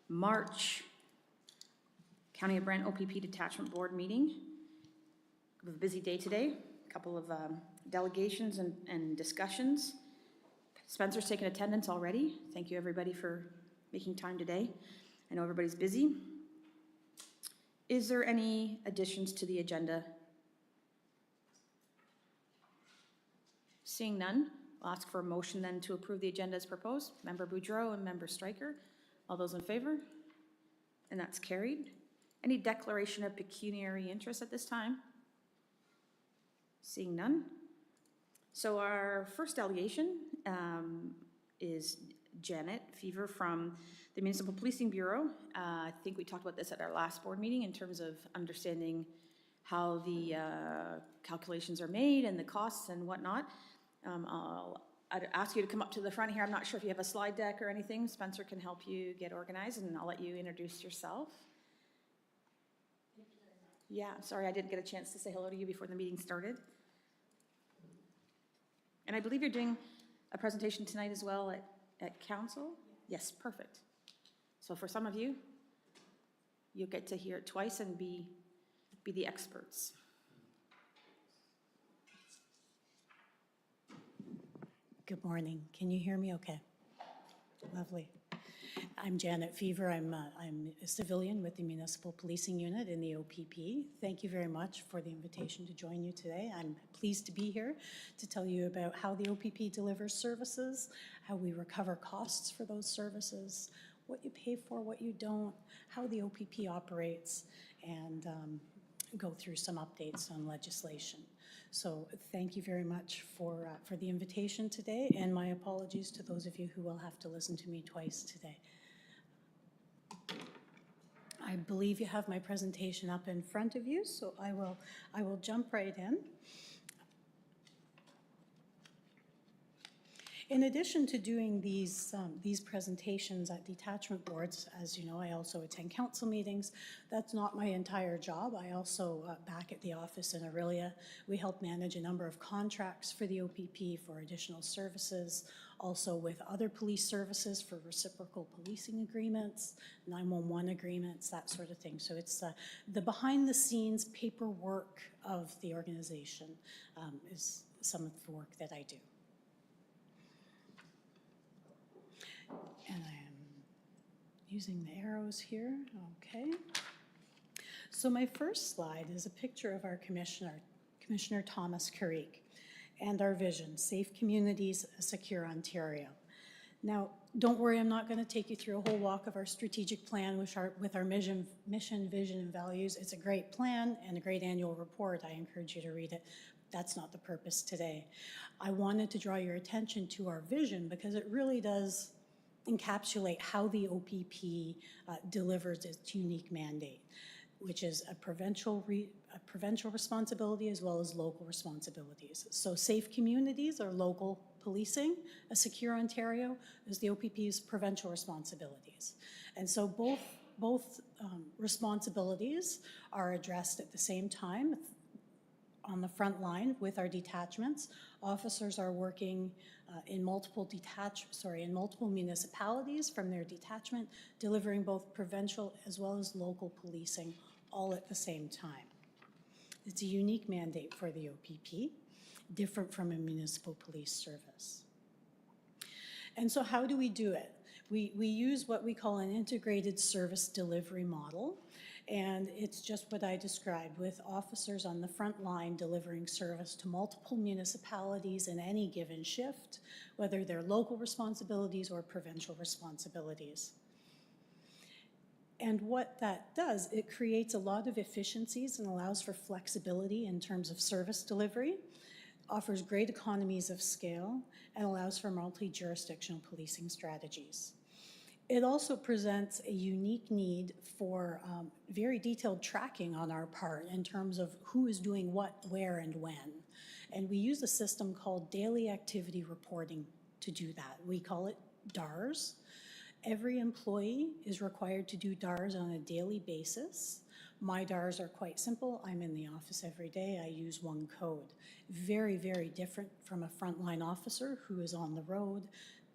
March County of Brant O.P.P Detachment Board meeting. We have a busy day today, a couple of delegations and discussions. Spencer's taken attendance already. Thank you everybody for making time today. I know everybody's busy. Is there any additions to the agenda? Seeing none, I'll ask for a motion then to approve the agenda as proposed. Member Boudreau and Member Stryker. All those in favor? And that's carried. Any declaration of pecuniary interest at this time? Seeing none. So our first delegation is Janet Fever from the Municipal Policing Bureau. I think we talked about this at our last board meeting in terms of understanding how the calculations are made and the costs and whatnot. I'd ask you to come up to the front here. I'm not sure if you have a slide deck or anything. Spencer can help you get organized, and I'll let you introduce yourself. Yeah, sorry I didn't get a chance to say hello to you before the meeting started. And I believe you're doing a presentation tonight as well at council? Yes, perfect. So for some of you, you'll get to hear it twice and be the experts. Good morning. Can you hear me okay? Lovely. I'm Janet Fever. I'm a civilian with the Municipal Policing Unit in the O.P.P. Thank you very much for the invitation to join you today. I'm pleased to be here to tell you about how the O.P.P delivers services, how we recover costs for those services, what you pay for, what you don't, how the O.P.P operates, and go through some updates on legislation. So thank you very much for the invitation today, and my apologies to those of you who will have to listen to me twice today. I believe you have my presentation up in front of you, so I will jump right in. In addition to doing these presentations at detachment boards, as you know, I also attend council meetings. That's not my entire job. I also, back at the office in Aurelia, we help manage a number of contracts for the O.P.P for additional services, also with other police services for reciprocal policing agreements, 911 agreements, that sort of thing. So it's the behind the scenes paperwork of the organization is some of the work that I do. And I am using the arrows here, okay. So my first slide is a picture of our Commissioner Thomas Carrique, and our vision, Safe Communities, a Secure Ontario. Now, don't worry, I'm not going to take you through a whole walk of our strategic plan with our mission, vision, and values. It's a great plan and a great annual report. I encourage you to read it. That's not the purpose today. I wanted to draw your attention to our vision because it really does encapsulate how the O.P.P delivers its unique mandate, which is a provincial responsibility as well as local responsibilities. So safe communities are local policing. A secure Ontario is the O.P.P's provincial responsibilities. And so both responsibilities are addressed at the same time. On the front line with our detachments, officers are working in multiple municipalities from their detachment, delivering both provincial as well as local policing all at the same time. It's a unique mandate for the O.P.P, different from a municipal police service. And so how do we do it? We use what we call an integrated service delivery model. And it's just what I described, with officers on the front line delivering service to multiple municipalities in any given shift, whether they're local responsibilities or provincial responsibilities. And what that does, it creates a lot of efficiencies and allows for flexibility in terms of service delivery, offers great economies of scale, and allows for multi-jurisdictional policing strategies. It also presents a unique need for very detailed tracking on our part in terms of who is doing what, where, and when. And we use a system called Daily Activity Reporting to do that. We call it DARS. Every employee is required to do DARS on a daily basis. My DARS are quite simple. I'm in the office every day. I use one code. Very, very different from a frontline officer who is on the road,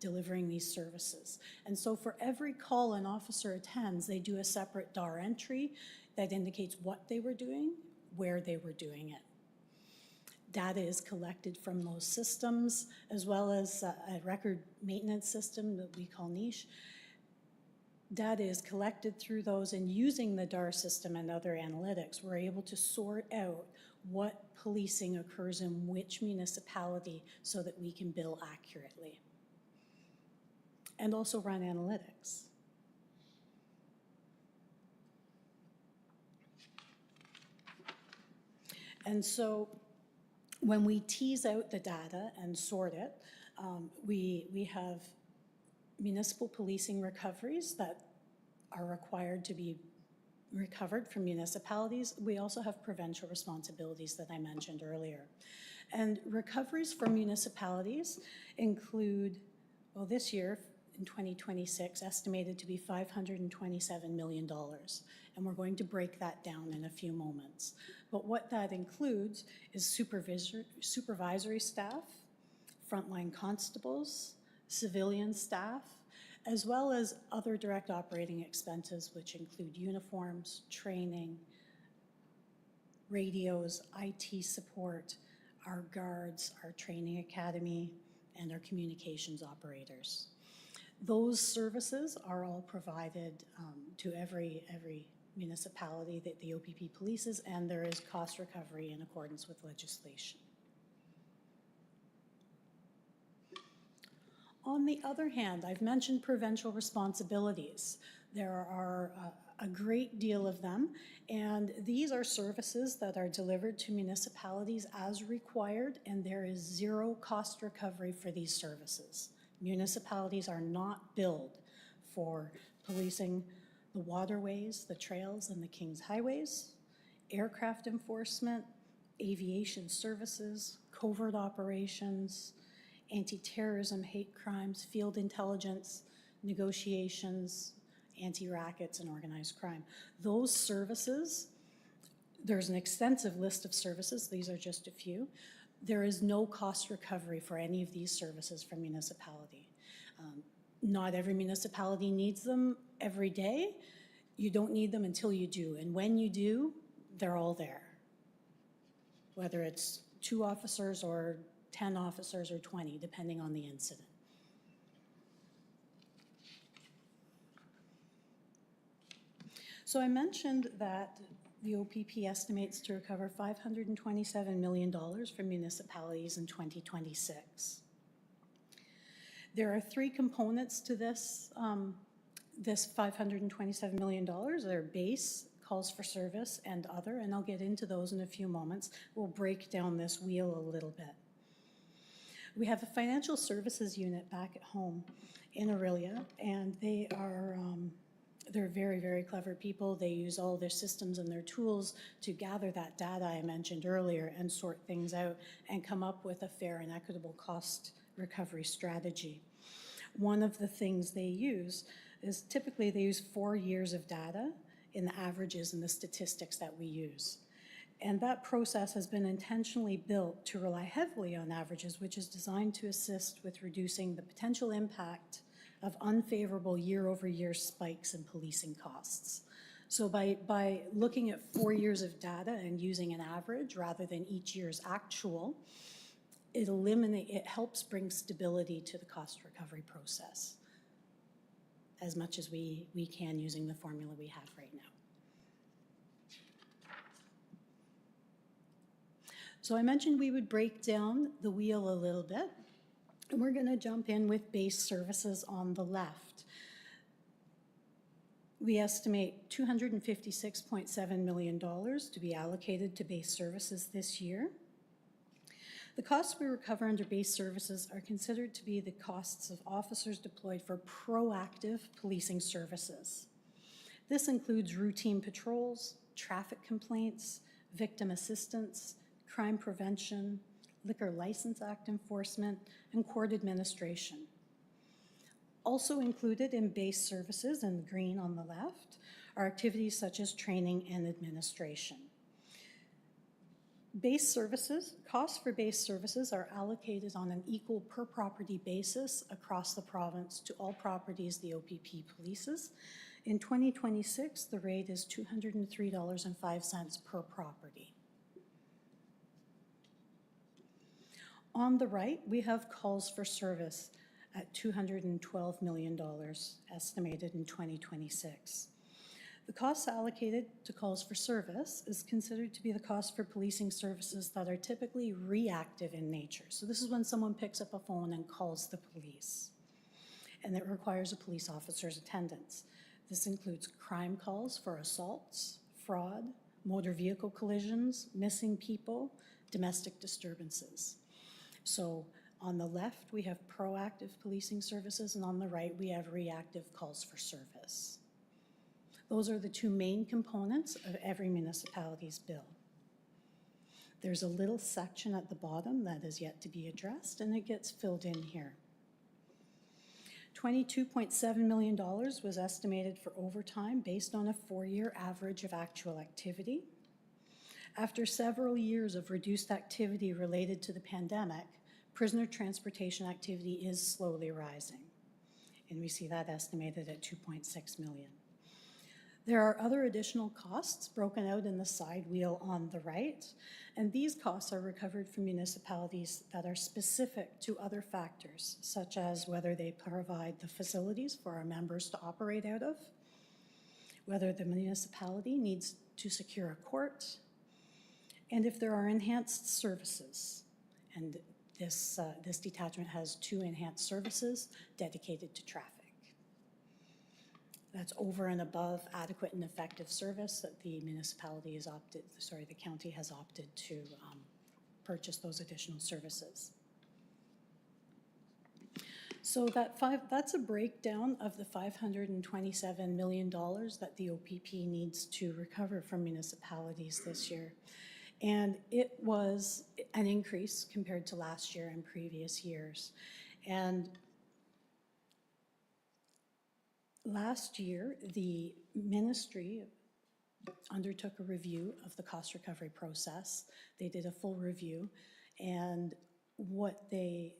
delivering these services. And so for every call an officer attends, they do a separate DAR entry that indicates what they were doing, where they were doing it. Data is collected from those systems, as well as a record maintenance system that we call Niche. Data is collected through those, and using the DAR system and other analytics, we're able to sort out what policing occurs in which municipality so that we can bill accurately. And also run analytics. And so when we tease out the data and sort it, we have municipal policing recoveries that are required to be recovered from municipalities. We also have provincial responsibilities that I mentioned earlier. And recoveries from municipalities include, well, this year, in 2026, estimated to be $527 million. And we're going to break that down in a few moments. But what that includes is supervisory staff, frontline constables, civilian staff, as well as other direct operating expenses, which include uniforms, training, radios, IT support, our guards, our training academy, and our communications operators. Those services are all provided to every municipality that the O.P.P polices, and there is cost recovery in accordance with legislation. On the other hand, I've mentioned provincial responsibilities. There are a great deal of them, and these are services that are delivered to municipalities as required, and there is zero cost recovery for these services. Municipalities are not billed for policing the waterways, the trails, and the King's highways, aircraft enforcement, aviation services, covert operations, anti-terrorism, hate crimes, field intelligence, negotiations, anti-rackets, and organized crime. Those services, there's an extensive list of services. These are just a few. There is no cost recovery for any of these services from municipality. Not every municipality needs them every day. You don't need them until you do. And when you do, they're all there. Whether it's 2 officers or 10 officers or 20, depending on the incident. So I mentioned that the O.P.P estimates to recover $527 million from municipalities in 2026. There are 3 components to this, this $527 million. There are base, calls for service, and other, and I'll get into those in a few moments. We'll break down this wheel a little bit. We have a financial services unit back at home in Aurelia, and they are they're very, very clever people. They use all their systems and their tools to gather that data I mentioned earlier and sort things out and come up with a fair and equitable cost recovery strategy. One of the things they use is typically they use 4 years of data in the averages and the statistics that we use. And that process has been intentionally built to rely heavily on averages, which is designed to assist with reducing the potential impact of unfavorable year-over-year spikes in policing costs. So by looking at 4 years of data and using an average rather than each year's actual, it helps bring stability to the cost recovery process as much as we can using the formula we have right now. So I mentioned we would break down the wheel a little bit, and we're going to jump in with base services on the left. We estimate $256.7 million to be allocated to base services this year. The costs we recover under base services are considered to be the costs of officers deployed for proactive policing services. This includes routine patrols, traffic complaints, victim assistance, crime prevention, Liquor License Act enforcement, and court administration. Also included in base services, in green on the left, are activities such as training and administration. Base services, costs for base services are allocated on an equal per property basis across the province to all properties the O.P.P. polices. In 2026, the rate is $203.05 per property. On the right, we have calls for service at $212 million estimated in 2026. The costs allocated to calls for service is considered to be the cost for policing services that are typically reactive in nature. So this is when someone picks up a phone and calls the police, and it requires a police officer's attendance. This includes crime calls for assaults, fraud, motor vehicle collisions, missing people, domestic disturbances. So on the left, we have proactive policing services, and on the right, we have reactive calls for service. Those are the two main components of every municipality's bill. There's a little section at the bottom that is yet to be addressed, and it gets filled in here. $22.7 million was estimated for overtime based on a 4-year average of actual activity. After several years of reduced activity related to the pandemic, prisoner transportation activity is slowly rising, and we see that estimated at $2.6 million. There are other additional costs broken out in the side wheel on the right, and these costs are recovered from municipalities that are specific to other factors, such as whether they provide the facilities for our members to operate out of, whether the municipality needs to secure a court, and if there are enhanced services. And this detachment has 2 enhanced services dedicated to traffic. That's over and above adequate and effective service that the municipality has opted, sorry, the county has opted to purchase those additional services. So that's a breakdown of the $527 million that the O.P.P. needs to recover from municipalities this year. And it was an increase compared to last year and previous years. And last year, the ministry undertook a review of the cost recovery process. They did a full review, and the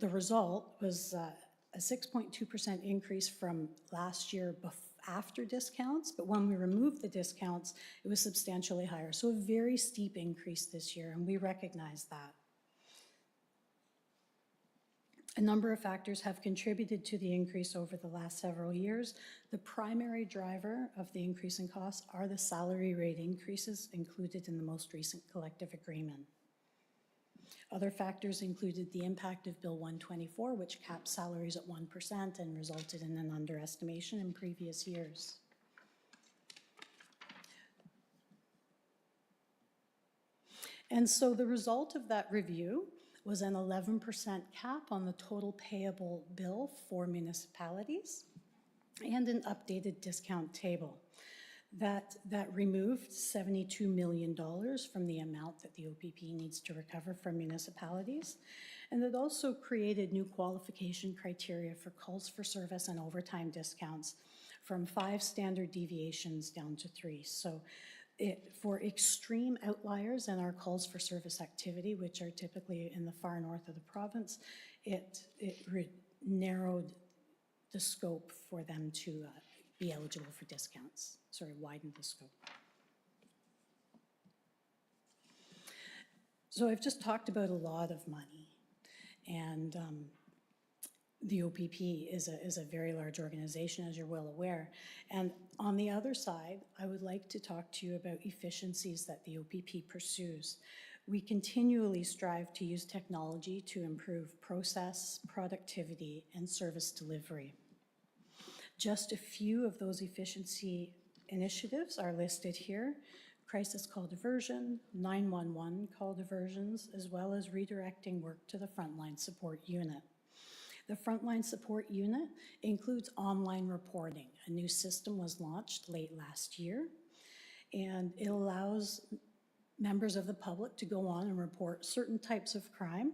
result was a 6.2% increase from last year after discounts, but when we removed the discounts, it was substantially higher. So a very steep increase this year, and we recognize that. A number of factors have contributed to the increase over the last several years. The primary driver of the increase in costs are the salary rate increases included in the most recent collective agreement. Other factors included the impact of Bill 124, which capped salaries at 1% and resulted in an underestimation in previous years. And so the result of that review was an 11% cap on the total payable bill for municipalities and an updated discount table. That removed $72 million from the amount that the O.P.P. needs to recover from municipalities. And it also created new qualification criteria for calls for service and overtime discounts from 5 standard deviations down to 3. So for extreme outliers in our calls for service activity, which are typically in the far north of the province, it narrowed the scope for them to be eligible for discounts, widened the scope. So I've just talked about a lot of money, and the O.P.P. is a very large organization, as you're well aware. And on the other side, I would like to talk to you about efficiencies that the O.P.P. pursues. We continually strive to use technology to improve process, productivity, and service delivery. Just a few of those efficiency initiatives are listed here: crisis call diversion, 911 call diversions, as well as redirecting work to the frontline support unit. The frontline support unit includes online reporting. A new system was launched late last year, and it allows members of the public to go on and report certain types of crime,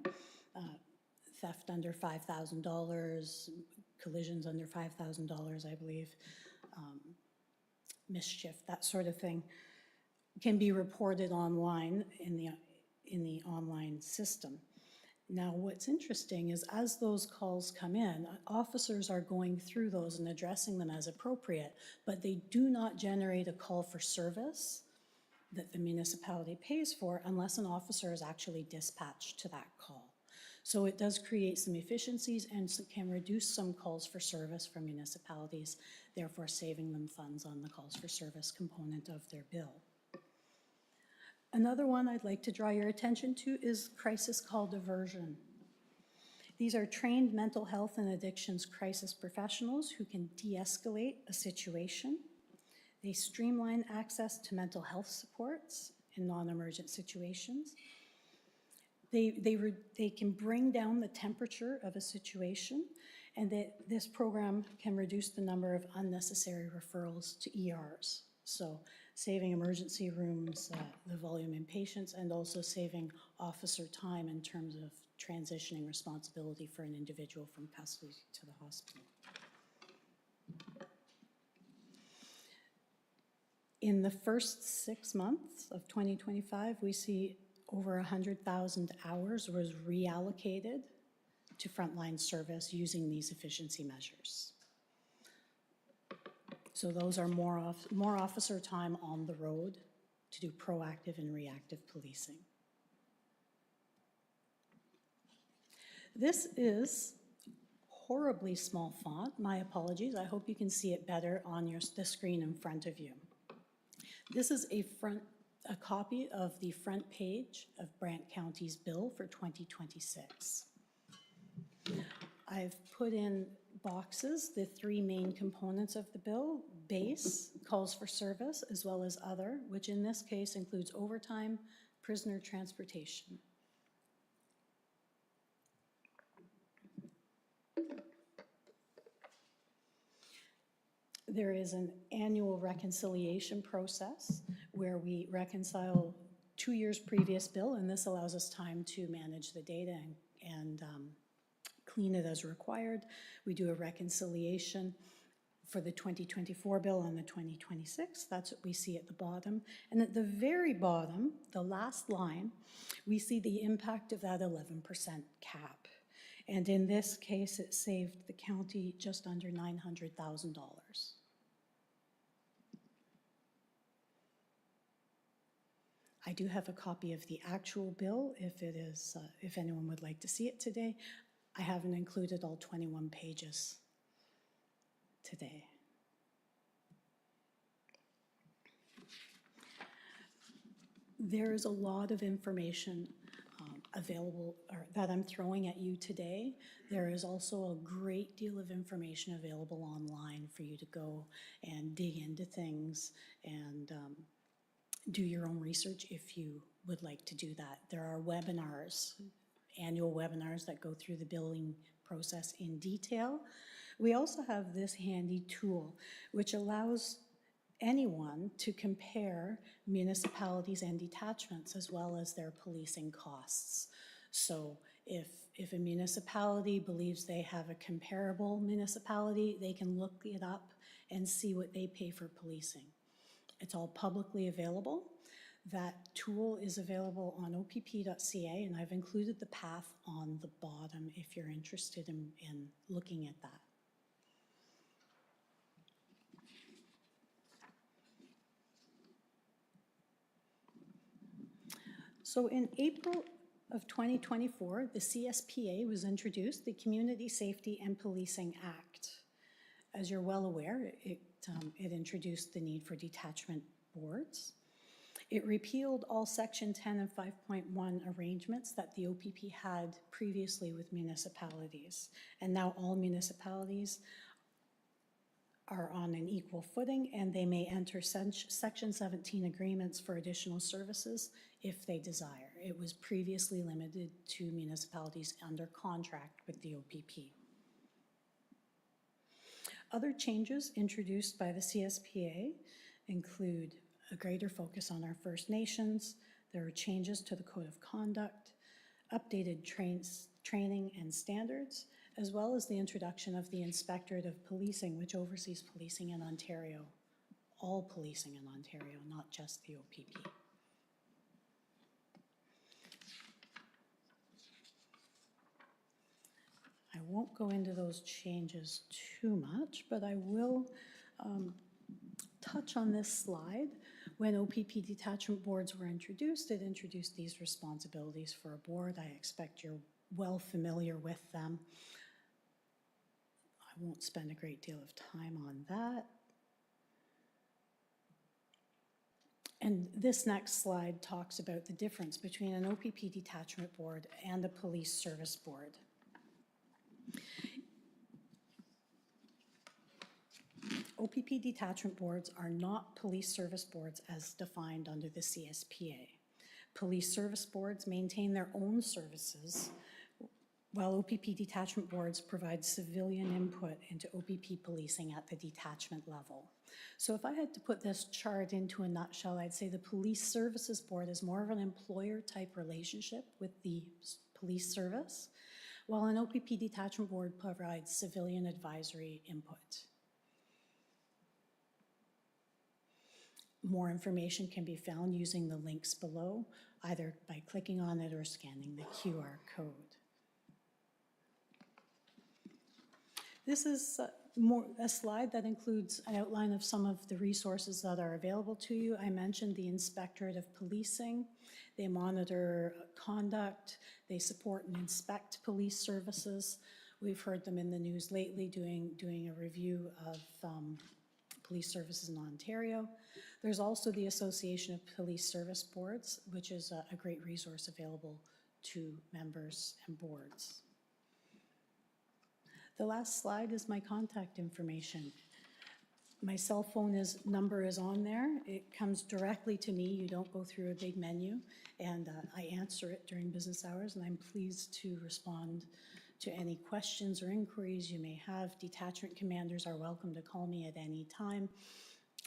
theft under $5,000, collisions under $5,000, I believe, mischief, that sort of thing, can be reported online in the online system. Now, what's interesting is as those calls come in, officers are going through those and addressing them as appropriate, but they do not generate a call for service that the municipality pays for unless an officer is actually dispatched to that call. So it does create some efficiencies and can reduce some calls for service from municipalities, therefore saving them funds on the calls for service component of their bill. Another one I'd like to draw your attention to is crisis call diversion. These are trained mental health and addictions crisis professionals who can de-escalate a situation. They streamline access to mental health supports in non-emergent situations. They can bring down the temperature of a situation, and that this program can reduce the number of unnecessary referrals to ERs. So saving emergency rooms, the volume in patients, and also saving officer time in terms of transitioning responsibility for an individual from custody to the hospital. In the first 6 months of 2025, we see over 100,000 hours was reallocated to frontline service using these efficiency measures. So those are more officer time on the road to do proactive and reactive policing. This is horribly small font. My apologies. I hope you can see it better on the screen in front of you. This is a copy of the front page of Brant County's bill for 2026. I've put in boxes the three main components of the bill: base, calls for service, as well as other, which in this case includes overtime, prisoner transportation. There is an annual reconciliation process where we reconcile 2 years previous bill, and this allows us time to manage the data and clean it as required. We do a reconciliation for the 2024 bill and the 2026. That's what we see at the bottom. And at the very bottom, the last line, we see the impact of that 11% cap. And in this case, it saved the county just under $900,000. I do have a copy of the actual bill if anyone would like to see it today. I haven't included all 21 pages today. There is a lot of information available that I'm throwing at you today. There is also a great deal of information available online for you to go and dig into things and do your own research if you would like to do that. There are webinars, annual webinars that go through the billing process in detail. We also have this handy tool which allows anyone to compare municipalities and detachments as well as their policing costs. So if a municipality believes they have a comparable municipality, they can look it up and see what they pay for policing. It's all publicly available. That tool is available on opp.ca, and I've included the path on the bottom if you're interested in looking at that. So in April of 2024, the CSPA was introduced, the Community Safety and Policing Act. As you're well aware, it introduced the need for detachment boards. It repealed all Section 10 and 5.1 arrangements that the O.P.P had previously with municipalities. And now all municipalities are on an equal footing, and they may enter Section 17 agreements for additional services if they desire. It was previously limited to municipalities under contract with the O.P.P. Other changes introduced by the CSPA include a greater focus on our First Nations. There are changes to the Code of Conduct, updated training and standards, as well as the introduction of the Inspectorate of Policing, which oversees policing in Ontario, all policing in Ontario, not just the O.P.P. I won't go into those changes too much, but I will touch on this slide. When O.P.P detachment boards were introduced, it introduced these responsibilities for a board. I expect you're well familiar with them. I won't spend a great deal of time on that. And this next slide talks about the difference between an O.P.P detachment board and a police service board. O.P.P detachment boards are not police service boards as defined under the CSPA. Police service boards maintain their own services, while O.P.P detachment boards provide civilian input into O.P.P policing at the detachment level. So if I had to put this chart into a nutshell, I'd say the police services board is more of an employer-type relationship with the police service, while an O.P.P detachment board provides civilian advisory input. More information can be found using the links below, either by clicking on it or scanning the QR code. This is a slide that includes an outline of some of the resources that are available to you. I mentioned the Inspectorate of Policing. They monitor conduct. They support and inspect police services. We've heard them in the news lately doing a review of police services in Ontario. There's also the Association of Police Service Boards, which is a great resource available to members and boards. The last slide is my contact information. My cell phone number is on there. It comes directly to me. You don't go through a big menu, and I answer it during business hours, and I'm pleased to respond to any questions or inquiries you may have. Detachment commanders are welcome to call me at any time,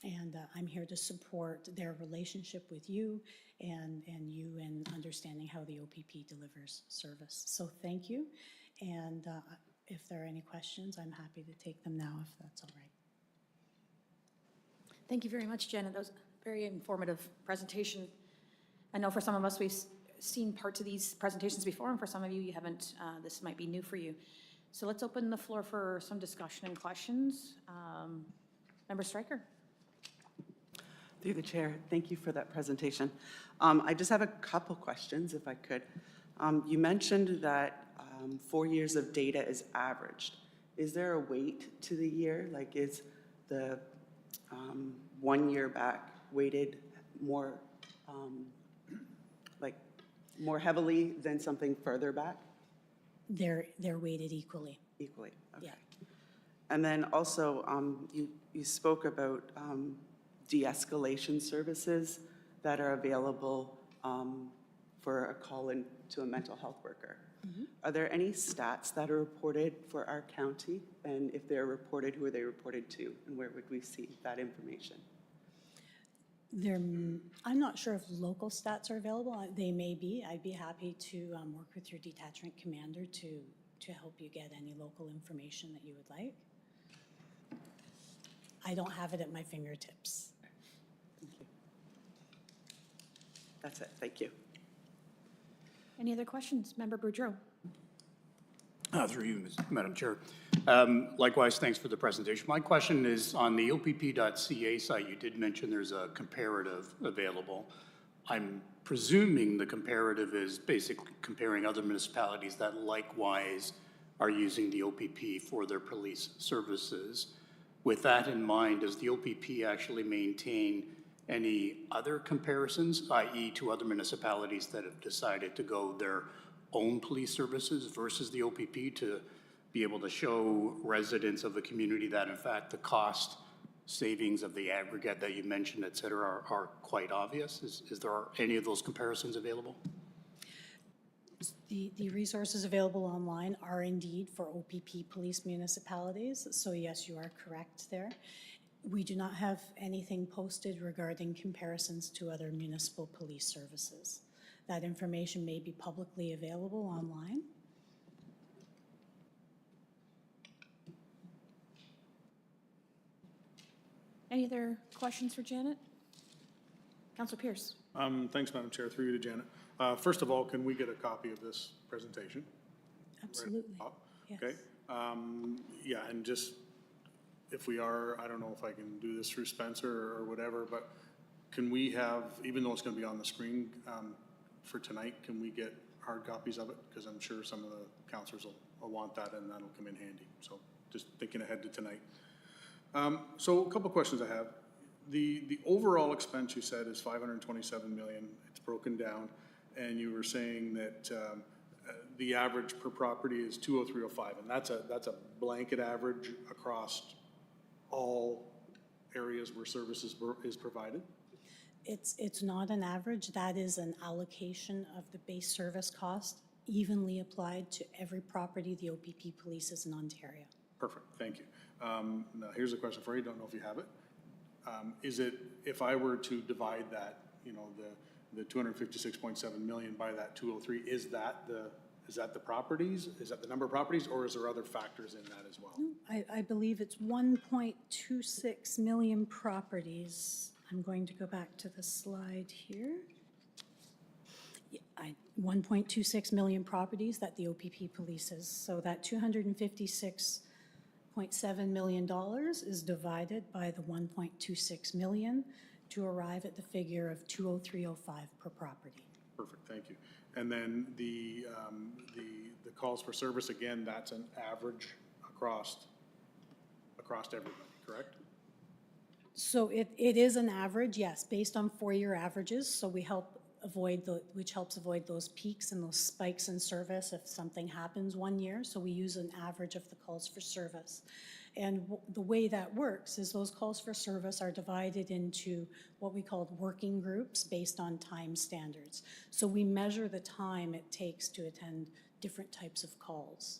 and I'm here to support their relationship with you and you in understanding how the O.P.P delivers service. So thank you, and if there are any questions, I'm happy to take them now, if that's all right. Thank you very much, Janet. That was a very informative presentation. I know for some of us, we've seen parts of these presentations before, and for some of you, you haven't. This might be new for you. So let's open the floor for some discussion and questions. Member Stryker. Through the chair, thank you for that presentation. I just have a couple questions, if I could. You mentioned that 4 years of data is averaged. Is there a weight to the year? Like, is the 1 year back weighted more, more heavily than something further back? They're weighted equally. Equally, okay. Yeah. And then also, you spoke about de-escalation services that are available for a call-in to a mental health worker. Mm-hmm. Are there any stats that are reported for our county? And if they're reported, who are they reported to? And where would we see that information? I'm not sure if local stats are available. They may be. I'd be happy to work with your detachment commander to help you get any local information that you would like. I don't have it at my fingertips. Thank you. That's it. Thank you. Any other questions? Member Boudreau. Through you, Madam Chair. Likewise, thanks for the presentation. My question is on the OPP.ca site, you did mention there's a comparative available. I'm presuming the comparative is basically comparing other municipalities that likewise are using the OPP for their police services. With that in mind, does the OPP actually maintain any other comparisons, i.e. to other municipalities that have decided to go their own police services versus the OPP to be able to show residents of the community that in fact the cost savings of the aggregate that you mentioned, et cetera, are quite obvious? Is there any of those comparisons available? The resources available online are indeed for OPP police municipalities, so yes, you are correct there. We do not have anything posted regarding comparisons to other municipal police services. That information may be publicly available online. Any other questions for Janet? Councillor Pierce? Thanks, Madam Chair, through you to Janet. First of all, can we get a copy of this presentation? Absolutely. Yes. Okay, yeah, and just, if we are, I don't know if I can do this through Spencer or whatever, but can we have, even though it's gonna be on the screen, for tonight, can we get hard copies of it? Because I'm sure some of the councillors will want that, and that'll come in handy, so just thinking ahead to tonight. So a couple questions I have. The overall expense you said is 527 million, it's broken down, and you were saying that, the average per property is 20305, and that's a blanket average across all areas where services is provided? It's not an average, that is an allocation of the base service cost evenly applied to every property the OPP polices in Ontario. Perfect, thank you. Now, here's a question for you, don't know if you have it. Is it, if I were to divide that, you know, the 256.7 million by that 203, is that the properties? Is that the number of properties, or is there other factors in that as well? I believe it's 1.26 million properties. I'm going to go back to the slide here. 1.26 million properties that the OPP polices. So that $256.7 million is divided by the 1.26 million to arrive at the figure of 20305 per property. Perfect, thank you. And then the calls for service, again, that's an average across everybody, correct? So it is an average, yes, based on 4-year averages. So we help avoid which helps avoid those peaks and those spikes in service if something happens one year. So we use an average of the calls for service. And the way that works is those calls for service are divided into what we call working groups based on time standards. So we measure the time it takes to attend different types of calls.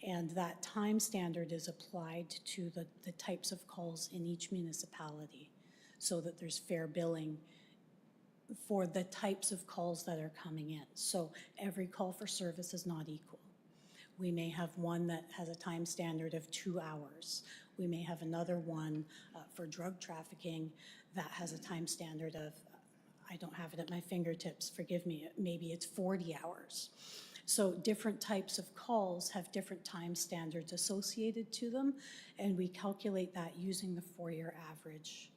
And that time standard is applied to the types of calls in each municipality so that there's fair billing for the types of calls that are coming in. So every call for service is not equal. We may have one that has a time standard of 2 hours. We may have another one for drug trafficking that has a time standard of, I don't have it at my fingertips, forgive me, maybe it's 40 hours. So different types of calls have different time standards associated to them, and we calculate that using the 4-year average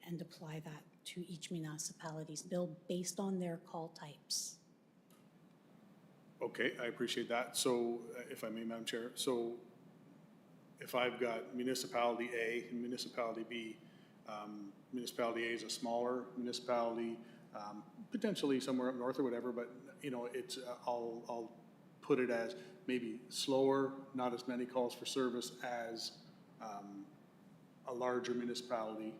and apply that to each municipality's bill based on their call types. Okay, I appreciate that. So if I may, Madam Chair, so if I've got municipality A and municipality B, municipality A is a smaller municipality, potentially somewhere up north or whatever, but you know, it's, I'll put it as maybe slower, not as many calls for service as a larger municipality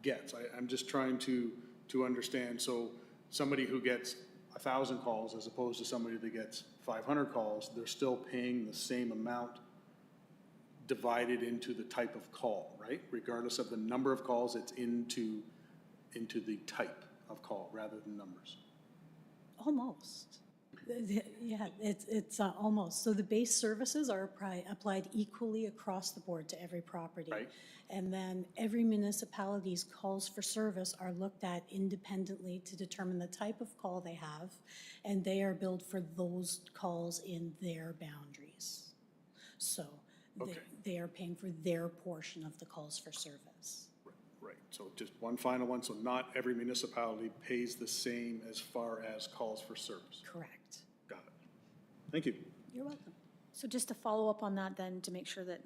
gets. I'm just trying to understand. So somebody who gets 1,000 calls as opposed to somebody that gets 500 calls, they're still paying the same amount divided into the type of call, right? Regardless of the number of calls, it's into the type of call rather than numbers. Almost. Yeah, it's almost. So the base services are applied equally across the board to every property. Right. And then every municipality's calls for service are looked at independently to determine the type of call they have, and they are billed for those calls in their boundaries. So Okay. they are paying for their portion of the calls for service. Right, so just one final one, so not every municipality pays the same as far as calls for service. Correct. Got it. Thank you. You're welcome. So just to follow up on that then, to make sure that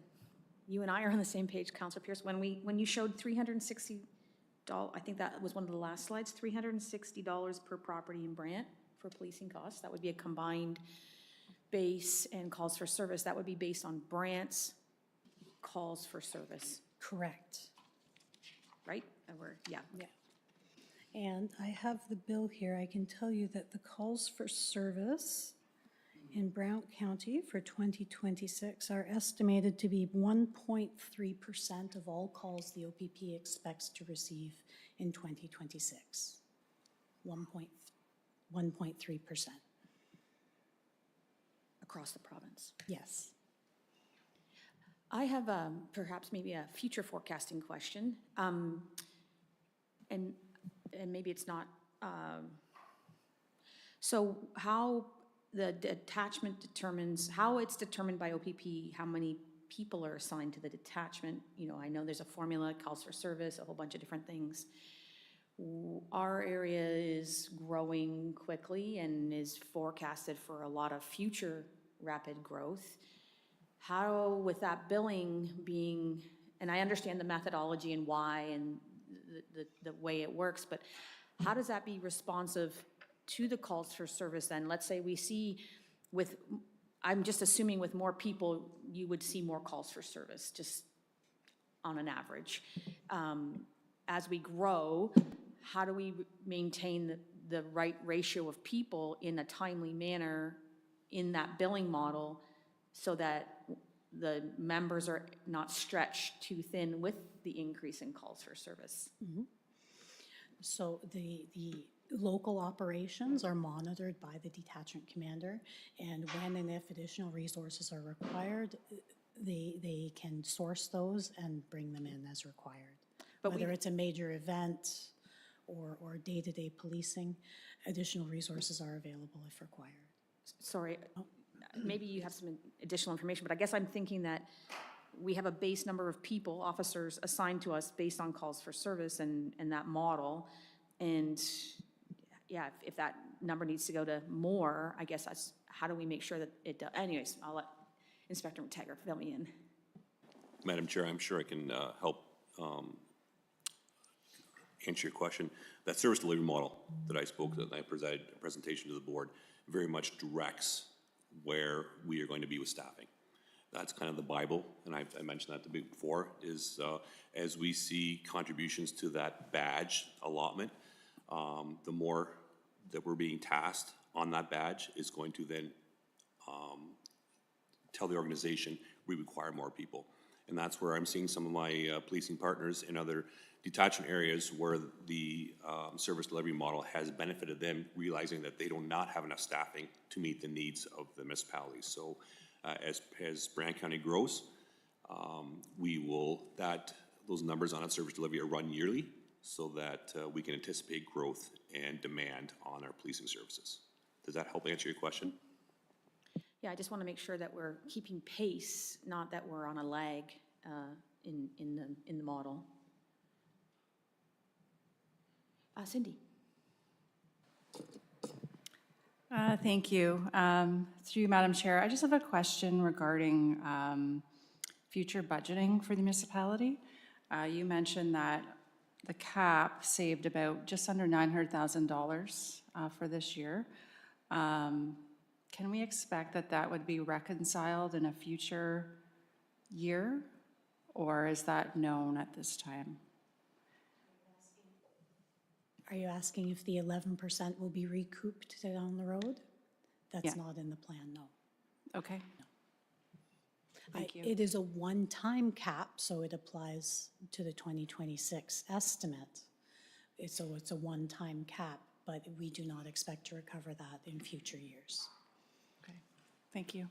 you and I are on the same page, Councillor Pierce, when you showed $360, I think that was one of the last slides, $360 per property in Brant for policing costs, that would be a combined base and calls for service. That would be based on Brant's calls for service, Correct. right? Yeah. Yeah. And I have the bill here. I can tell you that the calls for service in Brant County for 2026 are estimated to be 1.3% of all calls the O.P.P expects to receive in 2026. 1.3%. Across the province. Yes. I have perhaps maybe a future forecasting question. And maybe it's not, so how the detachment determines, how it's determined by O.P.P, how many people are assigned to the detachment? You know, I know there's a formula, calls for service, a whole bunch of different things. Our area is growing quickly and is forecasted for a lot of future rapid growth. How, with that billing being, and I understand the methodology and why and the way it works, but how does that be responsive to the calls for service then? Let's say we see with, I'm just assuming with more people, you would see more calls for service, just on an average. As we grow, how do we maintain the right ratio of people in a timely manner in that billing model so that the members are not stretched too thin with the increase in calls for service? So the local operations are monitored by the detachment commander, and when and if additional resources are required, they can source those and bring them in as required. But Whether it's a major event or day-to-day policing, additional resources are available if required. Sorry, maybe you have some additional information, but I guess I'm thinking that we have a base number of people, officers assigned to us based on calls for service and that model. And yeah, if that number needs to go to more, I guess that's, how do we make sure that it does? Anyways, I'll let Inspector McTaggart fill me in. Madam Chair, I'm sure I can help answer your question. That service delivery model that I spoke, that I presented a presentation to the board, very much directs where we are going to be with staffing. That's kind of the Bible, and I mentioned that before, is as we see contributions to that badge allotment, the more that we're being tasked on that badge is going to then tell the organization we require more people. And that's where I'm seeing some of my policing partners in other detachment areas where the service delivery model has benefited them, realizing that they do not have enough staffing to meet the needs of the municipalities. So as Brant County grows, those numbers on service delivery are run yearly so that we can anticipate growth and demand on our policing services. Does that help answer your question? Yeah, I just want to make sure that we're keeping pace, not that we're on a lag in the model. Cindy. Thank you. Through you, Madam Chair, I just have a question regarding future budgeting for the municipality. You mentioned that the cap saved about just under $900,000 for this year. Can we expect that that would be reconciled in a future year, or is that known at this time? Are you asking if the 11% will be recouped down the road? That's Yeah. not in the plan, no. Okay. Thank you. It is a one-time cap, so it applies to the 2026 estimate. So it's a one-time cap, but we do not expect to recover that in future years. Okay. Thank you.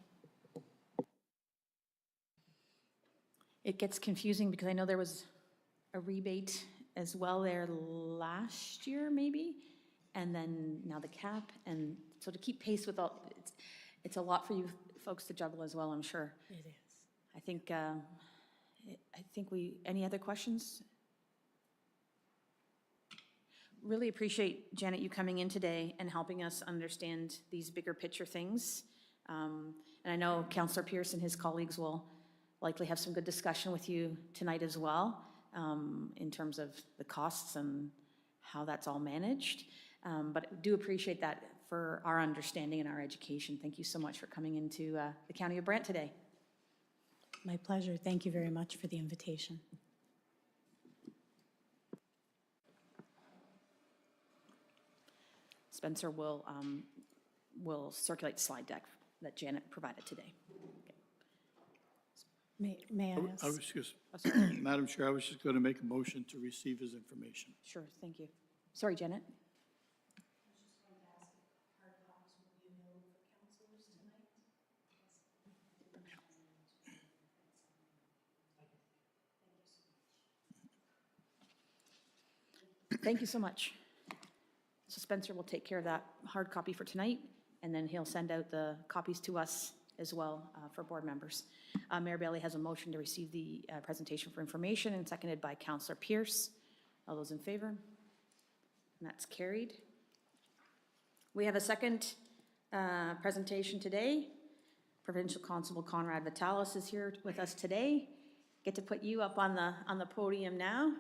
It gets confusing because I know there was a rebate as well there last year, maybe, and then now the cap, and so to keep pace with all, it's a lot for you folks to juggle as well, I'm sure. It is. I think any other questions? Really appreciate, Janet, you coming in today and helping us understand these bigger picture things. And I know Councillor Pierce and his colleagues will likely have some good discussion with you tonight as well, in terms of the costs and how that's all managed. But I do appreciate that for our understanding and our education. Thank you so much for coming into the County of Brant today. My pleasure. Thank you very much for the invitation. Spencer will circulate the slide deck that Janet provided today. May I ask? I was just, Madam Chair, I was just going to make a motion to receive his information. Sure, thank you. Sorry, Janet. Thank you so much. So Spencer will take care of that hard copy for tonight, and then he'll send out the copies to us as well for board members. Mayor Bailey has a motion to receive the presentation for information, and seconded by Councillor Pierce. All those in favor? And that's carried. We have a second presentation today. Provincial Constable Conrad Vitalis is here with us today. Get to put you up on the podium now.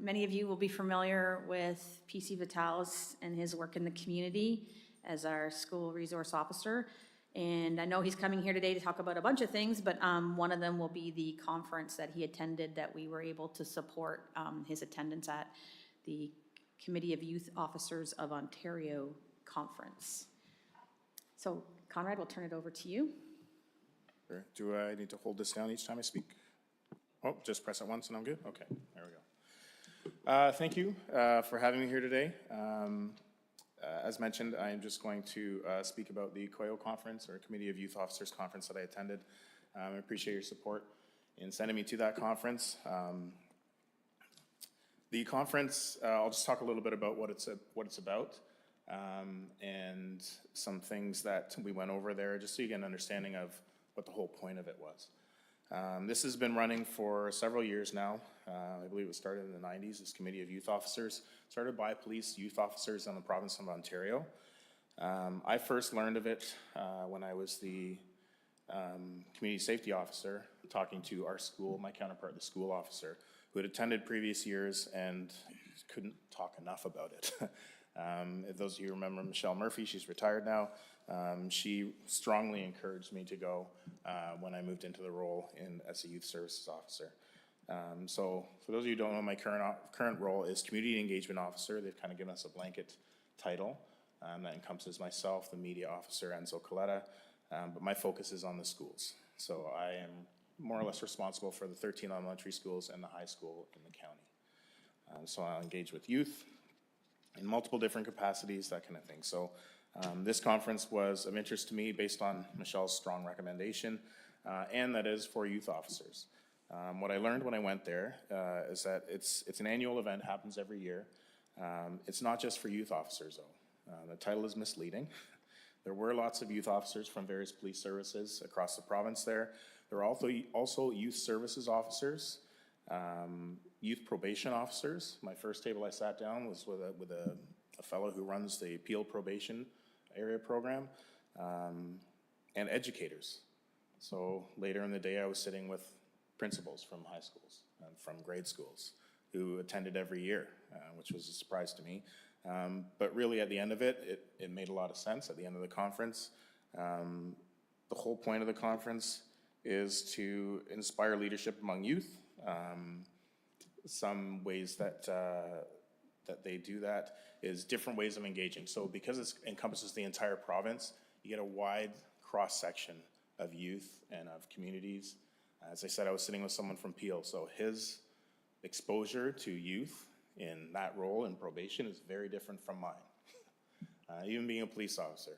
Many of you will be familiar with PC Vitalis and his work in the community as our school resource officer. And I know he's coming here today to talk about a bunch of things, but one of them will be the conference that he attended that we were able to support his attendance at, the Committee of Youth Officers of Ontario conference. So Conrad, we'll turn it over to you. Sure. Do I need to hold this down each time I speak? Oh, just press it once and I'm good? Okay, there we go. Thank you for having me here today. As mentioned, I am just going to speak about the COYO conference, or Committee of Youth Officers conference that I attended. I appreciate your support in sending me to that conference. The conference, I'll just talk a little bit about what it's about, and some things that we went over there, just so you get an understanding of what the whole point of it was. This has been running for several years now. I believe it was started in the 90s, this Committee of Youth Officers, started by police youth officers in the province of Ontario. I first learned of it when I was the community safety officer, talking to our school, my counterpart, the school officer, who had attended previous years and couldn't talk enough about it. Those of you who remember Michelle Murphy, she's retired now. She strongly encouraged me to go when I moved into the role as a youth services officer. So for those of you who don't know, my current role is community engagement officer. They've kind of given us a blanket title that encompasses myself, the media officer, Enzo Coletta, but my focus is on the schools. So I am more or less responsible for the 13 elementary schools and the high school in the county. So I'll engage with youth in multiple different capacities, that kind of thing. So this conference was of interest to me based on Michelle's strong recommendation, and that is for youth officers. What I learned when I went there is that it's an annual event, happens every year. It's not just for youth officers, though. The title is misleading. There were lots of youth officers from various police services across the province there. There are also youth services officers, youth probation officers. My first table I sat down was with a fellow who runs the Peel Probation Area Program, and educators. So later in the day, I was sitting with principals from high schools and from grade schools who attended every year, which was a surprise to me. But really at the end of it, it made a lot of sense at the end of the conference. The whole point of the conference is to inspire leadership among youth. Some ways that they do that is different ways of engaging. So because it encompasses the entire province, you get a wide cross-section of youth and of communities. As I said, I was sitting with someone from Peel, so his exposure to youth in that role in probation is very different from mine. Even being a police officer,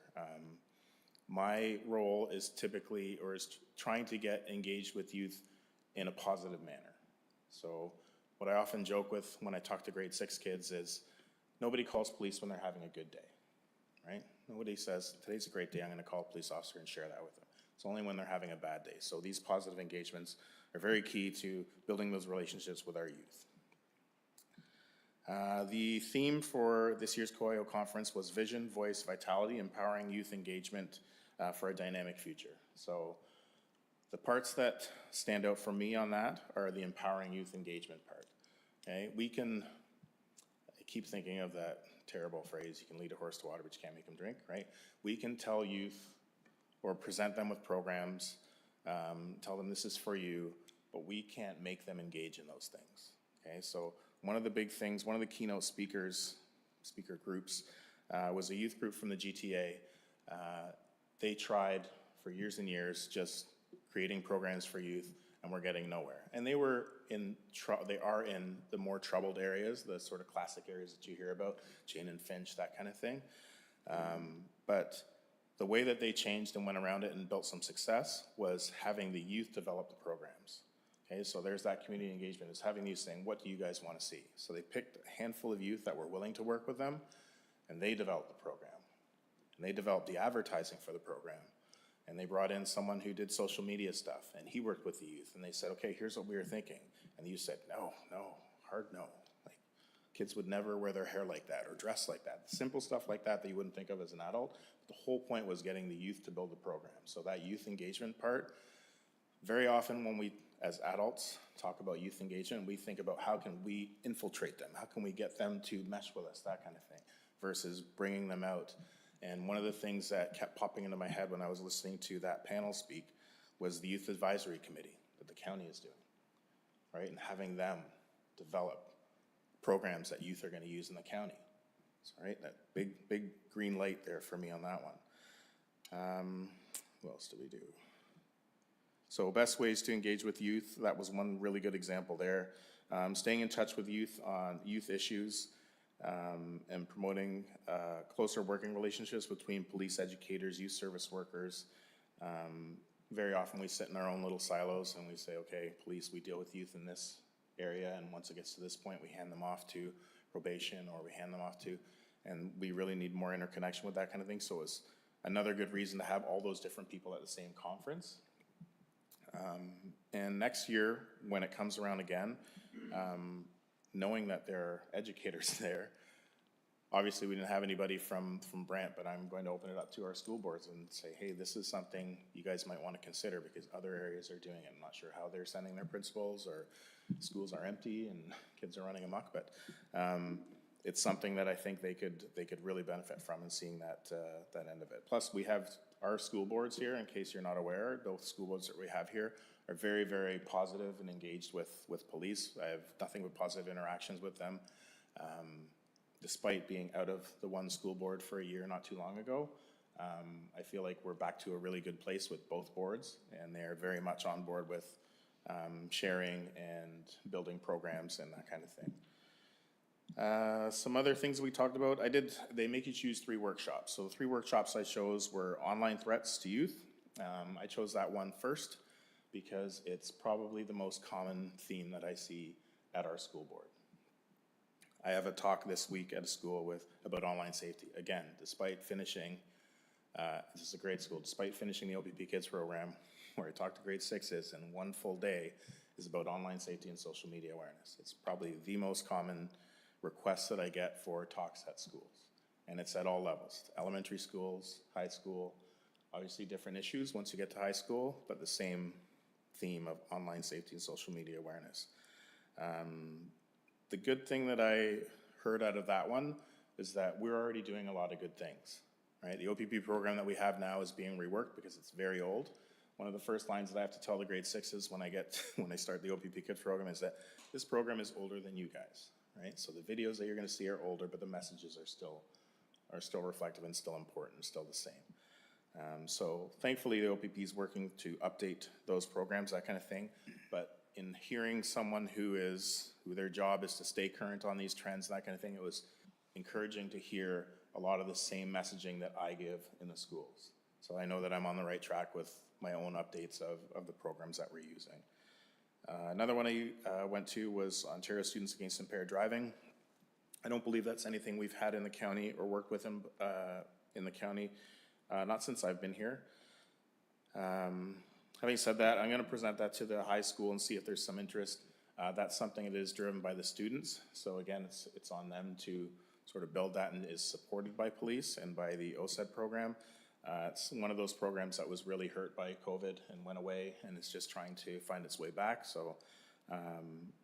my role is typically, or is trying to get engaged with youth in a positive manner. So what I often joke with when I talk to grade 6 kids is, nobody calls police when they're having a good day, right? Nobody says, today's a great day, I'm gonna call a police officer and share that with them. It's only when they're having a bad day. So these positive engagements are very key to building those relationships with our youth. The theme for this year's COYO conference was Vision, Voice, Vitality, Empowering Youth Engagement for a Dynamic Future. So the parts that stand out for me on that are the empowering youth engagement part. Okay, I keep thinking of that terrible phrase, you can lead a horse to water, but you can't make him drink, right? We can tell youth or present them with programs, tell them this is for you, but we can't make them engage in those things. Okay, so one of the big things, one of the keynote speaker groups was a youth group from the GTA. They tried for years and years just creating programs for youth, and we're getting nowhere. And they are in the more troubled areas, the sort of classic areas that you hear about, Jane and Finch, that kind of thing. But the way that they changed and went around it and built some success was having the youth develop the programs. Okay, so there's that community engagement, is having youth saying, what do you guys want to see? So they picked a handful of youth that were willing to work with them, and they developed the program. And they developed the advertising for the program. And they brought in someone who did social media stuff, and he worked with the youth, and they said, okay, here's what we were thinking. And the youth said, no, hard no. Like, kids would never wear their hair like that or dress like that. Simple stuff like that you wouldn't think of as an adult. The whole point was getting the youth to build the program. So that youth engagement part, very often when we, as adults, talk about youth engagement, we think about how can we infiltrate them? How can we get them to mesh with us, that kind of thing, versus bringing them out. And one of the things that kept popping into my head when I was listening to that panel speak was the Youth Advisory Committee that the county is doing, right? And having them develop programs that youth are going to use in the county. So, right, that big green light there for me on that one. What else do we do? So best ways to engage with youth, that was one really good example there. Staying in touch with youth on youth issues, and promoting closer working relationships between police educators, youth service workers. Very often we sit in our own little silos and we say, okay, police, we deal with youth in this area, and once it gets to this point, we hand them off to probation, or we hand them off to, and we really need more interconnection with that kind of thing. So it's another good reason to have all those different people at the same conference. And next year, when it comes around again, knowing that there are educators there. Obviously, we didn't have anybody from Brant, but I'm going to open it up to our school boards and say, hey, this is something you guys might want to consider, because other areas are doing it. I'm not sure how they're sending their principals, or schools are empty and kids are running amok, but it's something that I think they could really benefit from, and seeing that end of it. Plus, we have our school boards here, in case you're not aware. Both school boards that we have here are very, very positive and engaged with police. I have nothing but positive interactions with them. Despite being out of the one school board for a year not too long ago, I feel like we're back to a really good place with both boards, and they're very much on board with sharing and building programs and that kind of thing. Some other things we talked about, they make you choose 3 workshops. So the 3 workshops I chose were online threats to youth. I chose that one first because it's probably the most common theme that I see at our school board. I have a talk this week at a school about online safety. Again, despite finishing, this is a great school, despite finishing the O.P.P Kids program, where I talk to grade 6s, and one full day is about online safety and social media awareness. It's probably the most common requests that I get for talks at schools. And it's at all levels, elementary schools, high school, obviously different issues once you get to high school, but the same theme of online safety and social media awareness. The good thing that I heard out of that one is that we're already doing a lot of good things, right? The O.P.P program that we have now is being reworked because it's very old. One of the first lines that I have to tell the grade 6s when I start the O.P.P Kids program is that this program is older than you guys, right? So the videos that you're gonna see are older, but the messages are still reflective and still important, still the same. So thankfully the O.P.P is working to update those programs, that kind of thing. But in hearing someone who their job is to stay current on these trends, that kind of thing, it was encouraging to hear a lot of the same messaging that I give in the schools. So I know that I'm on the right track with my own updates of the programs that we're using. Another one I went to was Ontario Students Against Impaired Driving. I don't believe that's anything we've had in the county or worked with in the county, not since I've been here. Having said that, I'm going to present that to the high school and see if there's some interest. That's something that is driven by the students. So again, it's on them to sort of build that, and is supported by police and by the OSED program. It's one of those programs that was really hurt by COVID and went away, and it's just trying to find its way back. So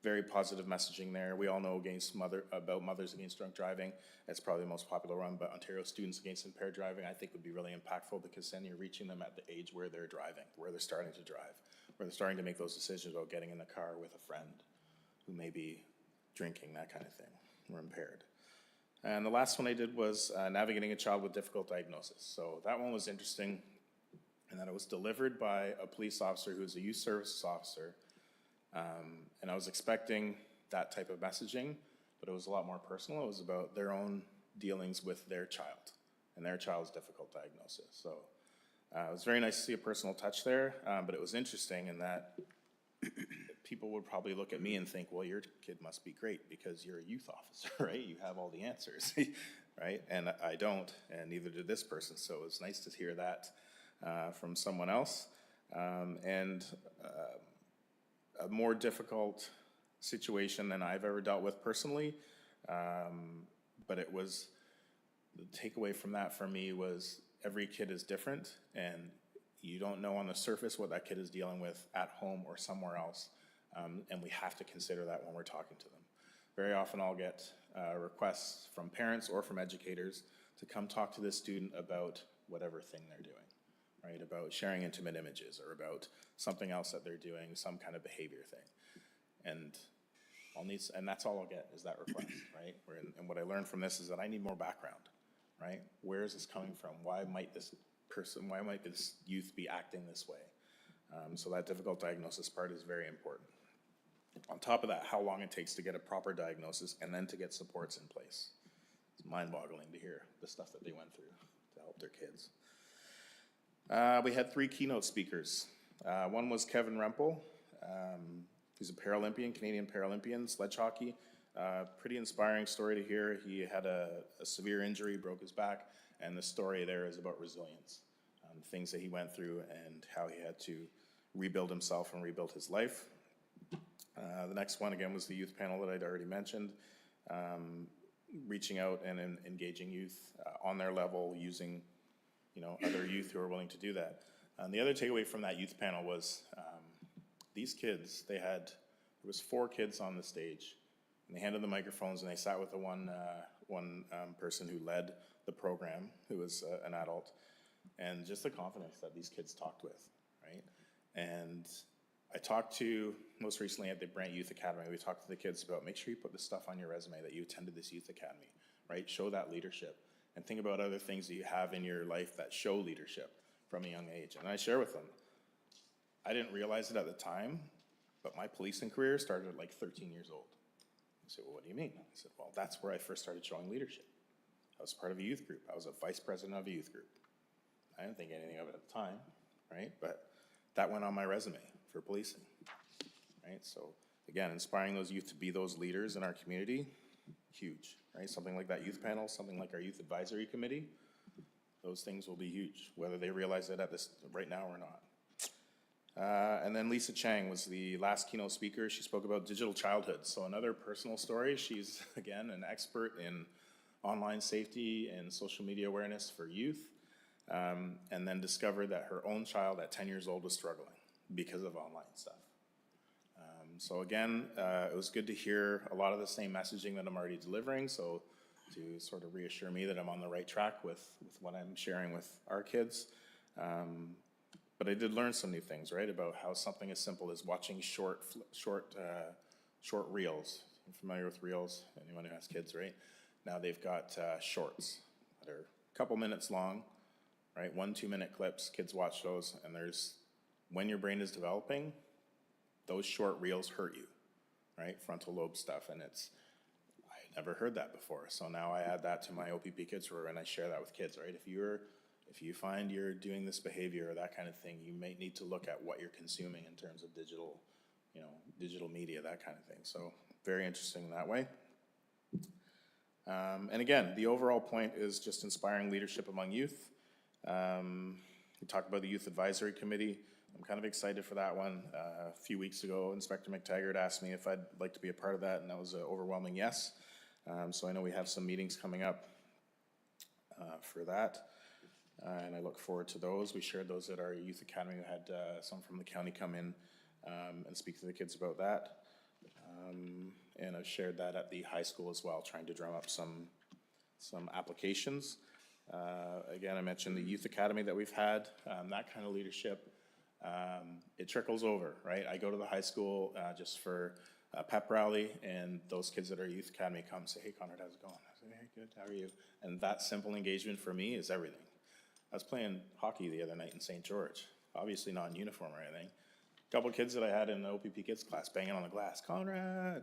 very positive messaging there. We all know about Mothers Against Drunk Driving. That's probably the most popular one, but Ontario Students Against Impaired Driving I think would be really impactful, because then you're reaching them at the age where they're driving, where they're starting to drive, where they're starting to make those decisions about getting in the car with a friend who may be drinking, that kind of thing, or impaired. And the last one I did was navigating a child with difficult diagnosis. So that one was interesting in that it was delivered by a police officer who's a youth services officer. And I was expecting that type of messaging, but it was a lot more personal. It was about their own dealings with their child and their child's difficult diagnosis. So it was very nice to see a personal touch there, but it was interesting in that people would probably look at me and think, well, your kid must be great because you're a youth officer, right? You have all the answers, right? And I don't, and neither did this person. So it's nice to hear that from someone else. A more difficult situation than I've ever dealt with personally. But it was, the takeaway from that for me was every kid is different, and you don't know on the surface what that kid is dealing with at home or somewhere else. And we have to consider that when we're talking to them. Very often I'll get requests from parents or from educators to come talk to this student about whatever thing they're doing, right? About sharing intimate images or about something else that they're doing, some kind of behavior thing. And and that's all I'll get is that request, right? And what I learned from this is that I need more background, right? Where is this coming from? Why might this youth be acting this way? So that difficult diagnosis part is very important. On top of that, how long it takes to get a proper diagnosis and then to get supports in place. It's mind-boggling to hear the stuff that they went through to help their kids. We had 3 keynote speakers. One was Kevin Rempel. He's a Paralympian, Canadian Paralympian, sledge hockey. Pretty inspiring story to hear. He had a severe injury, broke his back, and the story there is about resilience. Things that he went through and how he had to rebuild himself and rebuild his life. The next one, again, was the youth panel that I'd already mentioned. Reaching out and engaging youth on their level, using other youth who are willing to do that. The other takeaway from that youth panel was these kids, there was 4 kids on the stage, and they handed the microphones and they sat with the one person who led the program, who was an adult, and just the confidence that these kids talked with, right? And I talked to, most recently at the Brant Youth Academy, we talked to the kids about make sure you put this stuff on your resume that you attended this youth academy, right? Show that leadership and think about other things that you have in your life that show leadership from a young age. And I share with them, I didn't realize it at the time, but my policing career started at like 13 years old. I said, well, what do you mean? I said, well, that's where I first started showing leadership. I was part of a youth group. I was a vice president of a youth group. I didn't think anything of it at the time, right? But that went on my resume for policing, right? So again, inspiring those youth to be those leaders in our community, huge, right? Something like that youth panel, something like our youth advisory committee, those things will be huge, whether they realize it right now or not. And then Lisa Chang was the last keynote speaker. She spoke about digital childhood. So another personal story. She's, again, an expert in online safety and social media awareness for youth. And then discovered that her own child at 10 years old was struggling because of online stuff. So again, it was good to hear a lot of the same messaging that I'm already delivering, so to sort of reassure me that I'm on the right track with what I'm sharing with our kids. But I did learn some new things, right, about how something as simple as watching short reels. I'm familiar with reels, anyone who has kids, right? Now they've got shorts that are a couple minutes long, right? 1-2 minute clips, kids watch those, and when your brain is developing, those short reels hurt you, right? Frontal lobe stuff, and I never heard that before. So now I add that to my O.P.P kids tour, and I share that with kids, right? If you find you're doing this behavior or that kind of thing, you may need to look at what you're consuming in terms of digital media, that kind of thing. So very interesting in that way. And again, the overall point is just inspiring leadership among youth. We talked about the Youth Advisory Committee. I'm kind of excited for that one. A few weeks ago, Inspector McTaggart asked me if I'd like to be a part of that, and that was an overwhelming yes. So I know we have some meetings coming up for that, and I look forward to those. We shared those at our Youth Academy. We had some from the county come in and speak to the kids about that. And I've shared that at the high school as well, trying to drum up some applications. Again, I mentioned the Youth Academy that we've had, that kind of leadership. It trickles over, right? I go to the high school just for a pep rally, and those kids that are Youth Academy come and say, hey, Conrad, how's it going? I say, hey, good, how are you? And that simple engagement for me is everything. I was playing hockey the other night in St. George, obviously not in uniform or anything. A couple kids that I had in the O.P.P kids class banging on the glass, Conrad,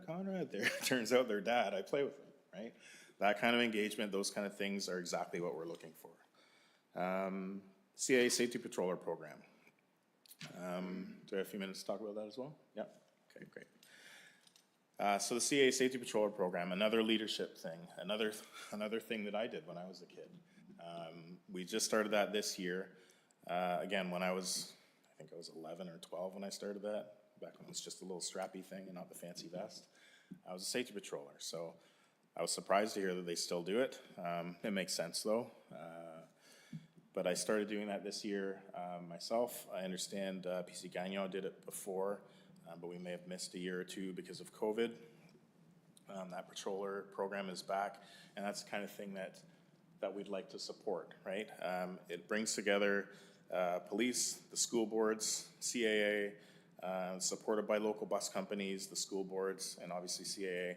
there. Turns out their dad, I play with them, right? That kind of engagement, those kind of things are exactly what we're looking for. CIA Safety Patroller Program. Do I have a few minutes to talk about that as well? Yep. Okay, great. So the CA Safety Patroller Program, another leadership thing, another thing that I did when I was a kid. We just started that this year. Again, when I think I was 11 or 12 when I started that, back when it was just a little strappy thing and not the fancy vest. I was a safety patroller, so I was surprised to hear that they still do it. It makes sense though. But I started doing that this year myself. I understand PC Gagnon did it before, but we may have missed a year or two because of COVID. That patroller program is back, and that's the kind of thing that we'd like to support, right? It brings together police, the school boards, CAA, supported by local bus companies, the school boards, and obviously CAA.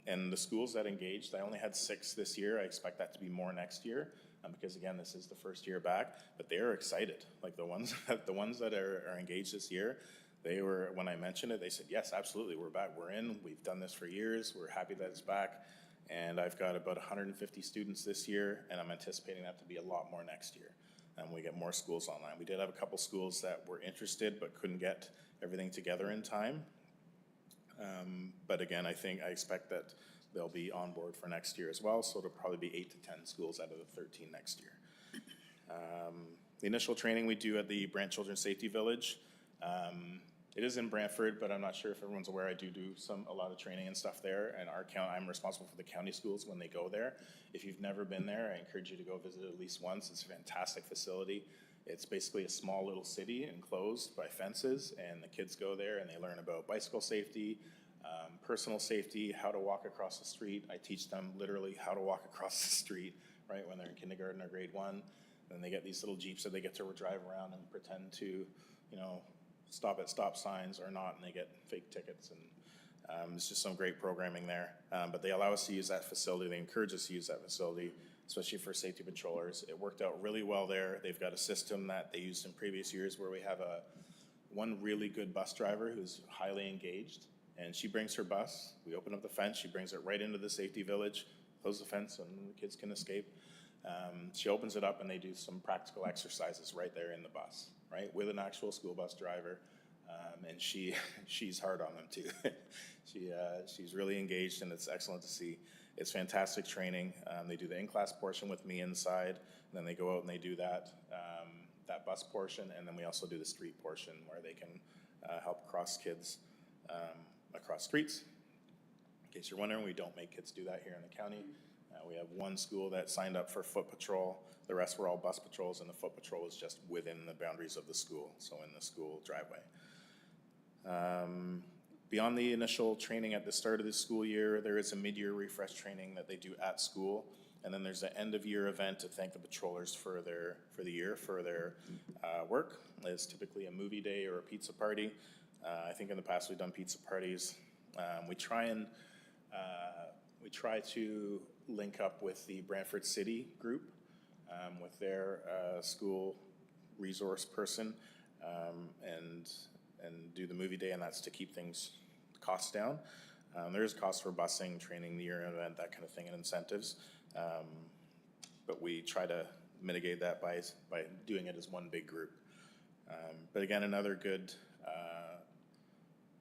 And the schools that engaged, I only had 6 this year. I expect that to be more next year. Because again, this is the first year back, but they are excited. Like the ones that are engaged this year, they were, when I mentioned it, they said, yes, absolutely, we're back, we're in, we've done this for years, we're happy that it's back. And I've got about 150 students this year, and I'm anticipating that to be a lot more next year. And we get more schools online. We did have a couple schools that were interested, but couldn't get everything together in time. But again, I expect that they'll be on board for next year as well, so it'll probably be 8 to 10 schools out of the 13 next year. The initial training we do at the Brant Children's Safety Village. It is in Brantford, but I'm not sure if everyone's aware, I do a lot of training and stuff there, and I'm responsible for the county schools when they go there. If you've never been there, I encourage you to go visit at least once. It's a fantastic facility. It's basically a small little city enclosed by fences, and the kids go there and they learn about bicycle safety, personal safety, how to walk across the street. I teach them literally how to walk across the street, right, when they're in kindergarten or grade 1. Then they get these little Jeeps that they get to drive around and pretend to, stop at stop signs or not, and they get fake tickets. And it's just some great programming there. But they allow us to use that facility. They encourage us to use that facility, especially for safety patrollers. It worked out really well there. They've got a system that they used in previous years where we have one really good bus driver who's highly engaged. And she brings her bus, we open up the fence, she brings it right into the safety village, close the fence so the kids can escape. She opens it up and they do some practical exercises right there in the bus, right, with an actual school bus driver. And she's hard on them too. She's really engaged, and it's excellent to see. It's fantastic training. They do the in-class portion with me inside, and then they go out and they do that bus portion, and then we also do the street portion where they can help cross kids across streets. In case you're wondering, we don't make kids do that here in the county. We have one school that signed up for foot patrol. The rest were all bus patrols, and the foot patrol is just within the boundaries of the school, so in the school driveway. Beyond the initial training at the start of the school year, there is a mid-year refresh training that they do at school, and then there's an end-of-year event to thank the patrollers for the year, for their work. It's typically a movie day or a pizza party. I think in the past we've done pizza parties. We try to link up with the Brantford City group, with their school resource person, and do the movie day, and that's to keep costs down. There is cost for busing, training, the year event, that kind of thing, and incentives. But we try to mitigate that by doing it as one big group. But again, another good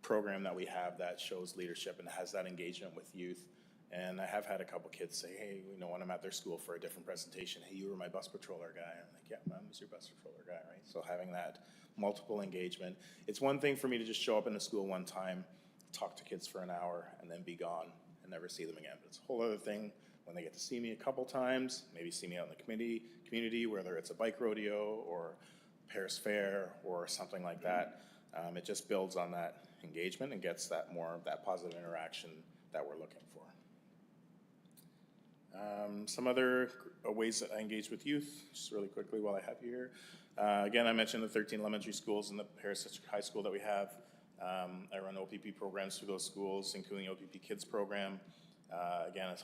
program that we have that shows leadership and has that engagement with youth. And I have had a couple kids say, hey, when I'm at their school for a different presentation, hey, you were my bus patroller guy. I'm like, yeah, Mom was your bus patroller guy, right? So having that multiple engagement. It's one thing for me to just show up in a school one time, talk to kids for an hour, and then be gone and never see them again. But it's a whole other thing when they get to see me a couple times, maybe see me out in the community, whether it's a bike rodeo or Paris Fair or something like that. It just builds on that engagement and gets that positive interaction that we're looking for. Some other ways that I engage with youth, just really quickly while I have you here. Again, I mentioned the 13 elementary schools and the Paris District High School that we have. I run O.P.P programs through those schools, including the O.P.P Kids program. Again, I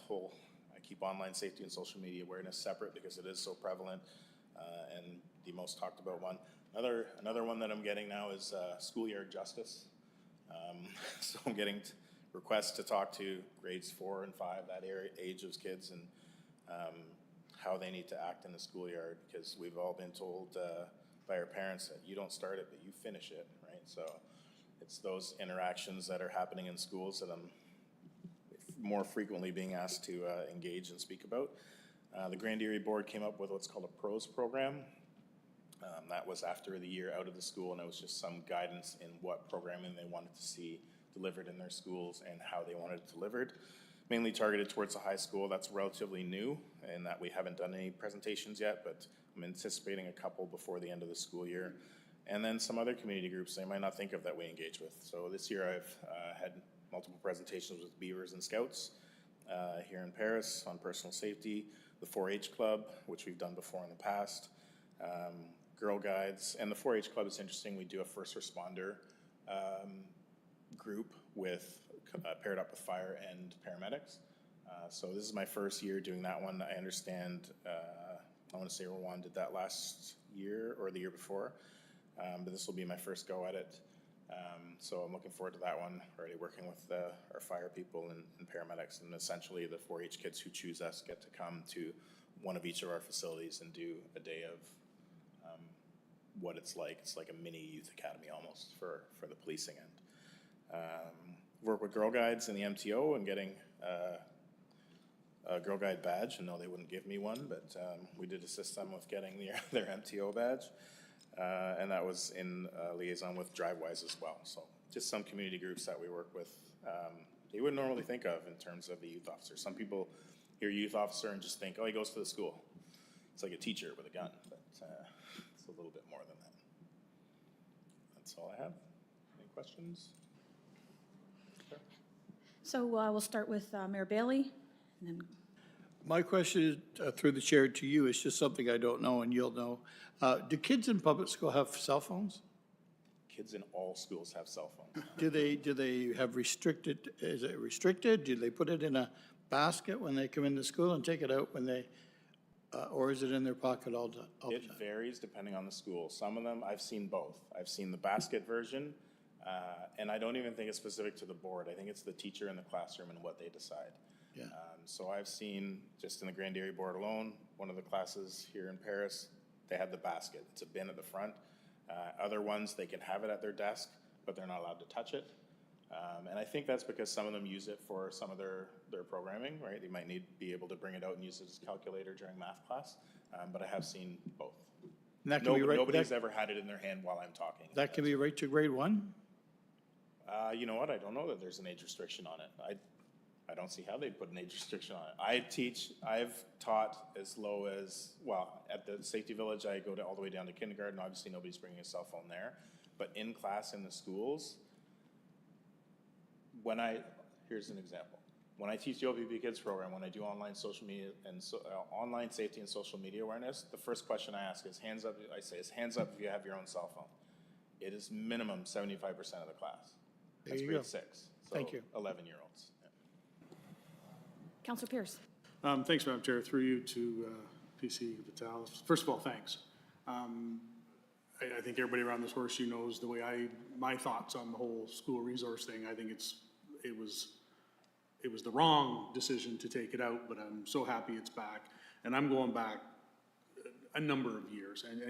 keep online safety and social media awareness separate because it is so prevalent and the most talked about one. Another one that I'm getting now is schoolyard justice. So I'm getting requests to talk to grades 4 and 5, that age of kids, and how they need to act in the schoolyard, because we've all been told by our parents that you don't start it, but you finish it, right? So it's those interactions that are happening in schools that I'm more frequently being asked to engage and speak about. The Grand Erie Board came up with what's called a PROS program. That was after the year out of the school, and it was just some guidance in what programming they wanted to see delivered in their schools and how they wanted it delivered. Mainly targeted towards the high school. That's relatively new in that we haven't done any presentations yet, but I'm anticipating a couple before the end of the school year. And then some other community groups they might not think of that we engage with. So this year I've had multiple presentations with Beavers and Scouts here in Paris on personal safety, the 4-H Club, which we've done before in the past, Girl Guides, and the 4-H Club is interesting. We do a first responder group with paired up with fire and paramedics. So this is my first year doing that one. I understand, I want to say Rwanda did that last year or the year before, but this will be my first go at it. So I'm looking forward to that one, already working with our fire people and paramedics, and essentially the 4-H kids who choose us get to come to one of each of our facilities and do a day of what it's like. It's like a mini youth academy almost for the policing end. Work with Girl Guides in the MTO and getting a Girl Guide badge. And no, they wouldn't give me one, but we did assist them with getting their MTO badge. And that was in liaison with DriveWise as well. So just some community groups that we work with you wouldn't normally think of in terms of a youth officer. Some people hear youth officer and just think, oh, he goes to the school. It's like a teacher with a gun, but it's a little bit more than that. That's all I have. Any questions? So we'll start with Mayor Bailey, and then My question is, through the chair to you, is just something I don't know and you'll know. Do kids in public school have cell phones? Kids in all schools have cell phones. Do they have restricted, is it restricted? Do they put it in a basket when they come into school and take it out when they, or is it in their pocket all the time? It varies depending on the school. Some of them, I've seen both. I've seen the basket version, and I don't even think it's specific to the board. I think it's the teacher in the classroom and what they decide. Yeah. So I've seen, just in the Grand Erie Board alone, one of the classes here in Paris, they had the basket. It's a bin at the front. Other ones, they can have it at their desk, but they're not allowed to touch it. And I think that's because some of them use it for some of their programming, right? They might be able to bring it out and use it as a calculator during math class, but I have seen both. And that can be right, Nobody's ever had it in their hand while I'm talking. that can be right to grade 1? You know what? I don't know that there's an age restriction on it. I don't see how they'd put an age restriction on it. I've taught as low as, well, at the Safety Village, I go all the way down to kindergarten. Obviously, nobody's bringing a cell phone there. But in class in the schools, here's an example. When I teach the O.P.P Kids program, when I do online social media and online safety and social media awareness, the first question I ask is hands up. I say, hands up if you have your own cell phone. It is minimum 75% of the class. That's grade 6. So Thank you. 11-year-olds. Councillor Pierce. Thanks, Madam Chair. Through you to PC Vitalis. First of all, thanks. I think everybody around this horseshoe knows the way my thoughts on the whole school resource thing. I think it was the wrong decision to take it out, but I'm so happy it's back. And I'm going back a number of years. And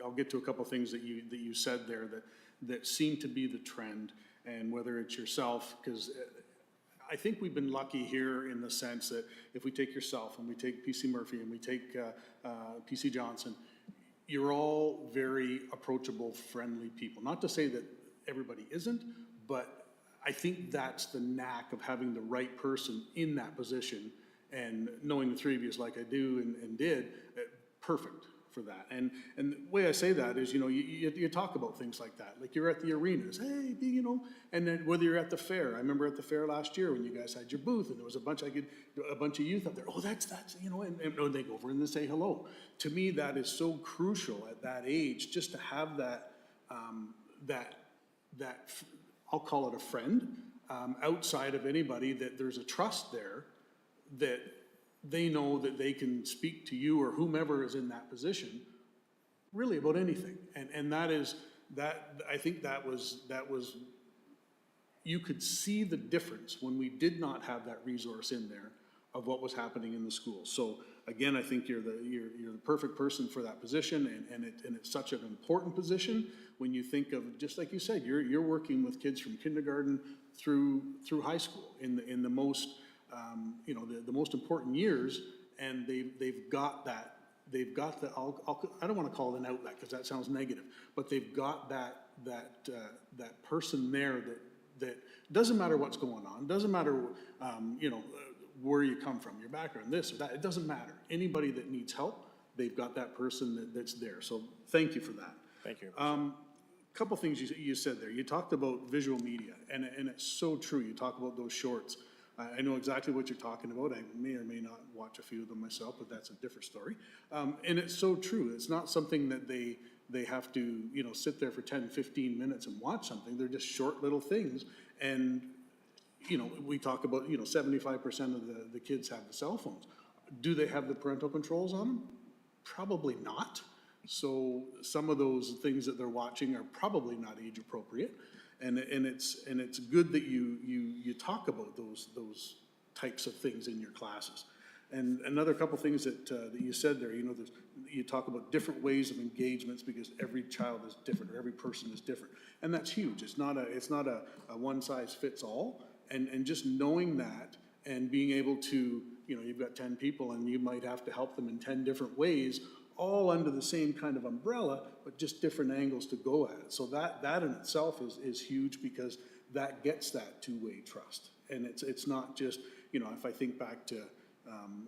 I'll get to a couple things that you said there that seem to be the trend, and whether it's yourself, because I think we've been lucky here in the sense that if we take yourself and we take PC Murphy and we take PC Johnson, you're all very approachable, friendly people. Not to say that everybody isn't, but I think that's the knack of having the right person in that position, and knowing the three of you is like I do and did, perfect for that. And the way I say that is, you talk about things like that. Like you're at the arenas, hey, and then whether you're at the fair. I remember at the fair last year when you guys had your booth and there was a bunch of youth up there. Oh, that's and they go over and they say hello. To me, that is so crucial at that age, just to have that I'll call it a friend, outside of anybody, that there's a trust there that they know that they can speak to you or whomever is in that position really about anything. And I think that was, you could see the difference when we did not have that resource in there of what was happening in the school. So again, I think you're the perfect person for that position, and it's such an important position when you think of, just like you said, you're working with kids from kindergarten through high school in the most the most important years, and they've got that. They've got the, I don't want to call it an outlet because that sounds negative, but they've got that person there that doesn't matter what's going on, doesn't matter, where you come from, your background, this or that, it doesn't matter. Anybody that needs help, they've got that person that's there. So thank you for that. Thank you. Couple things you said there. You talked about visual media, and it's so true. You talk about those shorts. I know exactly what you're talking about. I may or may not watch a few of them myself, but that's a different story. And it's so true. It's not something that they have to, sit there for 10, 15 minutes and watch something. They're just short little things. And, we talk about, 75% of the kids have the cell phones. Do they have the parental controls on them? Probably not. So some of those things that they're watching are probably not age appropriate. And it's good that you talk about those types of things in your classes. And another couple things that you said there, you talk about different ways of engagements because every child is different or every person is different, and that's huge. It's not a one size fits all, and just knowing that and being able to, you've got 10 people and you might have to help them in 10 different ways, all under the same kind of umbrella, but just different angles to go at it. So that in itself is huge because that gets that two-way trust. And it's not just, if I think back to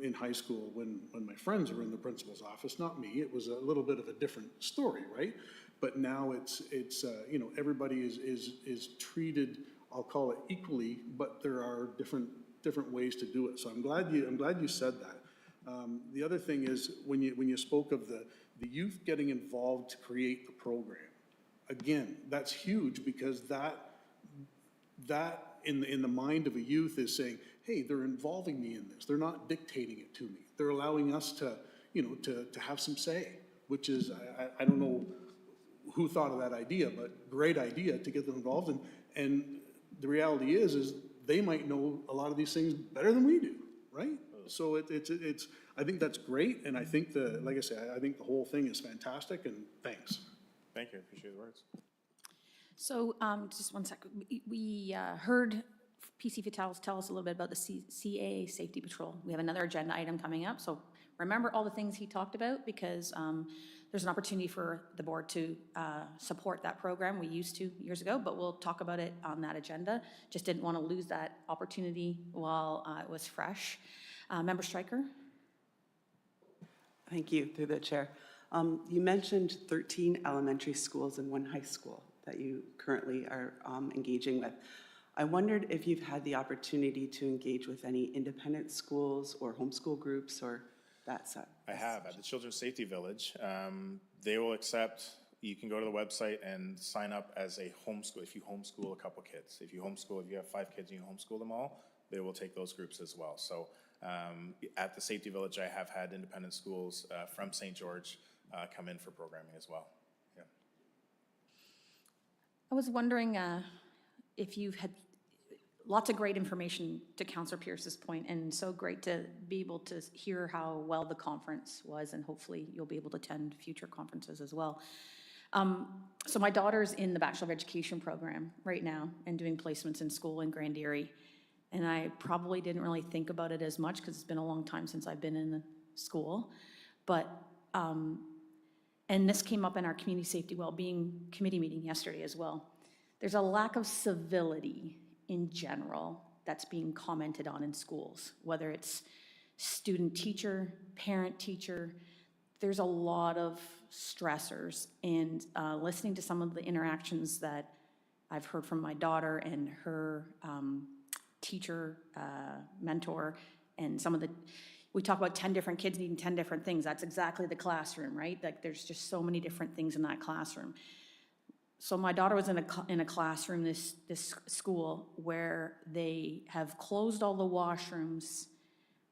in high school when my friends were in the principal's office, not me, it was a little bit of a different story, right? But now it's everybody is treated, I'll call it equally, but there are different ways to do it. So I'm glad you said that. The other thing is when you spoke of the youth getting involved to create the program, again, that's huge because that in the mind of a youth is saying, hey, they're involving me in this. They're not dictating it to me. They're allowing us to have some say, which is, I don't know who thought of that idea, but great idea to get them involved. And the reality is they might know a lot of these things better than we do, right? So it's I think that's great, and I think like I said, I think the whole thing is fantastic, and thanks. Thank you, I appreciate the words. So just one second. We heard PC Vitales tell us a little bit about the CA Safety Patrol. We have another agenda item coming up, so remember all the things he talked about because there's an opportunity for the board to support that program. We used to years ago, but we'll talk about it on that agenda. Just didn't want to lose that opportunity while it was fresh. Member Stryker? Thank you, through the chair. You mentioned 13 elementary schools and 1 high school that you currently are engaging with. I wondered if you've had the opportunity to engage with any independent schools or homeschool groups or that set. I have, at the Children's Safety Village. They will accept, you can go to the website and sign up as a homeschool, if you homeschool a couple kids. If you have 5 kids and you homeschool them all, they will take those groups as well. So at the Safety Village, I have had independent schools from St. George come in for programming as well. Yeah. I was wondering if you've had lots of great information to Councillor Pierce's point, and so great to be able to hear how well the conference was, and hopefully you'll be able to attend future conferences as well. So my daughter's in the Bachelor of Education program right now and doing placements in school in Grand Erie. And I probably didn't really think about it as much because it's been a long time since I've been in the school. But, and this came up in our Community Safety Wellbeing Committee meeting yesterday as well. There's a lack of civility in general that's being commented on in schools, whether it's student-teacher, parent-teacher. There's a lot of stressors, and listening to some of the interactions that I've heard from my daughter and her teacher, mentor, and some of we talk about 10 different kids needing 10 different things. That's exactly the classroom, right? Like there's just so many different things in that classroom. So my daughter was in a classroom, this school, where they have closed all the washrooms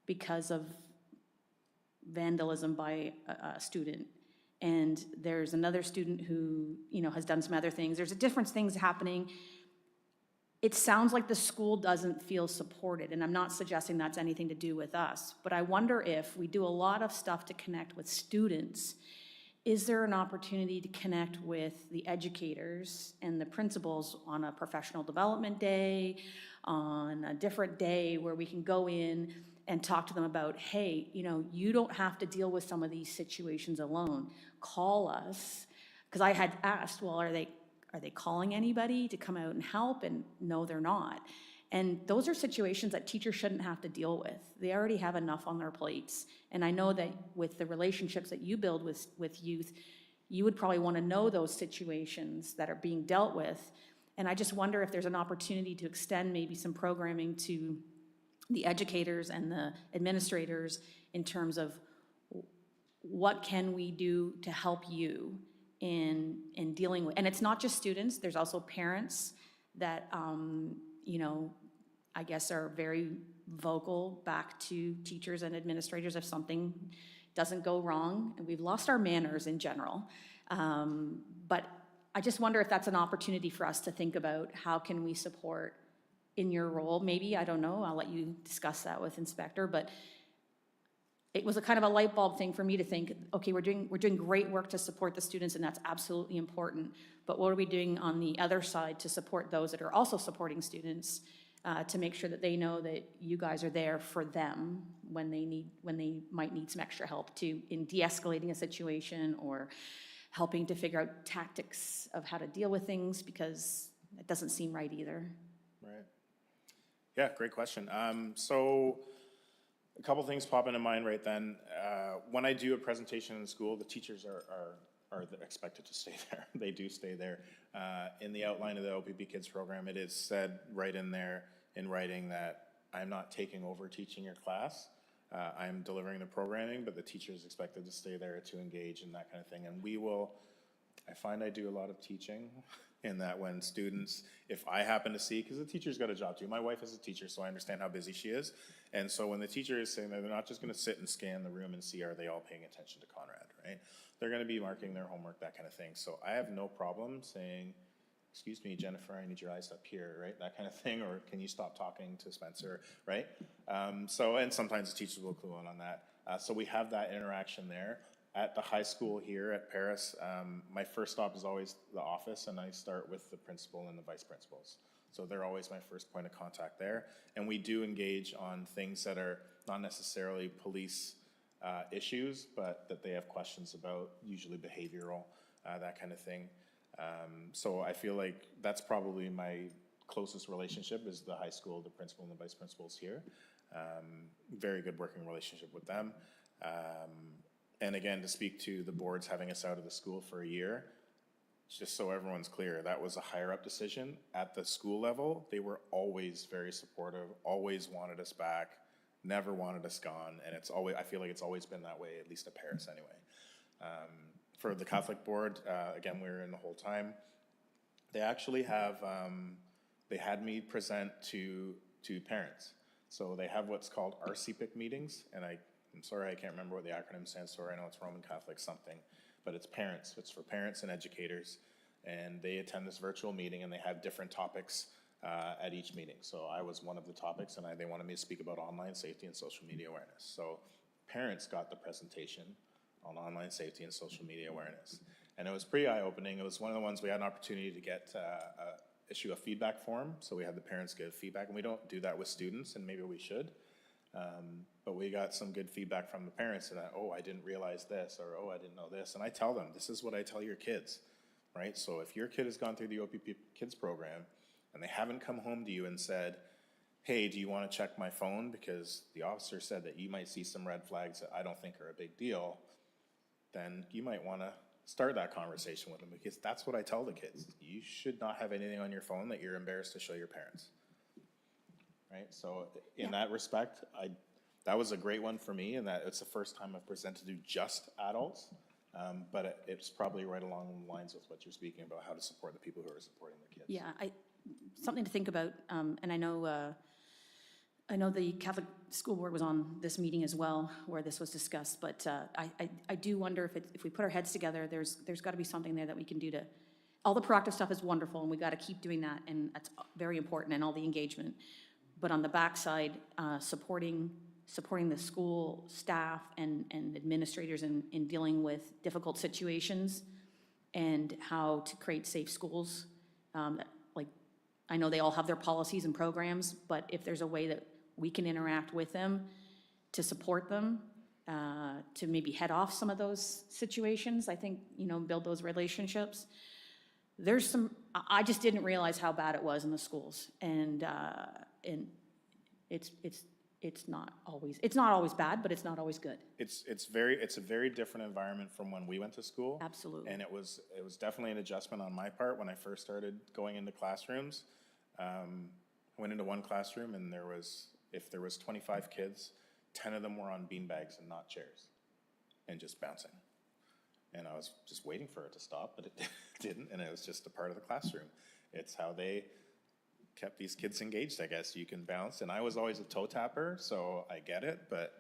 because of vandalism by a student. And there's another student who, has done some other things. There's different things happening. it sounds like the school doesn't feel supported, and I'm not suggesting that's anything to do with us, but I wonder if we do a lot of stuff to connect with students, is there an opportunity to connect with the educators and the principals on a professional development day, on a different day where we can go in and talk to them about, hey, you know, you don't have to deal with some of these situations alone. Call us. Because I had asked, well, are they calling anybody to come out and help? And no, they're not. And those are situations that teachers shouldn't have to deal with. They already have enough on their plates. And I know that with the relationships that you build with youth, you would probably want to know those situations that are being dealt with. And I just wonder if there's an opportunity to extend maybe some programming to the educators and the administrators in terms of what can we do to help you in dealing with, and it's not just students, there's also parents that, you know, I guess are very vocal back to teachers and administrators if something doesn't go wrong, and we've lost our manners in general. But I just wonder if that's an opportunity for us to think about how can we support in your role, maybe, I don't know, I'll let you discuss that with Inspector, but it was a kind of a light bulb thing for me to think, okay, we're doing great work to support the students, and that's absolutely important, but what are we doing on the other side to support those that are also supporting students, to make sure that they know that you guys are there for them when they might need some extra help too, in de-escalating a situation or helping to figure out tactics of how to deal with things, because it doesn't seem right either. Right. Yeah, great question. So a couple things pop into mind right then. When I do a presentation in school, the teachers are expected to stay there. They do stay there. In the outline of the O.P.P Kids program, it is said right in there in writing that I'm not taking over teaching your class. I'm delivering the programming, but the teacher is expected to stay there to engage in that kind of thing. And I find I do a lot of teaching in that when students, if I happen to see, because the teacher's got a job too. My wife is a teacher, so I understand how busy she is. And so when the teacher is saying that, they're not just gonna sit and scan the room and see, are they all paying attention to Conrad, right? They're gonna be marking their homework, that kind of thing. So I have no problem saying, excuse me, Jennifer, I need your eyes up here, right? That kind of thing, or can you stop talking to Spencer, right? And sometimes the teachers will clue in on that. So we have that interaction there. At the high school here at Paris, my first stop is always the office, and I start with the principal and the vice principals. So they're always my first point of contact there. And we do engage on things that are not necessarily police issues, but that they have questions about, usually behavioral, that kind of thing. So I feel like that's probably my closest relationship is the high school, the principal and the vice principals here. Very good working relationship with them. And again, to speak to the boards having us out of the school for a year, just so everyone's clear, that was a higher up decision. At the school level, they were always very supportive, always wanted us back, never wanted us gone, and I feel like it's always been that way, at least at Paris anyway. For the Catholic board, again, we were in the whole time. They actually have, they had me present to parents. So they have what's called RCPIC meetings, and I'm sorry, I can't remember what the acronym stands for. I know it's Roman Catholic something, but it's parents. It's for parents and educators, and they attend this virtual meeting, and they have different topics at each meeting. So I was one of the topics, and they wanted me to speak about online safety and social media awareness. So parents got the presentation on online safety and social media awareness, and it was pretty eye-opening. It was one of the ones we had an opportunity to get issue a feedback form, so we had the parents give feedback, and we don't do that with students, and maybe we should. But we got some good feedback from the parents that, oh, I didn't realize this, or oh, I didn't know this. And I tell them, this is what I tell your kids, right? So if your kid has gone through the O.P.P Kids program and they haven't come home to you and said, hey, do you want to check my phone? Because the officer said that you might see some red flags that I don't think are a big deal, then you might want to start that conversation with them, because that's what I tell the kids. You should not have anything on your phone that you're embarrassed to show your parents. Right, so in that respect, that was a great one for me, and that it's the first time I've presented to just adults, but it's probably right along the lines with what you're speaking about, how to support the people who are supporting the kids. Yeah, something to think about, and I know the Catholic School Board was on this meeting as well, where this was discussed, but I do wonder if we put our heads together, there's got to be something there that we can do to all the proactive stuff is wonderful, and we got to keep doing that, and that's very important, and all the engagement. But on the backside, supporting the school staff and administrators in dealing with difficult situations and how to create safe schools. Like, I know they all have their policies and programs, but if there's a way that we can interact with them to support them, to maybe head off some of those situations, I think, build those relationships. There's some, I just didn't realize how bad it was in the schools, and it's not always bad, but it's not always good. It's a very different environment from when we went to school. Absolutely. And it was definitely an adjustment on my part when I first started going into classrooms. I went into one classroom and if there was 25 kids, 10 of them were on beanbags and not chairs and just bouncing. And I was just waiting for it to stop, but it didn't, and it was just a part of the classroom. It's how they kept these kids engaged, I guess. You can bounce, and I was always a toe tapper, so I get it, but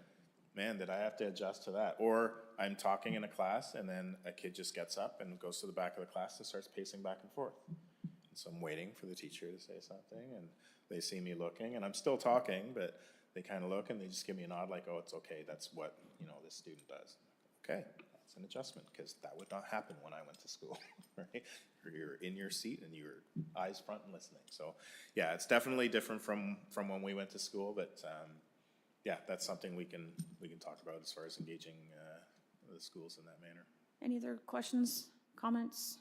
man, did I have to adjust to that. Or I'm talking in a class, and then a kid just gets up and goes to the back of the class and starts pacing back and forth. And so I'm waiting for the teacher to say something, and they see me looking, and I'm still talking, but they kind of look, and they just give me a nod like, oh, it's okay, that's what, this student does. Okay, that's an adjustment, because that would not happen when I went to school, right? You're in your seat and you're eyes front and listening. So yeah, it's definitely different from when we went to school, but yeah, that's something we can talk about as far as engaging the schools in that manner. Any other questions, comments?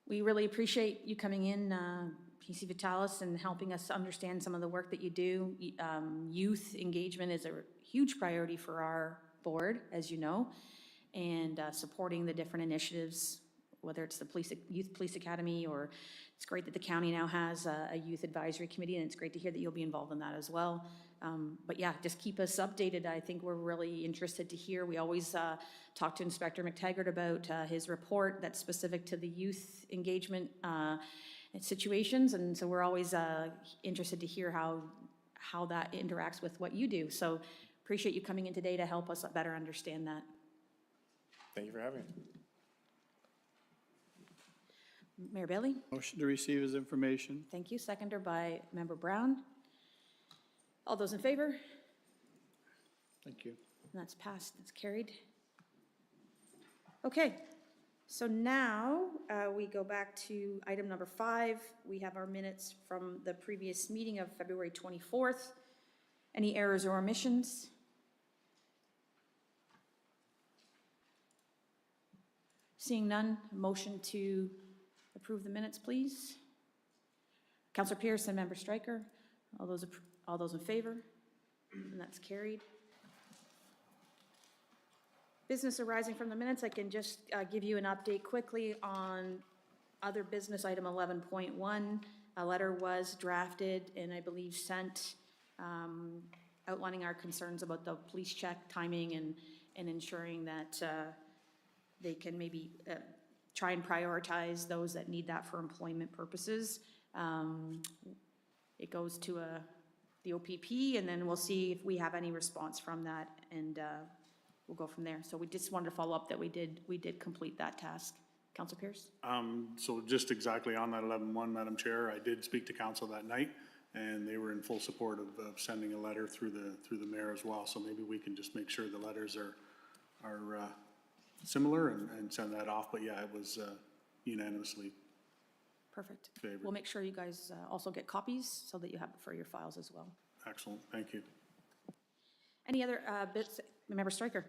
We really appreciate you coming in, PC Vitalis, and helping us understand some of the work that you do. Youth engagement is a huge priority for our board, as you know, and supporting the different initiatives, whether it's the Youth Police Academy, or it's great that the county now has a youth advisory committee, and it's great to hear that you'll be involved in that as well. But yeah, just keep us updated. I think we're really interested to hear. We always talk to Inspector McTaggart about his report that's specific to the youth engagement situations, and so we're always interested to hear how that interacts with what you do. So appreciate you coming in today to help us better understand that. Thank you for having me. Mayor Bailey? Motion to receive as information. Thank you. Seconder by Member Brown. All those in favor? Thank you. And that's passed. That's carried. Okay. So now we go back to item number 5. We have our minutes from the previous meeting of February 24th. Any errors or omissions? Seeing none, motion to approve the minutes, please. Councillor Pierce and Member Stryker, all those in favor? And that's carried. Business arising from the minutes, I can just give you an update quickly on other business item 11.1. A letter was drafted and I believe sent outlining our concerns about the police check timing and ensuring that they can maybe try and prioritize those that need that for employment purposes. It goes to the O.P.P, and then we'll see if we have any response from that, and we'll go from there. So we just wanted to follow up that we did complete that task. Councillor Pierce? So just exactly on that 11.1, Madam Chair, I did speak to council that night, and they were in full support of sending a letter through the mayor as well. So maybe we can just make sure the letters are similar and send that off. But yeah, it was unanimously Perfect. favored. We'll make sure you guys also get copies so that you have it for your files as well. Excellent, thank you. Any other bits? Member Stryker?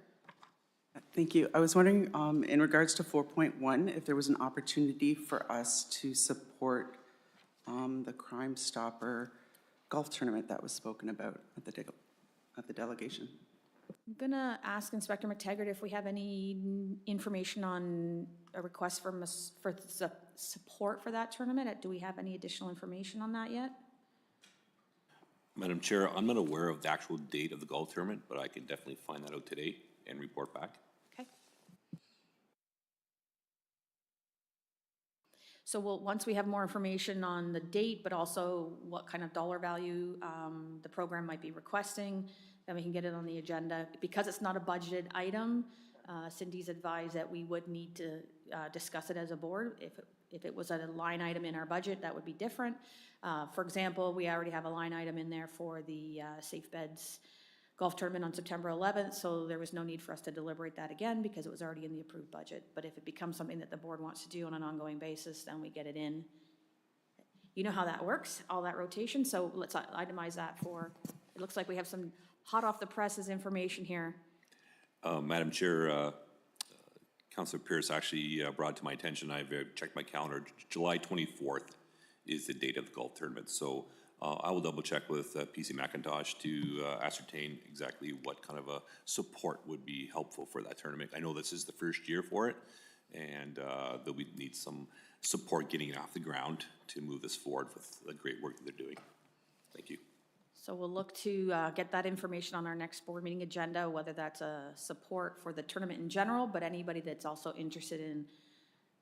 Thank you. I was wondering, in regards to 4.1, if there was an opportunity for us to support the Crime Stopper golf tournament that was spoken about at the delegation. I'm gonna ask Inspector McTaggart if we have any information on a request from us for support for that tournament. Do we have any additional information on that yet? Madam Chair, I'm not aware of the actual date of the golf tournament, but I can definitely find that out today and report back. Okay. So once we have more information on the date, but also what kind of dollar value the program might be requesting, then we can get it on the agenda. Because it's not a budgeted item, Cindy's advised that we would need to discuss it as a board. If it was a line item in our budget, that would be different. For example, we already have a line item in there for the Safe Beds golf tournament on September 11th, so there was no need for us to deliberate that again because it was already in the approved budget. But if it becomes something that the board wants to do on an ongoing basis, then we get it in. You know how that works, all that rotation, so let's itemize that for, it looks like we have some hot off the presses information here. Madam Chair, Councilor Pierce actually brought to my attention, I've checked my calendar, July 24th is the date of the golf tournament. So I will double check with PC McIntosh to ascertain exactly what kind of a support would be helpful for that tournament. I know this is the first year for it, and that we need some support getting it off the ground to move this forward with the great work that they're doing. Thank you. So we'll look to get that information on our next board meeting agenda, whether that's a support for the tournament in general, but anybody that's also interested in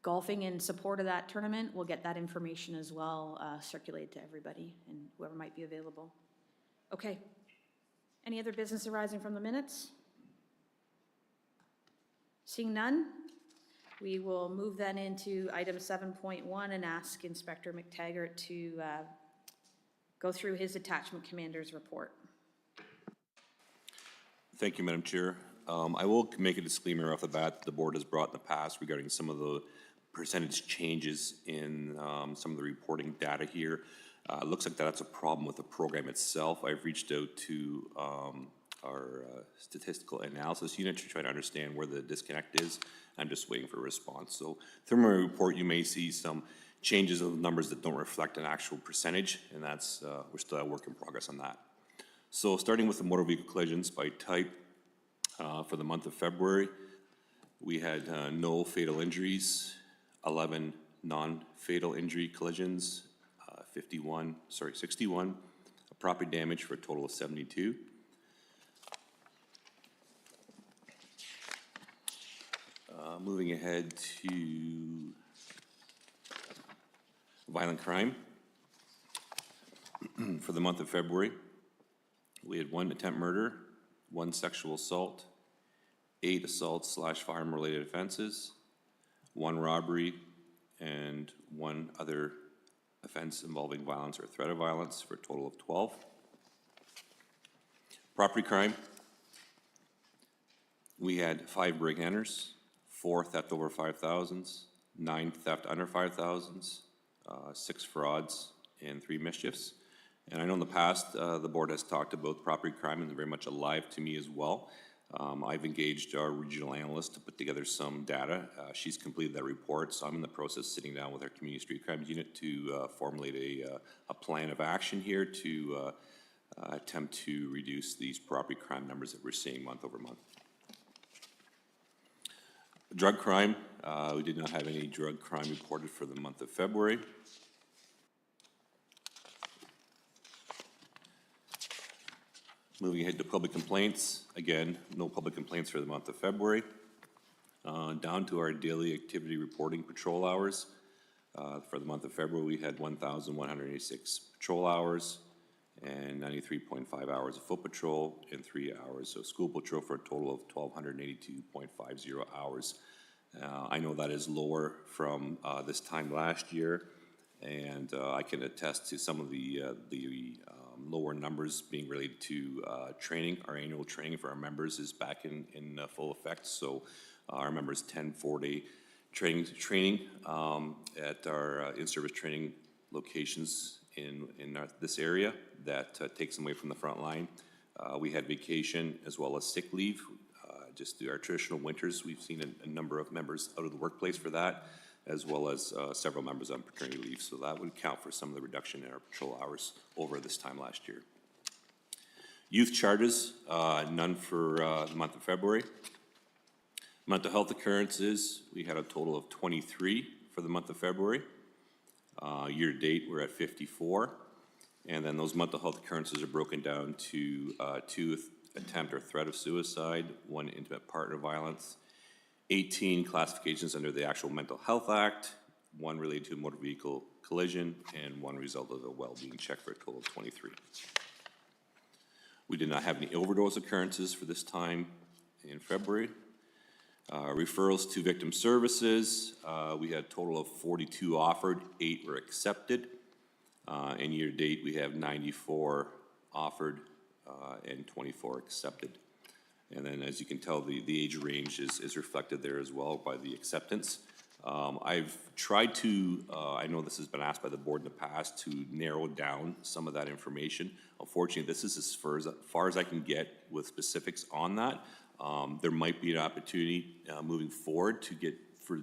golfing in support of that tournament, we'll get that information as well circulated to everybody and whoever might be available. Okay. Any other business arising from the minutes? Seeing none, we will move then into item 7.1 and ask Inspector McTaggart to go through his detachment commander's report. Thank you, Madam Chair. I will make a disclaimer off the bat that the board has brought in the past regarding some of the percentage changes in some of the reporting data here. It looks like that's a problem with the program itself. I've reached out to our statistical analysis unit to try to understand where the disconnect is. I'm just waiting for a response. So through my report, you may see some changes of numbers that don't reflect an actual percentage, and that's, we're still at work in progress on that. So starting with the motor vehicle collisions by type, for the month of February, we had no fatal injuries, 11 non-fatal injury collisions, 61 property damage for a total of 72. Moving ahead to violent crime. For the month of February, we had 1 attempt murder, 1 sexual assault, 8 assault/firearm-related offenses, 1 robbery, and 1 other offense involving violence or threat of violence for a total of 12. Property crime, we had 5 break-enters, 4 theft over 5,000s, 9 theft under 5,000s, 6 frauds, and 3 mischiefs. And I know in the past, the board has talked about property crime, and they're very much alive to me as well. I've engaged our regional analyst to put together some data. She's completed that report, so I'm in the process of sitting down with our community street crimes unit to formulate a plan of action here to attempt to reduce these property crime numbers that we're seeing month over month. Drug crime, we did not have any drug crime reported for the month of February. Moving ahead to public complaints, again, no public complaints for the month of February. Down to our daily activity reporting patrol hours. For the month of February, we had 1,186 patrol hours and 93.5 hours of foot patrol and 3 hours of school patrol for a total of 1,282.50 hours. I know that is lower from this time last year, and I can attest to some of the lower numbers being related to training. Our annual training for our members is back in full effect, so our members 10 4-day training at our in-service training locations in this area that takes them away from the front line. We had vacation as well as sick leave. Just through our traditional winters, we've seen a number of members out of the workplace for that, as well as several members on paternity leave. So that would account for some of the reduction in our patrol hours over this time last year. Youth charges, none for the month of February. Mental health occurrences, we had a total of 23 for the month of February. Year to date, we're at 54. And then those mental health occurrences are broken down to 2 attempt or threat of suicide, 1 intimate partner violence, 18 classifications under the actual Mental Health Act, 1 related to a motor vehicle collision, and 1 result of a well-being check for a total of 23. We did not have any overdose occurrences for this time in February. Referrals to victim services, we had a total of 42 offered, 8 were accepted. And year-to-date, we have 94 offered and 24 accepted. And then, as you can tell, the age range is reflected there as well by the acceptance. I've tried to, I know this has been asked by the board in the past, to narrow down some of that information. Unfortunately, this is as far as I can get with specifics on that. There might be an opportunity moving forward to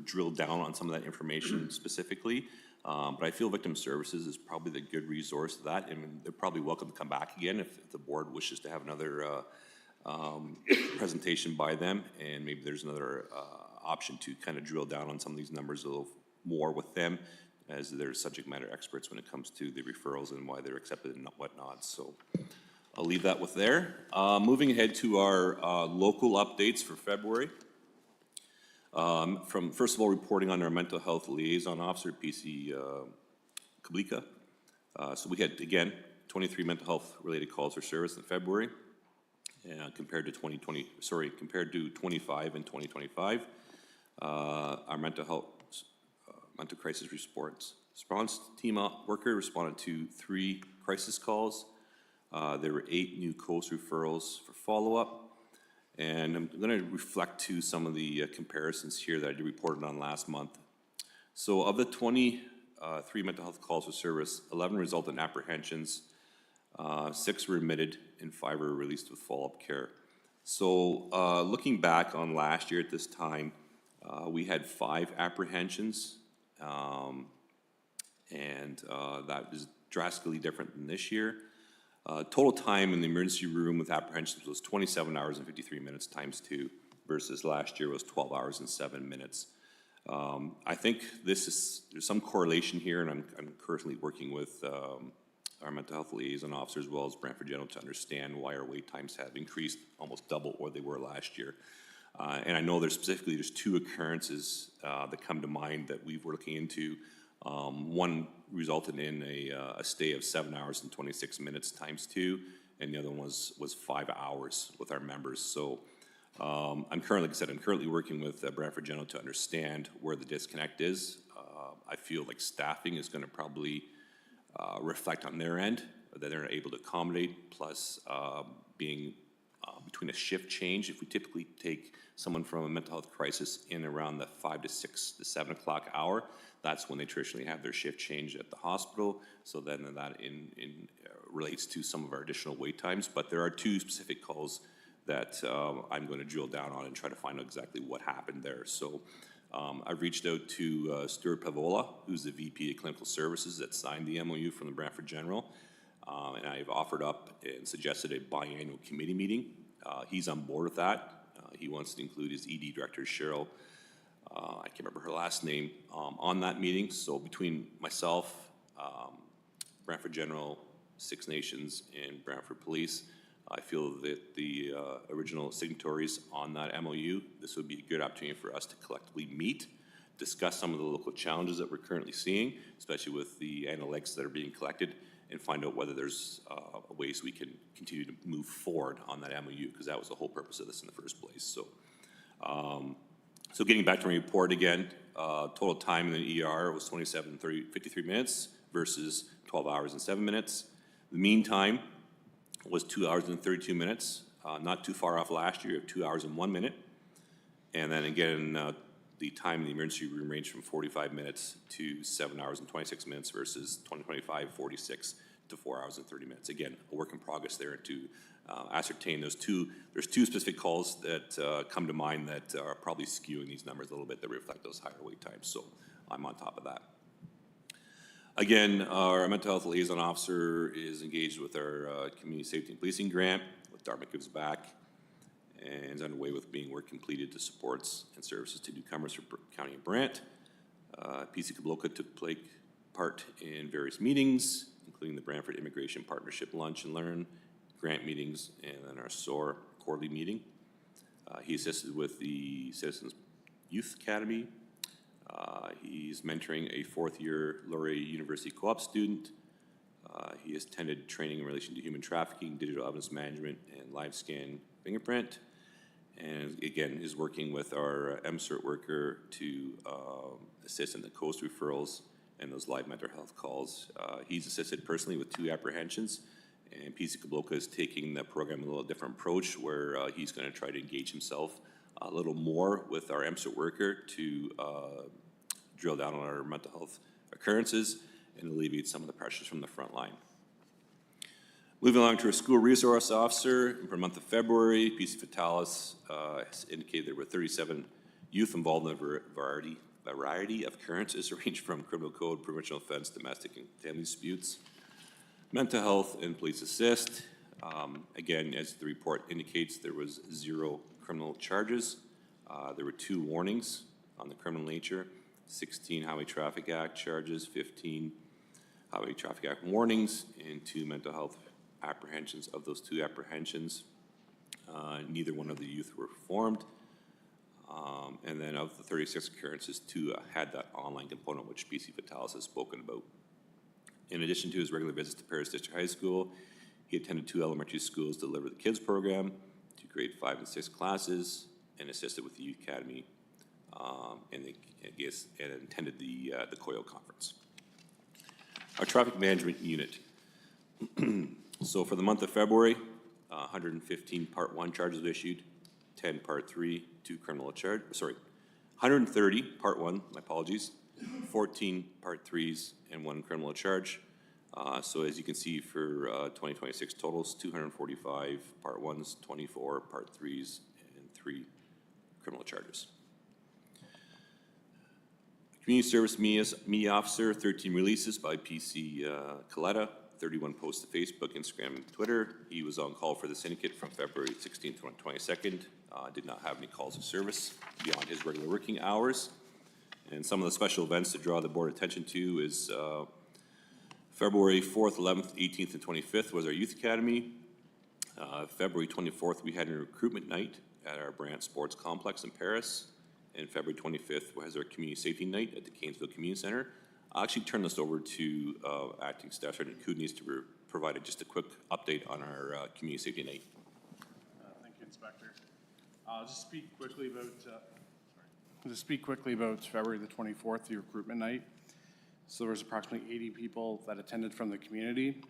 drill down on some of that information specifically. But I feel victim services is probably the good resource to that, and they're probably welcome to come back again if the board wishes to have another presentation by them, and maybe there's another option to kind of drill down on some of these numbers a little more with them, as they're subject matter experts when it comes to the referrals and why they're accepted and whatnot. So I'll leave that with there. Moving ahead to our local updates for February. From first of all, reporting on our mental health liaison officer, PC Kablika. So we had, again, 23 mental health related calls for service in February, compared to 25 in 2025. Our mental crisis response team worker responded to 3 crisis calls. There were 8 new coast referrals for follow-up. And I'm going to reflect to some of the comparisons here that I reported on last month. So of the 23 mental health calls for service, 11 resulted in apprehensions, 6 were admitted, and 5 were released with follow-up care. So looking back on last year at this time, we had 5 apprehensions, and that is drastically different than this year. Total time in the emergency room with apprehensions was 27 hours and 53 minutes times 2, versus last year was 12 hours and 7 minutes. I think there's some correlation here, and I'm currently working with our mental health liaison officer as well as Brant General to understand why our wait times have increased almost double what they were last year. And I know there's 2 occurrences that come to mind that we were looking into. One resulted in a stay of 7 hours and 26 minutes times 2, and the other one was 5 hours with our members. So I'm currently working with Brant General to understand where the disconnect is. I feel like staffing is going to probably reflect on their end that they're able to accommodate, plus being between a shift change. If we typically take someone from a mental health crisis in around the 5 to 6 to 7 o'clock hour, that's when they traditionally have their shift change at the hospital. So then that relates to some of our additional wait times. But there are 2 specific calls that I'm going to drill down on and try to find out exactly what happened there. So I've reached out to Stuart Pavola, who's the VP of Clinical Services that signed the MOU from the Brantford General. And I've offered up and suggested a biannual committee meeting. He's on board with that. He wants to include his ED director, Cheryl, I can't remember her last name, on that meeting. So between myself, Brantford General, Six Nations, and Brantford Police, I feel that the original signatories on that MOU, this would be a good opportunity for us to collectively meet, discuss some of the local challenges that we're currently seeing, especially with the analytics that are being collected, and find out whether there's ways we can continue to move forward on that MOU, because that was the whole purpose of this in the first place. So, so getting back to my report again, total time in the ER was 53 minutes versus 12 hours and 7 minutes. The mean time was 2 hours and 32 minutes, not too far off last year of 2 hours and 1 minute. And then again, the time in the emergency room ranged from 45 minutes to 7 hours and 26 minutes versus 2025, 46 to 4 hours and 30 minutes. Again, a work in progress there to ascertain there's two specific calls that come to mind that are probably skewing these numbers a little bit that reflect those higher wait times. So I'm on top of that. Again, our mental health liaison officer is engaged with our community safety and policing grant with Dartmouth Gives Back, and is underway with being work completed to supports and services to newcomers for County of Brant. PC Kabloka took part in various meetings, including the Brantford Immigration Partnership Lunch and Learn, grant meetings, and then our SOAR quarterly meeting. He assisted with the Citizens Youth Academy. He's mentoring a 4th-year Laurier University co-op student. He has attended training in relation to human trafficking, digital evidence management, and live scan fingerprint. and again, is working with our MCERT worker to assist in the coast referrals and those live mental health calls. He's assisted personally with 2 apprehensions, and PC Kabloka is taking the program a little different approach where he's going to try to engage himself a little more with our MCERT worker to drill down on our mental health occurrences and alleviate some of the pressures from the front line. Moving along to our school resource officer, for the month of February, PC Vitalis has indicated there were 37 youth involved in a variety of occurrences ranging from criminal code, provincial offense, domestic and family disputes, mental health, and police assist. Again, as the report indicates, there was 0 criminal charges. There were 2 warnings on the criminal nature, 16 Highway Traffic Act charges, 15 Highway Traffic Act warnings, and 2 mental health apprehensions. Of those 2 apprehensions, neither one of the youth were formed. And then of the 36 occurrences, 2 had that online component, which BC Vitalis has spoken about. In addition to his regular visits to Paris District High School, he attended 2 elementary schools to deliver the kids program, 2 grade 5 and 6 classes, and assisted with the Youth Academy, and attended the COYO conference. Our traffic management unit. So for the month of February, 115 Part 1 charges issued, 10 Part 3, 2 criminal charge, 130 Part 1, my apologies, 14 Part 3s, and 1 criminal charge. So as you can see for 2026 totals, 245 Part 1s, 24 Part 3s, and 3 criminal charges. Community Service Media Officer, 13 releases by PC Coletta, 31 posts to Facebook, Instagram, and Twitter. He was on call for the syndicate from February 16th to 22nd. Did not have any calls of service beyond his regular working hours. And some of the special events to draw the board attention to is February 4th, 11th, 18th, and 25th was our Youth Academy. February 24th, we had a recruitment night at our Brant Sports Complex in Paris. And February 25th was our Community Safety Night at the Canesville Community Center. I'll actually turn this over to Acting Staff Sergeant Koodynies to provide just a quick update on our Community Safety Night. Thank you, Inspector. I'll just speak quickly about February the 24th, the recruitment night. So there was approximately 80 people that attended from the community.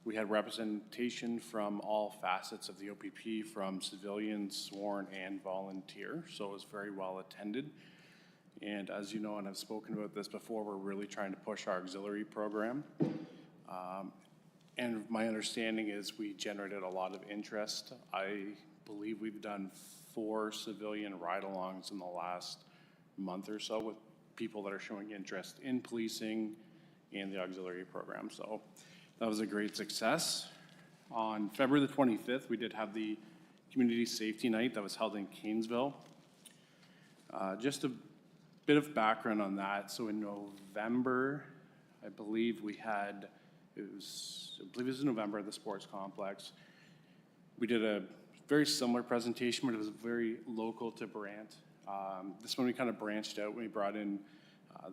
We had representation from all facets of the O.P.P, from civilian, sworn, and volunteer, so it was very well attended. And as you know, and I've spoken about this before, we're really trying to push our auxiliary program. And my understanding is we generated a lot of interest. I believe we've done 4 civilian ride-alongs in the last month or so with people that are showing interest in policing and the auxiliary program. So that was a great success. On February the 25th, we did have the Community Safety Night that was held in Canesville. Just a bit of background on that. So in November, I believe it was in November at the sports complex. We did a very similar presentation, but it was very local to Brant. This one we kind of branched out when we brought in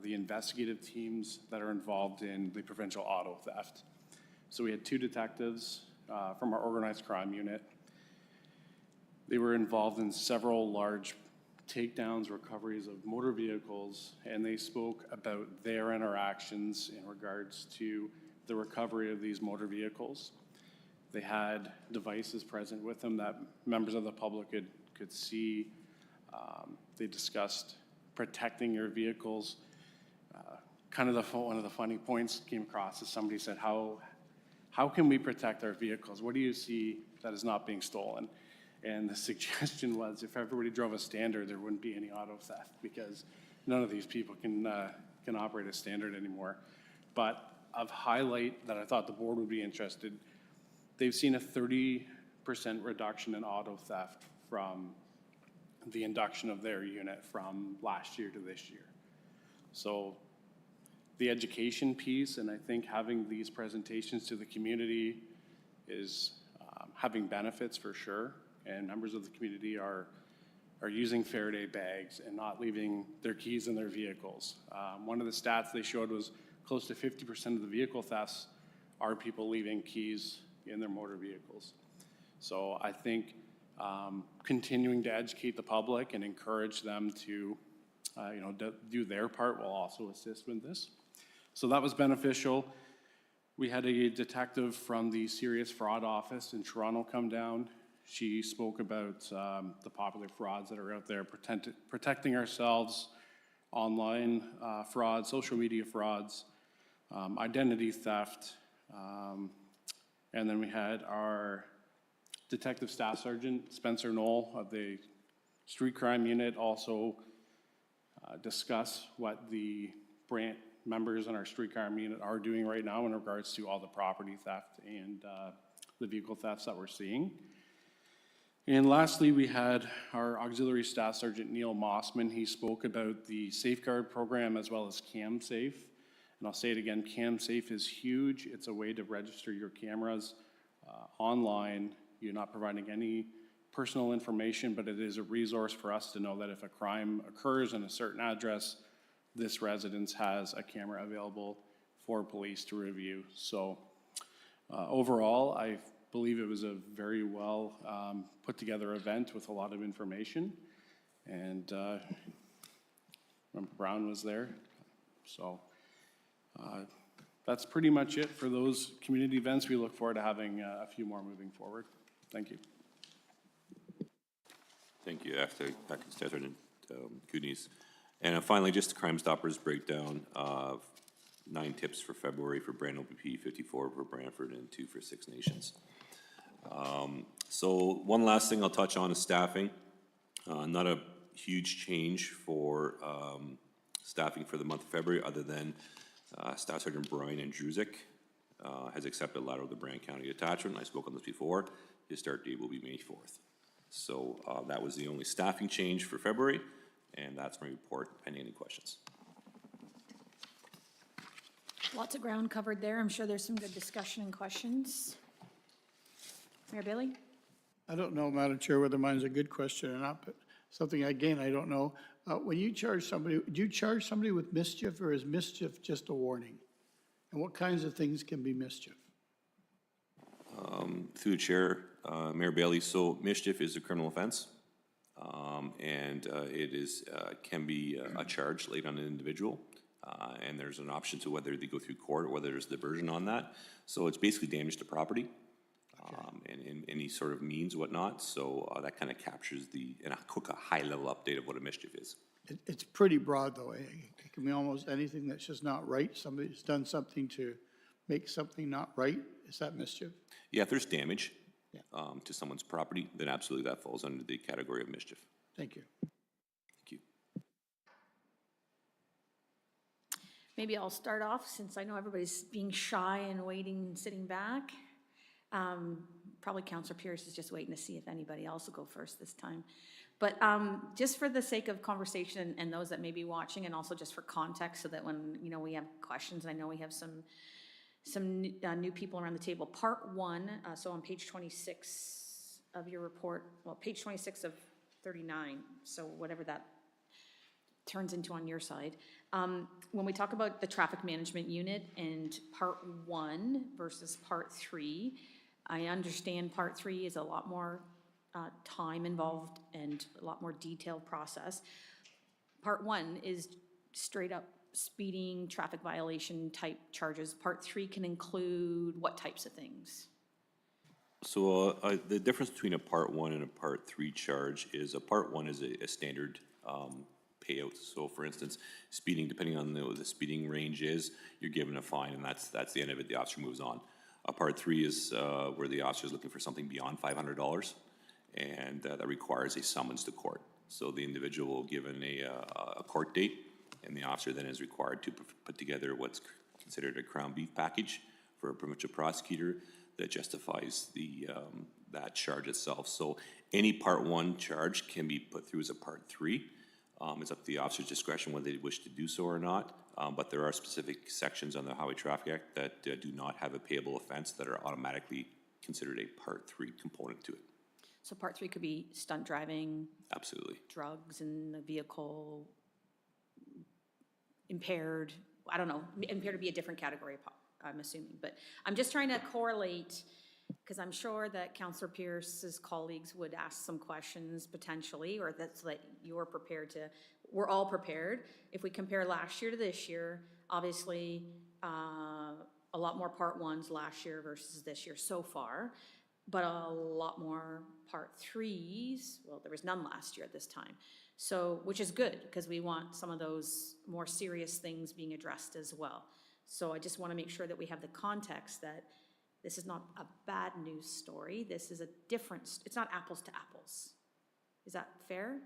the investigative teams that are involved in the provincial auto theft. So we had 2 detectives from our organized crime unit. They were involved in several large takedowns, recoveries of motor vehicles, and they spoke about their interactions in regards to the recovery of these motor vehicles. They had devices present with them that members of the public could see. They discussed protecting your vehicles. One of the funny points came across is somebody said, how can we protect our vehicles? What do you see that is not being stolen? And the suggestion was if everybody drove a standard, there wouldn't be any auto theft because none of these people can operate a standard anymore. But of highlight that I thought the board would be interested, they've seen a 30% reduction in auto theft from the induction of their unit from last year to this year. So the education piece, and I think having these presentations to the community is having benefits for sure, and members of the community are using Faraday bags and not leaving their keys in their vehicles. One of the stats they showed was close to 50% of the vehicle thefts are people leaving keys in their motor vehicles. So I think continuing to educate the public and encourage them to, do their part will also assist with this. So that was beneficial. We had a detective from the Serious Fraud Office in Toronto come down. She spoke about the popular frauds that are out there, protecting ourselves, online fraud, social media frauds, identity theft, and then we had our Detective Staff Sergeant Spencer Knoll of the Street Crime Unit also discuss what the Brant members in our street crime unit are doing right now in regards to all the property theft and the vehicle thefts that we're seeing. And lastly, we had our Auxiliary Staff Sergeant Neil Mossman. He spoke about the Safeguard program as well as CamSafe. And I'll say it again, CamSafe is huge. It's a way to register your cameras online. You're not providing any personal information, but it is a resource for us to know that if a crime occurs in a certain address, this residence has a camera available for police to review. So overall, I believe it was a very well put together event with a lot of information. And Member Brown was there. So that's pretty much it for those community events. We look forward to having a few more moving forward. Thank you. Thank you, Acting Sergeant Cooney's. And finally, just the Crime Stoppers breakdown of 9 tips for February for Brant O.P.P, 54 for Brantford, and 2 for Six Nations. So one last thing I'll touch on is staffing. Not a huge change for staffing for the month of February, other than Staff Sergeant Brian Andrewsick has accepted a lateral to Brant County Detachment. I spoke on this before. His start date will be May 4th. So that was the only staffing change for February, and that's my report, pending any questions. Lots of ground covered there. I'm sure there's some good discussion and questions. Mayor Bailey? I don't know, Madam Chair, whether mine's a good question or not, but something, again, I don't know. When you charge somebody, do you charge somebody with mischief, or is mischief just a warning? And what kinds of things can be mischief? Through the chair, Mayor Bailey, so mischief is a criminal offense, and it is can be a charge laid on an individual, and there's an option to whether they go through court or whether there's diversion on that. So it's basically damage to property, and in any sort of means, whatnot. So that kind of captures in a quick, high-level update of what a mischief is. It's pretty broad, though. It can be almost anything that's just not right. Somebody's done something to make something not right. Is that mischief? Yeah, if there's damage to someone's property, then absolutely that falls under the category of mischief. Thank you. Thank you. Maybe I'll start off, since I know everybody's being shy and waiting and sitting back. Probably Councillor Pierce is just waiting to see if anybody else will go first this time. But just for the sake of conversation and those that may be watching, and also just for context, so that when we have questions, and I know we have some new people around the table. Part 1, so on page 26 of your report, well, page 26 of 39, so whatever that turns into on your side. When we talk about the traffic management unit and part 1 versus part 3, I understand part 3 is a lot more time involved and a lot more detailed process. Part 1 is straight up speeding, traffic violation type charges. Part 3 can include what types of things? So the difference between a Part 1 and a Part 3 charge is a Part 1 is a standard payout. So for instance, speeding, depending on the speeding range is, you're given a fine, and that's the end of it. The officer moves on. A Part 3 is where the officer is looking for something beyond $500, and that requires a summons to court. So the individual will given a court date, and the officer then is required to put together what's considered a Crown Beef package for a provincial prosecutor that justifies that charge itself. So any Part 1 charge can be put through as a Part 3. It's up to the officer's discretion whether they wish to do so or not, but there are specific sections on the Highway Traffic Act that do not have a payable offense that are automatically considered a Part 3 component to it. So part 3 could be stunt driving. Absolutely. Drugs in the vehicle, impaired, I don't know, impaired to be a different category, I'm assuming, but I'm just trying to correlate because I'm sure that Councillor Pierce's colleagues would ask some questions potentially, or that's that you're prepared to, we're all prepared. If we compare last year to this year, obviously, a lot more Part 1s last year versus this year so far, but a lot more Part 3s. Well, there was none last year at this time. So, which is good, because we want some of those more serious things being addressed as well. So I just want to make sure that we have the context that this is not a bad news story. This is a different, it's not apples to apples. Is that fair?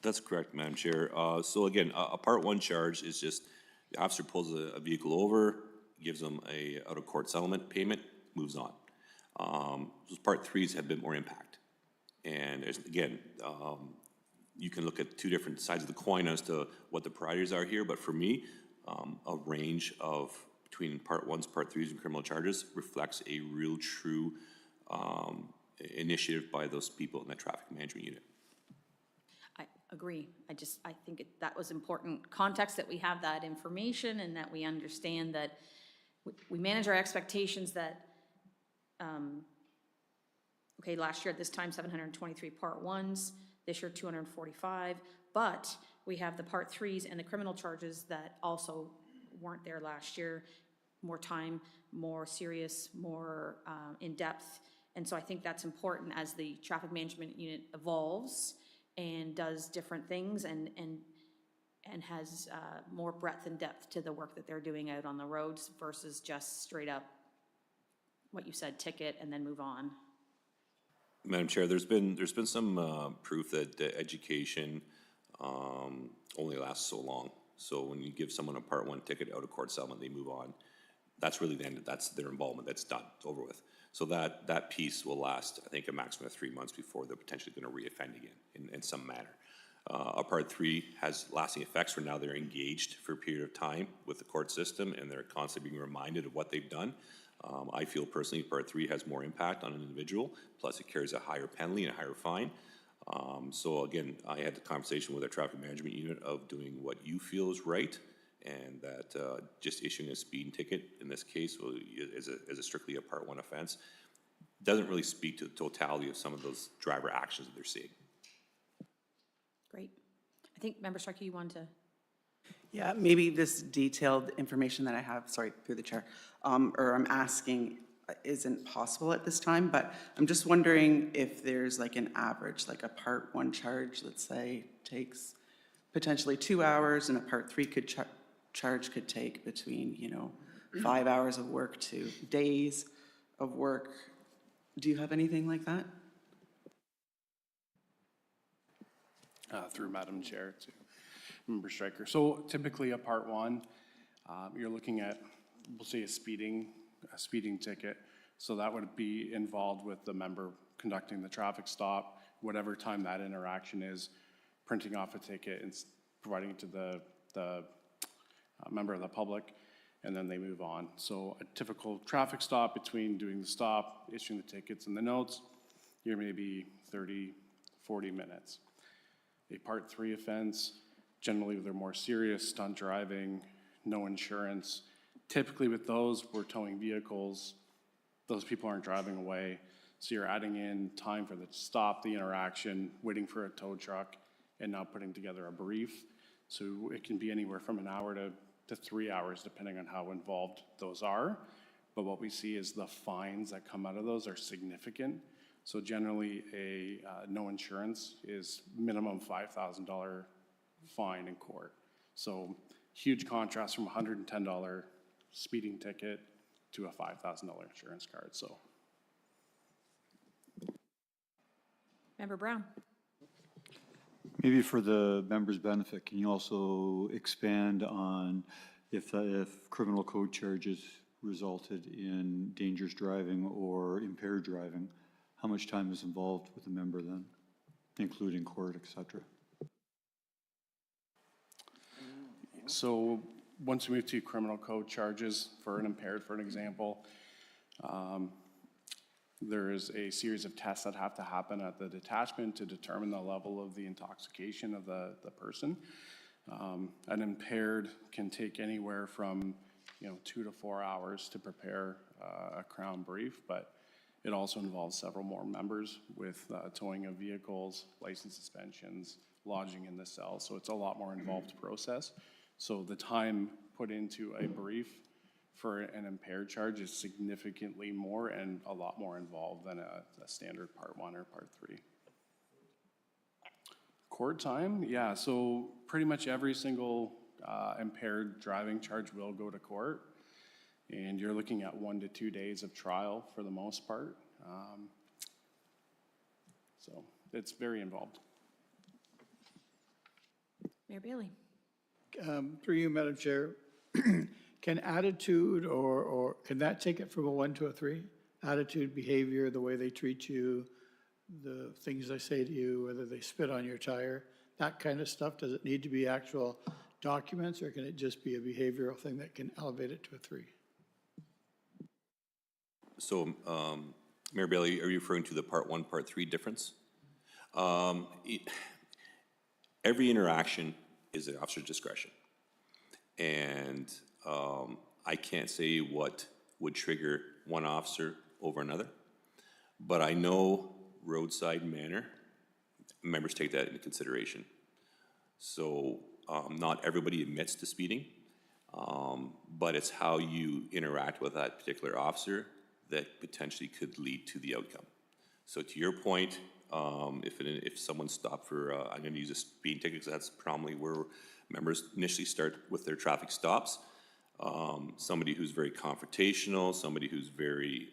That's correct, Madam Chair. So again, a Part 1 charge is just, the officer pulls a vehicle over, gives them a out-of-court settlement payment, moves on. Those Part 3s have a bit more impact. And again, you can look at two different sides of the coin as to what the priorities are here, but for me, a range of between Part 1s, Part 3s, and criminal charges reflects a real true initiative by those people in that traffic management unit. I agree. I think that was important context, that we have that information and that we understand that we manage our expectations that, okay, last year at this time, 723 Part 1s, this year 245, but we have the Part 3s and the criminal charges that also weren't there last year, more time, more serious, more in-depth. And so I think that's important as the traffic management unit evolves and does different things and has more breadth and depth to the work that they're doing out on the roads versus just straight up, what you said, ticket and then move on. Madam Chair, there's been some proof that education only lasts so long. So when you give someone a Part 1 ticket, out of court settlement, they move on. That's really the end. That's their involvement. That's done. It's over with. So that piece will last, I think, a maximum of 3 months before they're potentially going to reoffend again in some manner. A Part 3 has lasting effects where now they're engaged for a period of time with the court system and they're constantly being reminded of what they've done. I feel personally Part 3 has more impact on an individual, plus it carries a higher penalty and a higher fine. So again, I had the conversation with our traffic management unit of doing what you feel is right, and that just issuing a speeding ticket in this case is a strictly a Part 1 offense. Doesn't really speak to the totality of some of those driver actions that they're seeing. Great. I think, Member Starkey, you wanted to. Yeah, maybe this detailed information that I have, sorry, through the chair, or I'm asking isn't possible at this time, but I'm just wondering if there's like an average, like a Part 1 charge, let's say, takes potentially 2 hours, and a Part 3 charge could take between, 5 hours of work to days of work. Do you have anything like that? Through Madam Chair to Member Stryker. So typically a Part 1, you're looking at, we'll say a speeding ticket. So that would be involved with the member conducting the traffic stop, whatever time that interaction is, printing off a ticket and providing it to the member of the public, and then they move on. So a typical traffic stop between doing the stop, issuing the tickets and the notes, you're maybe 30, 40 minutes. A Part 3 offense, generally they're more serious, stunt driving, no insurance. Typically with those, we're towing vehicles. Those people aren't driving away. So you're adding in time for the stop, the interaction, waiting for a tow truck, and now putting together a brief. So it can be anywhere from an hour to 3 hours, depending on how involved those are. But what we see is the fines that come out of those are significant. So generally, a no insurance is minimum $5,000 fine in court. So huge contrast from $110 speeding ticket to a $5,000 insurance card. So, Member Brown. Maybe for the member's benefit, can you also expand on if criminal code charges resulted in dangerous driving or impaired driving, how much time is involved with the member then, including court, et cetera? so once we move to criminal code charges for an impaired, for an example, there is a series of tests that have to happen at the detachment to determine the level of the intoxication of the person. An impaired can take anywhere from 2 to 4 hours to prepare a Crown brief, but It also involves several more members with towing of vehicles, license suspensions, lodging in the cell, so it's a lot more involved process. So the time put into a brief for an impaired charge is significantly more and a lot more involved than a standard Part 1 or Part 3. Court time, yeah, so pretty much every single impaired driving charge will go to court. And you're looking at 1 to 2 days of trial for the most part. So it's very involved. Mayor Bailey? Through you, Madam Chair, can attitude or can that take it from a 1 to a 3? Attitude, behavior, the way they treat you, the things they say to you, whether they spit on your tire, that kind of stuff, does it need to be actual documents, or can it just be a behavioral thing that can elevate it to a 3? So, Mayor Bailey, are you referring to the Part 1, Part 3 difference? Every interaction is at officer's discretion. And I can't say what would trigger one officer over another, but I know roadside manner, members take that into consideration. So not everybody admits to speeding, but it's how you interact with that particular officer that potentially could lead to the outcome. So to your point, if someone stopped for, I'm going to use a speeding ticket because that's probably where members initially start with their traffic stops. Somebody who's very confrontational, somebody who's very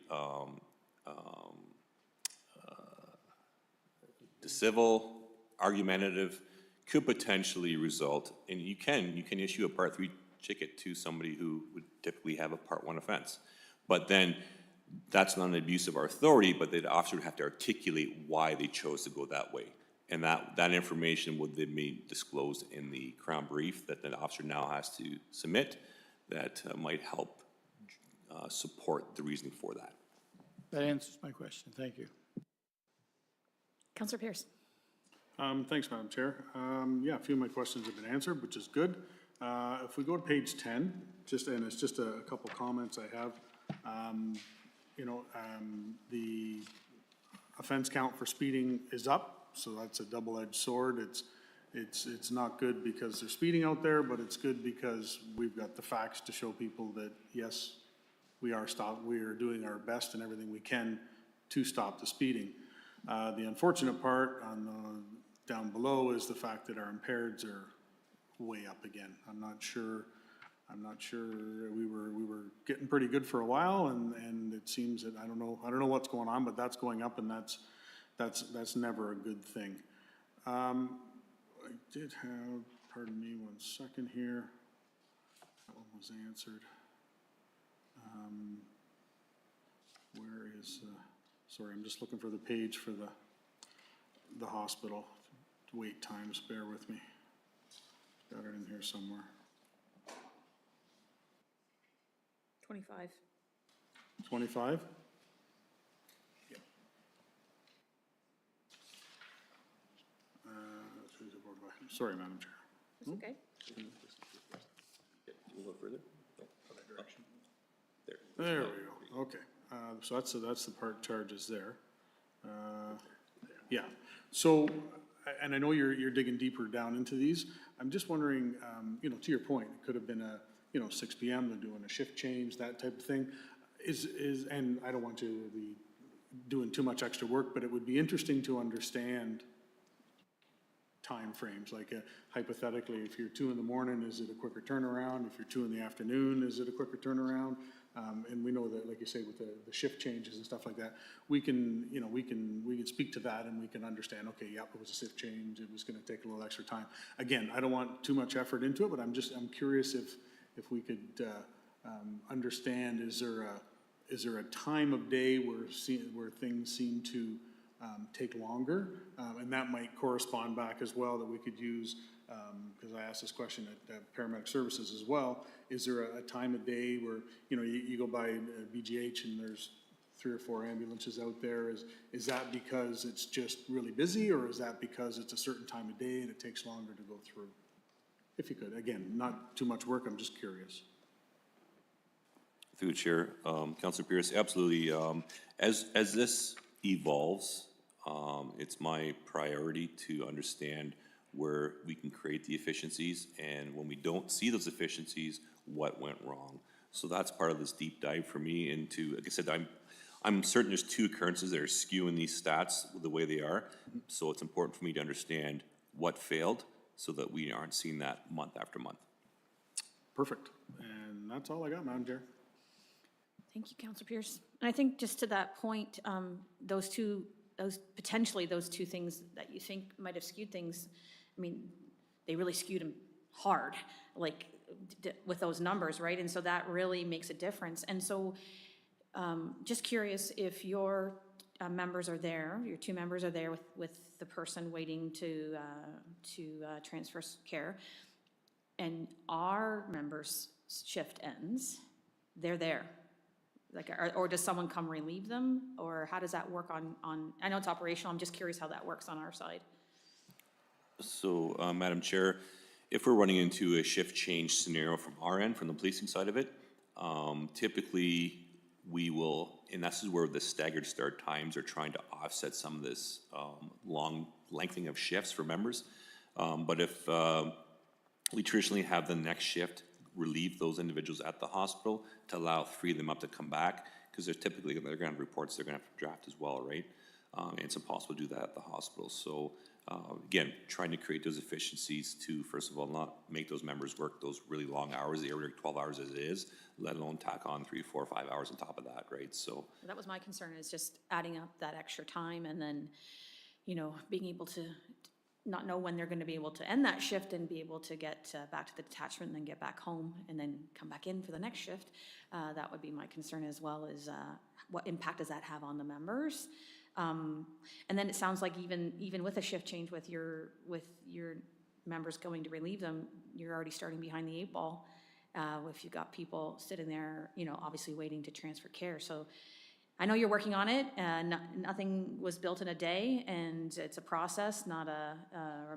civil, argumentative, could potentially result, and you can issue a Part 3 ticket to somebody who would typically have a Part 1 offense. But then that's not an abuse of our authority, but the officer would have to articulate why they chose to go that way. And that information would then be disclosed in the Crown brief that the officer now has to submit that might help support the reasoning for that. That answers my question. Thank you. Councillor Pierce? Thanks, Madam Chair. Yeah, a few of my questions have been answered, which is good. If we go to page 10, and it's just a couple comments I have. The offense count for speeding is up, so that's a double-edged sword. It's not good because they're speeding out there, but it's good because we've got the facts to show people that, yes, we are doing our best and everything we can to stop the speeding. The unfortunate part down below is the fact that our impaireds are way up again. I'm not sure. We were getting pretty good for a while, and it seems that I don't know what's going on, but that's going up, and that's never a good thing. I did have, pardon me 1 second here. That one was answered. Where is? Sorry, I'm just looking for the page for the hospital wait times. Bear with me. Got it in here somewhere. 25. 25? Yeah. Sorry, Madam Chair. That's okay. Can you go further? That direction. There we go. Okay. So that's the part charges there. Yeah. So, and I know you're digging deeper down into these. I'm just wondering, to your point, it could have been 6 p.m. They're doing a shift change, that type of thing. And I don't want you to be doing too much extra work, but it would be interesting to understand time frames. Like hypothetically, if you're 2 in the morning, is it a quicker turnaround? If you're 2 in the afternoon, is it a quicker turnaround? And we know that, like you say, with the shift changes and stuff like that, we can speak to that and we can understand, okay, yeah, it was a shift change. It was going to take a little extra time. Again, I don't want too much effort into it, but I'm curious if we could understand, is there a time of day where things seem to take longer? And that might correspond back as well, that we could use, because I asked this question at paramedic services as well. Is there a time of day where, you go by BGH and there's 3 or 4 ambulances out there? Is that because it's just really busy, or is that because it's a certain time of day and it takes longer to go through? If you could, again, not too much work, I'm just curious. Through the chair, Councilor Pierce, absolutely. As this evolves, it's my priority to understand where we can create the efficiencies, and when we don't see those efficiencies, what went wrong. So that's part of this deep dive for me into, like I said, I'm certain there's two occurrences that are skewing these stats the way they are. So it's important for me to understand what failed so that we aren't seeing that month after month. Perfect. And that's all I got, Madam Chair. Thank you, Councillor Pierce. And I think just to that point, potentially those two things that you think might have skewed things, I mean, they really skewed them hard, like with those numbers, right? And so that really makes a difference. And so just curious if your members are there, your two members are there with the person waiting to transfer care, and our members' shift ends, they're there. Like, or does someone come relieve them, or how does that work on, I know it's operational, I'm just curious how that works on our side. So, Madam Chair, if we're running into a shift change scenario from our end, from the policing side of it, typically we will, and this is where the staggered start times are trying to offset some of this long lengthening of shifts for members. But if we traditionally have the next shift relieve those individuals at the hospital to free them up to come back, because they're going to have reports they're going to have to draft as well, right? And it's impossible to do that at the hospital. So again, trying to create those efficiencies to, first of all, not make those members work those really long hours, the every 12 hours as it is, let alone tack on 3, 4, 5 hours on top of that, right? So That was my concern, is just adding up that extra time and then, being able to not know when they're going to be able to end that shift and be able to get back to the detachment and then get back home and then come back in for the next shift. That would be my concern as well, is what impact does that have on the members? And then it sounds like even with a shift change with your members going to relieve them, you're already starting behind the 8 ball if you've got people sitting there, obviously waiting to transfer care. So I know you're working on it, and nothing was built in a day, and it's a process, not a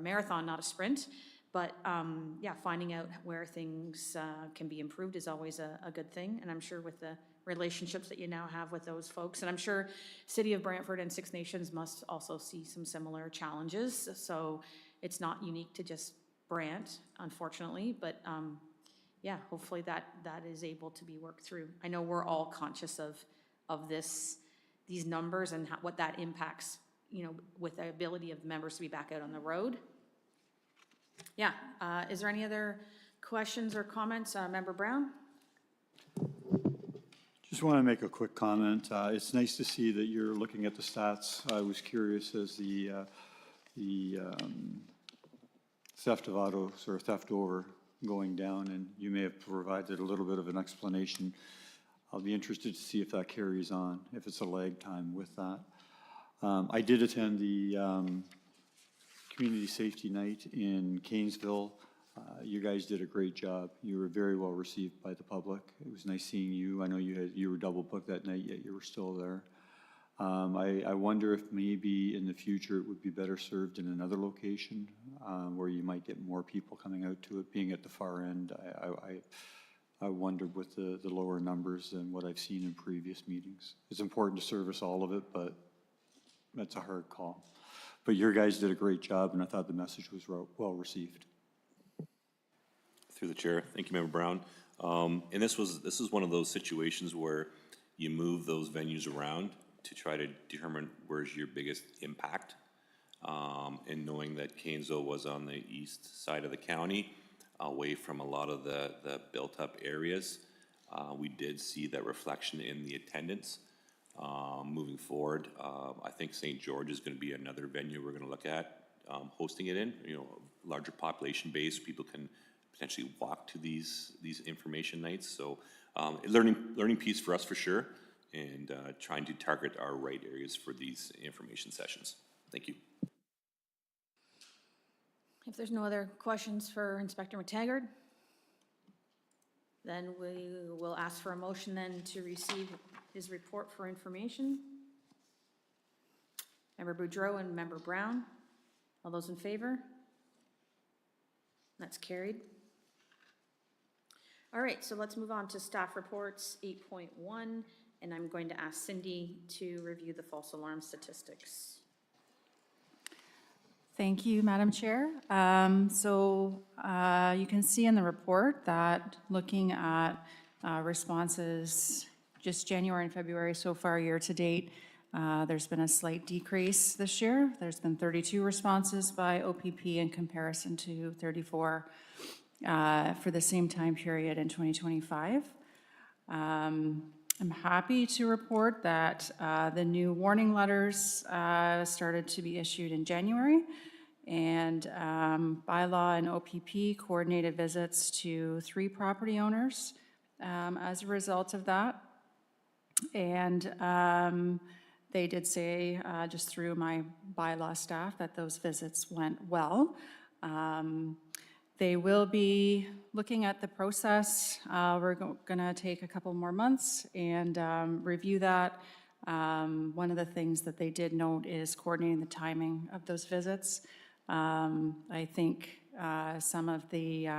marathon, not a sprint. But yeah, finding out where things can be improved is always a good thing. And I'm sure with the relationships that you now have with those folks, and I'm sure City of Brantford and Six Nations must also see some similar challenges. So it's not unique to just Brant, unfortunately, but yeah, hopefully that is able to be worked through. I know we're all conscious of these numbers and what that impacts, with the ability of members to be back out on the road. Yeah, is there any other questions or comments? Member Brown? Just want to make a quick comment. It's nice to see that you're looking at the stats. I was curious as the theft of autos or theft over going down, and you may have provided a little bit of an explanation. I'll be interested to see if that carries on, if it's a lag time with that. I did attend the Community Safety Night in Cairnsville. You guys did a great job. You were very well received by the public. It was nice seeing you. I know you were double booked that night, yet you were still there. I wonder if maybe in the future it would be better served in another location where you might get more people coming out to it. Being at the far end, I wondered with the lower numbers than what I've seen in previous meetings. It's important to service all of it, but that's a hard call. But your guys did a great job, and I thought the message was well received. through the chair, thank you, Member Brown. And this is one of those situations where you move those venues around to try to determine where's your biggest impact. And knowing that Cairnsville was on the east side of the county, away from a lot of the built-up areas, we did see that reflection in the attendance. Moving forward, I think St. George is going to be another venue we're going to look at hosting it in. Larger population base, people can potentially walk to these information nights. So learning piece for us for sure, and trying to target our right areas for these information sessions. Thank you. If there's no other questions for Inspector McTaggart, then we will ask for a motion then to receive his report for information. Member Boudreau and Member Brown, all those in favor? That's carried. All right, so let's move on to staff reports 8.1, and I'm going to ask Cindy to review the false alarm statistics. Thank you, Madam Chair. You can see in the report that looking at responses just January and February so far year to date, there's been a slight decrease this year. There's been 32 responses by O.P.P. in comparison to 34 for the same time period in 2025. I'm happy to report that the new warning letters started to be issued in January, and bylaw and O.P.P. coordinated visits to 3 property owners as a result of that. And they did say, just through my bylaw staff, that those visits went well. They will be looking at the process. We're going to take a couple more months and review that. One of the things that they did note is coordinating the timing of those visits. I think some of the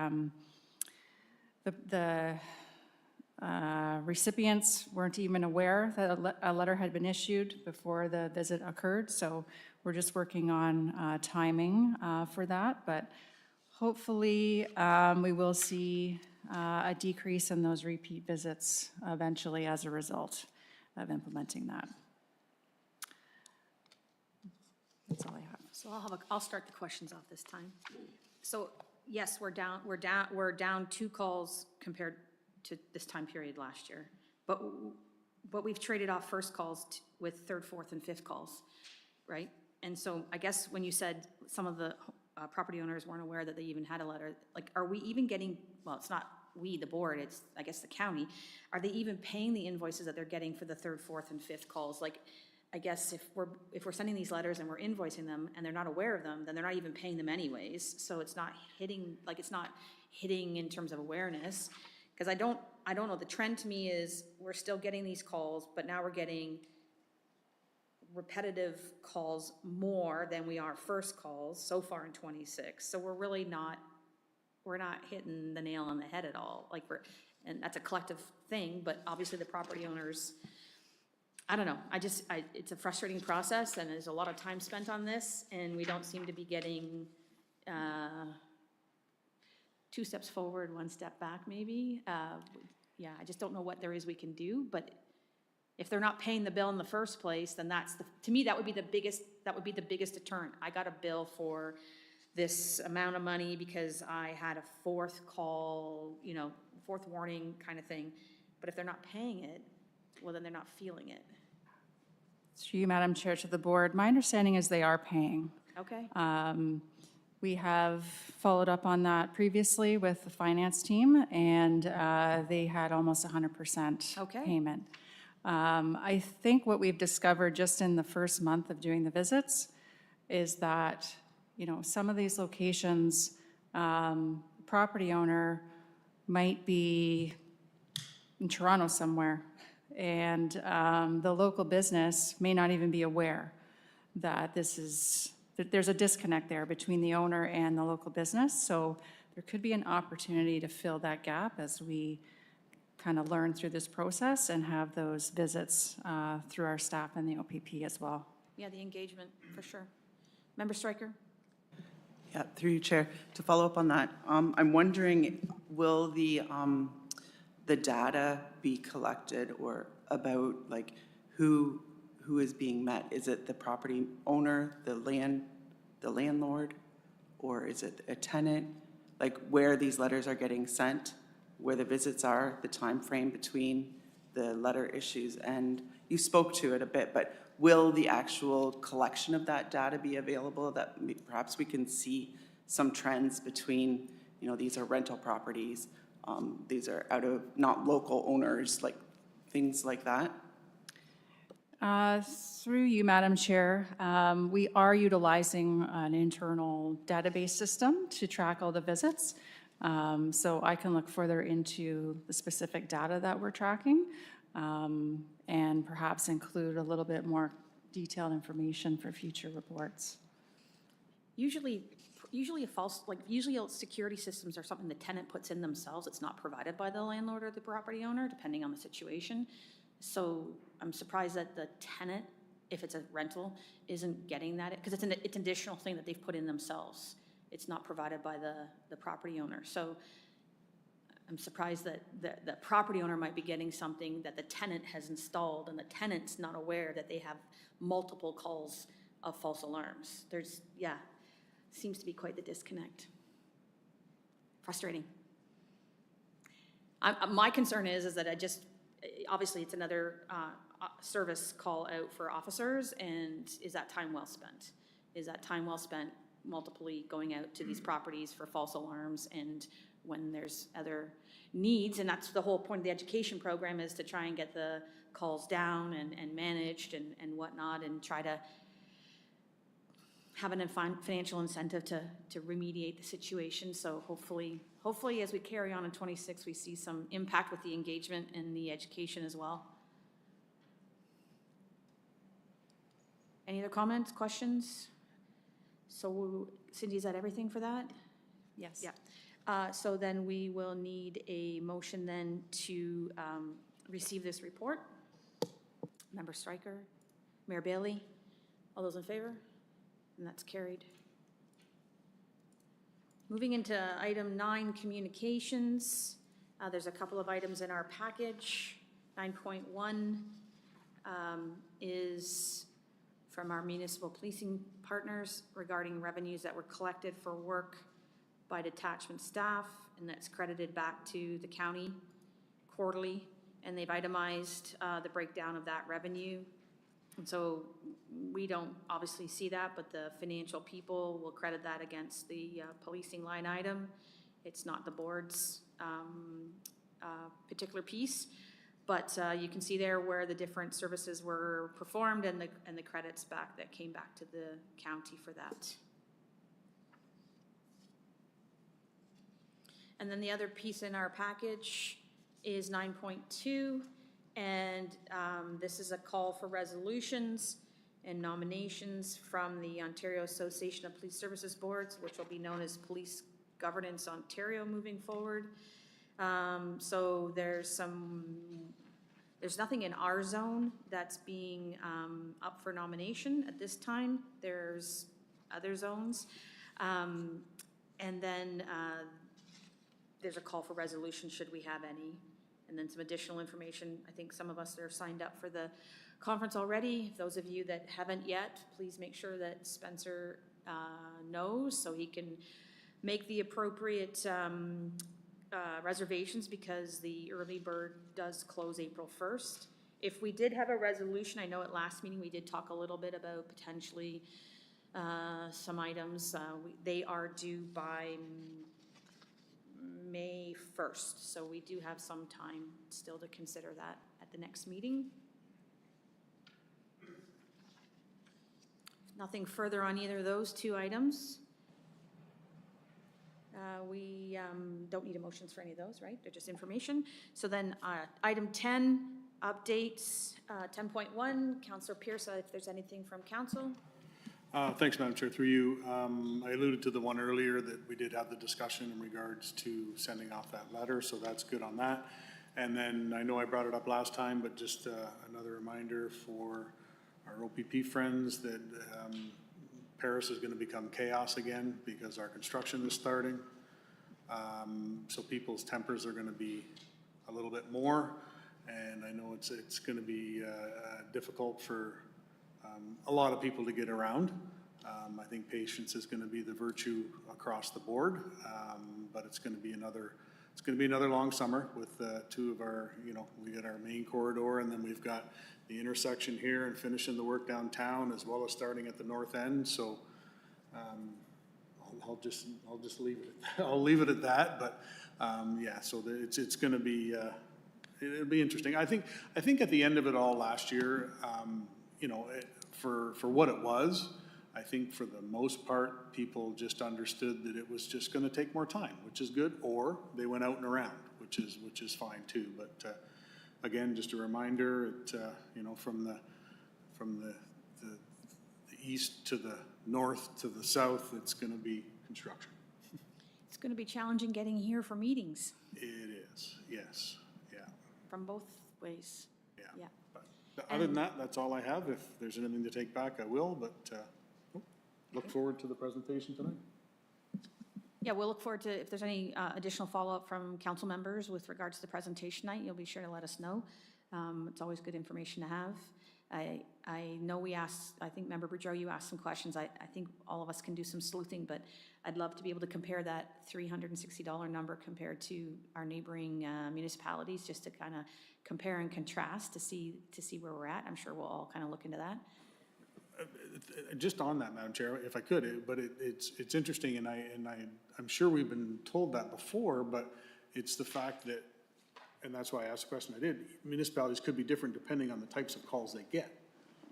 recipients weren't even aware that a letter had been issued before the visit occurred, so we're just working on timing for that. But hopefully, we will see a decrease in those repeat visits eventually as a result of implementing that. That's all I have. So I'll start the questions off this time. So yes, we're down 2 calls compared to this time period last year, but we've traded off first calls with third, fourth, and fifth calls, right? And so I guess when you said some of the property owners weren't aware that they even had a letter, like, are we even getting, well, it's not we, the board, it's, I guess, the county, are they even paying the invoices that they're getting for the third, fourth, and fifth calls? Like, I guess if we're sending these letters and we're invoicing them and they're not aware of them, then they're not even paying them anyways. So it's not hitting, like, it's not hitting in terms of awareness. Because I don't know, the trend to me is we're still getting these calls, but now we're getting repetitive calls more than we are first calls so far in 26. So we're really not hitting the nail on the head at all. Like, and that's a collective thing, but obviously the property owners, I don't know, it's a frustrating process, and there's a lot of time spent on this, and we don't seem to be getting 2 steps forward, 1 step back, maybe. Yeah, I just don't know what there is we can do, but if they're not paying the bill in the first place, then to me, that would be the biggest deterrent. I got a bill for this amount of money because I had a 4th call, 4th warning kind of thing. But if they're not paying it, well, then they're not feeling it. Through you, Madam Chair, to the board, my understanding is they are paying. Okay. We have followed up on that previously with the finance team, and they had almost 100% payment. I think what we've discovered just in the first month of doing the visits is that, some of these locations, property owner might be in Toronto somewhere, and the local business may not even be aware that there's a disconnect there between the owner and the local business. So there could be an opportunity to fill that gap as we kind of learn through this process and have those visits through our staff and the O.P.P. as well. Yeah, the engagement, for sure. Member Stryker? Yeah, through you, Chair. To follow up on that, I'm wondering, will the data be collected or about, like, who is being met? Is it the property owner, the landlord, or is it a tenant? Like, where these letters are getting sent, where the visits are, the time frame between the letter issues, and you spoke to it a bit, but will the actual collection of that data be available, that perhaps we can see some trends between, these are rental properties, these are out of not local owners, like things like that? Through you, Madam Chair, we are utilizing an internal database system to track all the visits. So I can look further into the specific data that we're tracking and perhaps include a little bit more detailed information for future reports. Usually, usually security systems are something the tenant puts in themselves. It's not provided by the landlord or the property owner, depending on the situation. So I'm surprised that the tenant, if it's a rental, isn't getting that, because it's an additional thing that they've put in themselves. It's not provided by the property owner. So I'm surprised that the property owner might be getting something that the tenant has installed, and the tenant's not aware that they have multiple calls of false alarms. Seems to be quite the disconnect. Frustrating. My concern is that obviously it's another service call out for officers, and is that time well spent? Is that time well spent multiply going out to these properties for false alarms, and when there's other needs? And that's the whole point of the education program, is to try and get the calls down and managed and whatnot, and try to have a financial incentive to remediate the situation. So hopefully as we carry on in 26, we see some impact with the engagement and the education as well. Any other comments, questions? So Cindy, is that everything for that? Yes. Yeah. So then we will need a motion then to receive this report. Member Stryker, Mayor Bailey, all those in favor? And that's carried. Moving into item 9, communications. There's a couple of items in our package. 9.1 is from our municipal policing partners regarding revenues that were collected for work by detachment staff, and that's credited back to the county quarterly, and they've itemized the breakdown of that revenue. And so we don't obviously see that, but the financial people will credit that against the policing line item. It's not the board's particular piece, but you can see there where the different services were performed and the credits back that came back to the county for that. And then the other piece in our package is 9.2. And this is a call for resolutions and nominations from the Ontario Association of Police Services Boards, which will be known as Police Governance Ontario moving forward. So there's nothing in our zone that's being up for nomination at this time. There's other zones. And then there's a call for resolution should we have any. And then some additional information. I think some of us are signed up for the conference already. Those of you that haven't yet, please make sure that Spencer knows so he can make the appropriate reservations, because the early bird does close April 1st. If we did have a resolution, I know at last meeting we did talk a little bit about potentially some items. They are due by May 1st, so we do have some time still to consider that at the next meeting. Nothing further on either of those two items. We don't need emotions for any of those, right? They're just information. So then item 10, updates, 10.1, Councillor Pierce, if there's anything from council. Thanks, Madam Chair. Through you, I alluded to the one earlier that we did have the discussion in regards to sending off that letter, so that's good on that. And then I know I brought it up last time, but just another reminder for our O.P.P. friends that Paris is going to become chaos again because our construction is starting. So people's tempers are going to be a little bit more, and I know it's going to be difficult for a lot of people to get around. I think patience is going to be the virtue across the board, but it's going to be another long summer with two of our, we got our main corridor, and then we've got the intersection here and finishing the work downtown, as well as starting at the north end. So I'll just leave it. I'll leave it at that. But yeah, so it's going to be it'll be interesting. I think at the end of it all last year, for what it was, I think for the most part, people just understood that it was just going to take more time, which is good, or they went out and around, which is fine too. But again, just a reminder, from the east to the north to the south, it's going to be construction. It's going to be challenging getting here for meetings It is, yes, yeah, from both ways. yeah. Yeah. But other than that, that's all I have. If there's anything to take back, I will, but look forward to the presentation tonight. Yeah, we'll look forward to, if there's any additional follow-up from council members with regards to the presentation night, you'll be sure to let us know. It's always good information to have. I know we asked, I think Member Boudreau, you asked some questions. I think all of us can do some sleuthing, but I'd love to be able to compare that $360 number compared to our neighboring municipalities, just to kind of compare and contrast to see where we're at. I'm sure we'll all kind of look into that. Just on that, Madam Chair, if I could, but it's interesting, and I'm sure we've been told that before, but it's the fact that, and that's why I asked the question I did, municipalities could be different depending on the types of calls they get.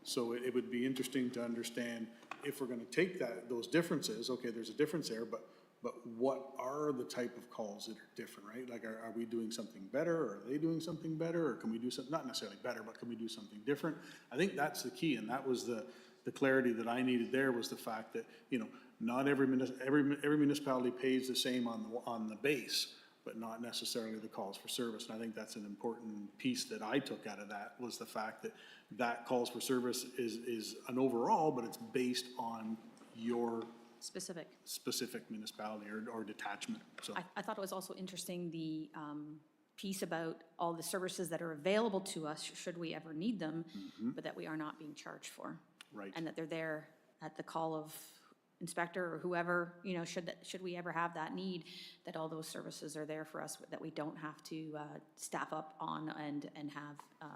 So it would be interesting to understand if we're gonna take those differences, okay, there's a difference there, but what are the type of calls that are different, right? Like, are we doing something better, or are they doing something better, or can we do something, not necessarily better, but can we do something different? I think that's the key, and that was the clarity that I needed there, was the fact that, you know, not every municipality pays the same on the base, but not necessarily the calls for service. And I think that's an important piece that I took out of that, was the fact that calls for service is an overall, but it's based on your specific municipality or detachment, so. I thought it was also interesting, the piece about all the services that are available to us should we ever need them, but that we are not being charged for. Right. And that they're there at the call of inspector or whoever, you know, should we ever have that need, that all those services are there for us, that we don't have to staff up on and have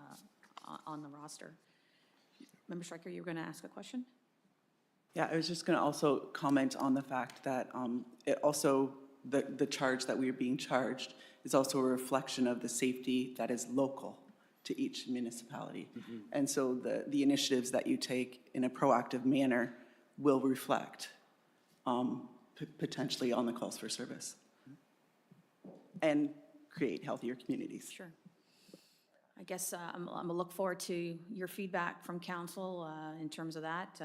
on the roster. Member Stryker, you were going to ask a question? Yeah, I was just going to also comment on the fact that it also, the charge that we are being charged is also a reflection of the safety that is local to each municipality. And so the initiatives that you take in a proactive manner will reflect potentially on the calls for service and create healthier communities. Sure. I guess I'm gonna look forward to your feedback from council in terms of that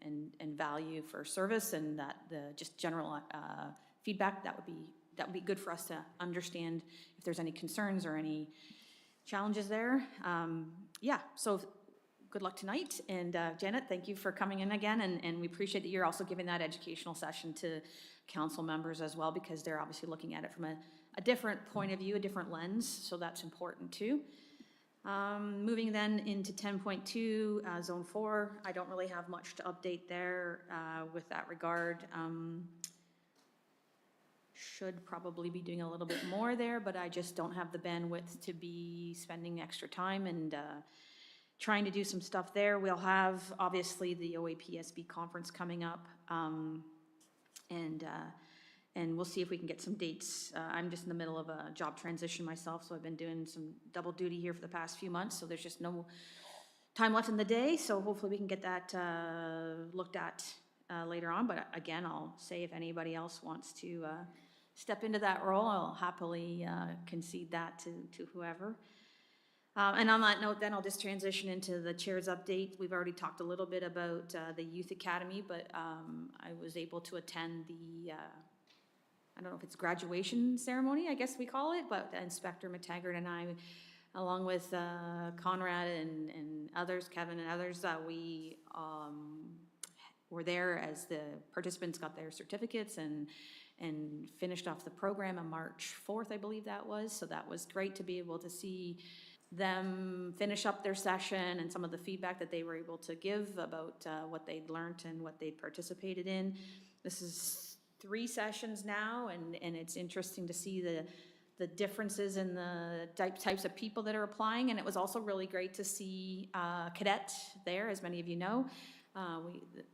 and value for service, and that the just general feedback that would be good for us to understand if there's any concerns or any challenges there. Yeah, so good luck tonight. And Janet, thank you for coming in again. And we appreciate that you're also giving that educational session to council members as well, because they're obviously looking at it from a different point of view, a different lens. So that's important too. Moving then into 10.2, Zone 4. I don't really have much to update there with that regard. Should probably be doing a little bit more there, but I just don't have the bandwidth to be spending extra time and trying to do some stuff there. We'll have, obviously, the O.A.P. conference coming up, and we'll see if we can get some dates. I'm just in the middle of a job transition myself, so I've been doing some double duty here for the past few months, so there's just no time left in the day, so hopefully we can get that looked at later on. But again, I'll say if anybody else wants to step into that role, I'll happily concede that to whoever. And on that note, then I'll just transition into the chair's update. We've already talked a little bit about the Youth Academy, but I was able to attend the, I don't know if it's graduation ceremony, I guess we call it, but Inspector McTaggart and I, along with Conrad and others, Kevin and others, we were there as the participants got their certificates and finished off the program on March 4th, I believe that was. So that was great to be able to see them finish up their session and some of the feedback that they were able to give about what they'd learned and what they'd participated in. This is 3 sessions now, and it's interesting to see the differences in the types of people that are applying. And it was also really great to see cadet there, as many of you know.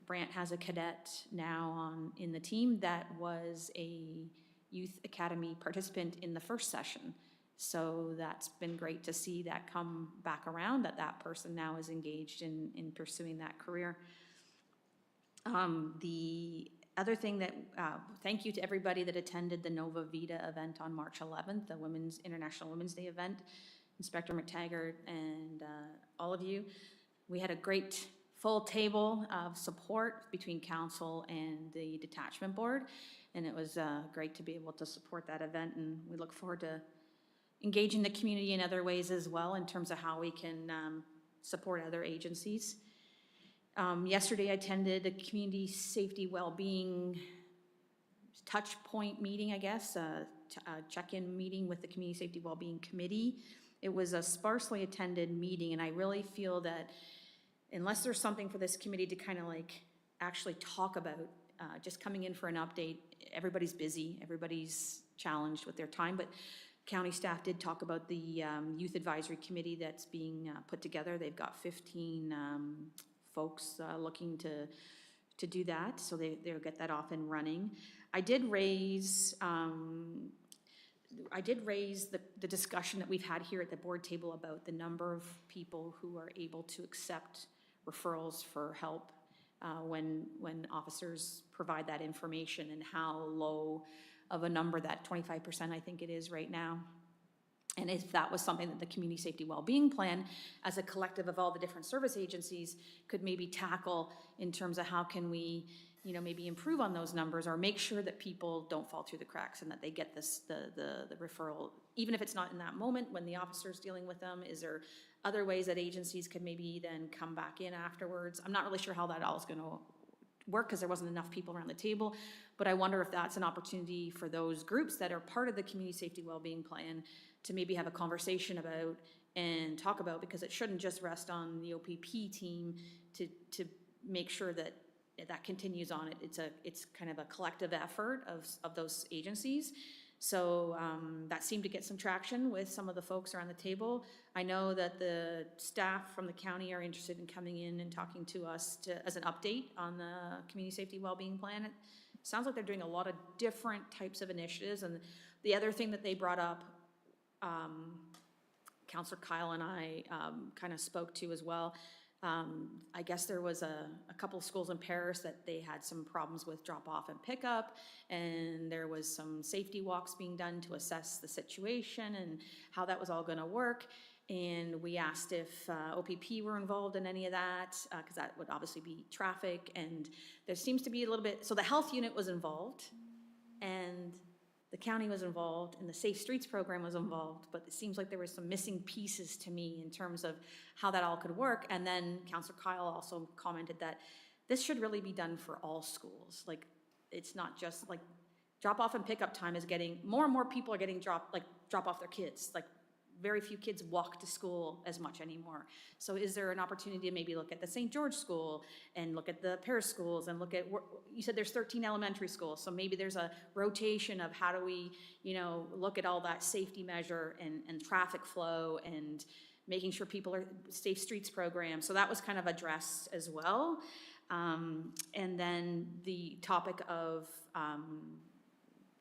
Brant has a cadet now in the team that was a Youth Academy participant in the first session. So that's been great to see that come back around, that person now is engaged in pursuing that career. The other thing that, thank you to everybody that attended the Nova Vita event on March 11th, the International Women's Day event, Inspector McTaggart and all of you. We had a great full table of support between council and the detachment board. And it was great to be able to support that event, and we look forward to engaging the community in other ways as well in terms of how we can support other agencies. Yesterday I attended a community safety well-being touch point meeting, I guess, a check-in meeting with the Community Safety Wellbeing Committee. It was a sparsely attended meeting, and I really feel that unless there's something for this committee to kind of like actually talk about, just coming in for an update, everybody's busy, everybody's challenged with their time, but county staff did talk about the youth advisory committee that's being put together. They've got 15 folks looking to do that, so they'll get that off and running. I did raise the discussion that we've had here at the board table about the number of people who are able to accept referrals for help when officers provide that information, and how low of a number that 25% I think it is right now. And if that was something that the Community Safety Wellbeing Plan, as a collective of all the different service agencies, could maybe tackle in terms of how can we, you know, maybe improve on those numbers, or make sure that people don't fall through the cracks and that they get this, the referral, even if it's not in that moment when the officer's dealing with them. Is there other ways that agencies could maybe then come back in afterwards? I'm not really sure how that all is going to work because there wasn't enough people around the table, but I wonder if that's an opportunity for those groups that are part of the Community Safety Wellbeing Plan to maybe have a conversation about and talk about, because it shouldn't just rest on the O.P.P team to make sure that that continues on. It's kind of a collective effort of those agencies. So that seemed to get some traction with some of the folks around the table. I know that the staff from the county are interested in coming in and talking to us as an update on the Community Safety Wellbeing Plan. It sounds like they're doing a lot of different types of initiatives. And the other thing that they brought up, Councillor Kyle and I kind of spoke to as well. I guess there was a couple of schools in Paris that they had some problems with drop-off and pickup, and there was some safety walks being done to assess the situation and how that was all going to work. And we asked if O.P.P were involved in any of that, because that would obviously be traffic. And there seems to be a little bit, so the health unit was involved, and the county was involved, and the Safe Streets program was involved, but it seems like there were some missing pieces to me in terms of how that all could work. And then Councillor Kyle also commented that this should really be done for all schools. Like, it's not just like drop off and pickup time is getting, more and more people are getting drop off their kids. Like, very few kids walk to school as much anymore. So is there an opportunity to maybe look at the St. George School and look at the Paris schools and look at, you said there's 13 elementary schools, so maybe there's a rotation of how do we, you know, look at all that safety measure and traffic flow and making sure people are safe streets program. So that was kind of addressed as well. And then the topic of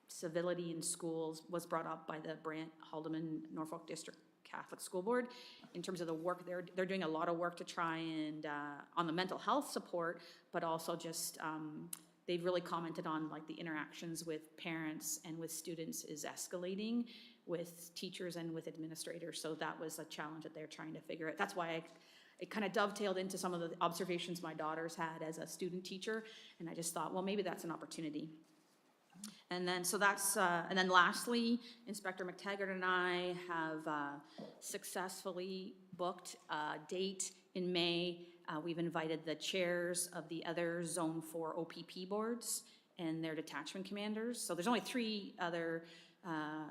civility in schools was brought up by the Brant, Haldeman, Norfolk District Catholic School Board in terms of the work they're doing a lot of work to try and on the mental health support, but also just they've really commented on like the interactions with parents and with students is escalating with teachers and with administrators. So that was a challenge that they're trying to figure out. That's why it kind of dovetailed into some of the observations my daughters had as a student teacher, and I just thought, well, maybe that's an opportunity. And then, so that's, and then lastly, Inspector McTaggart and I have successfully booked a date in May. We've invited the chairs of the other Zone 4 O.P.P boards and their detachment commanders. So there's only 3 other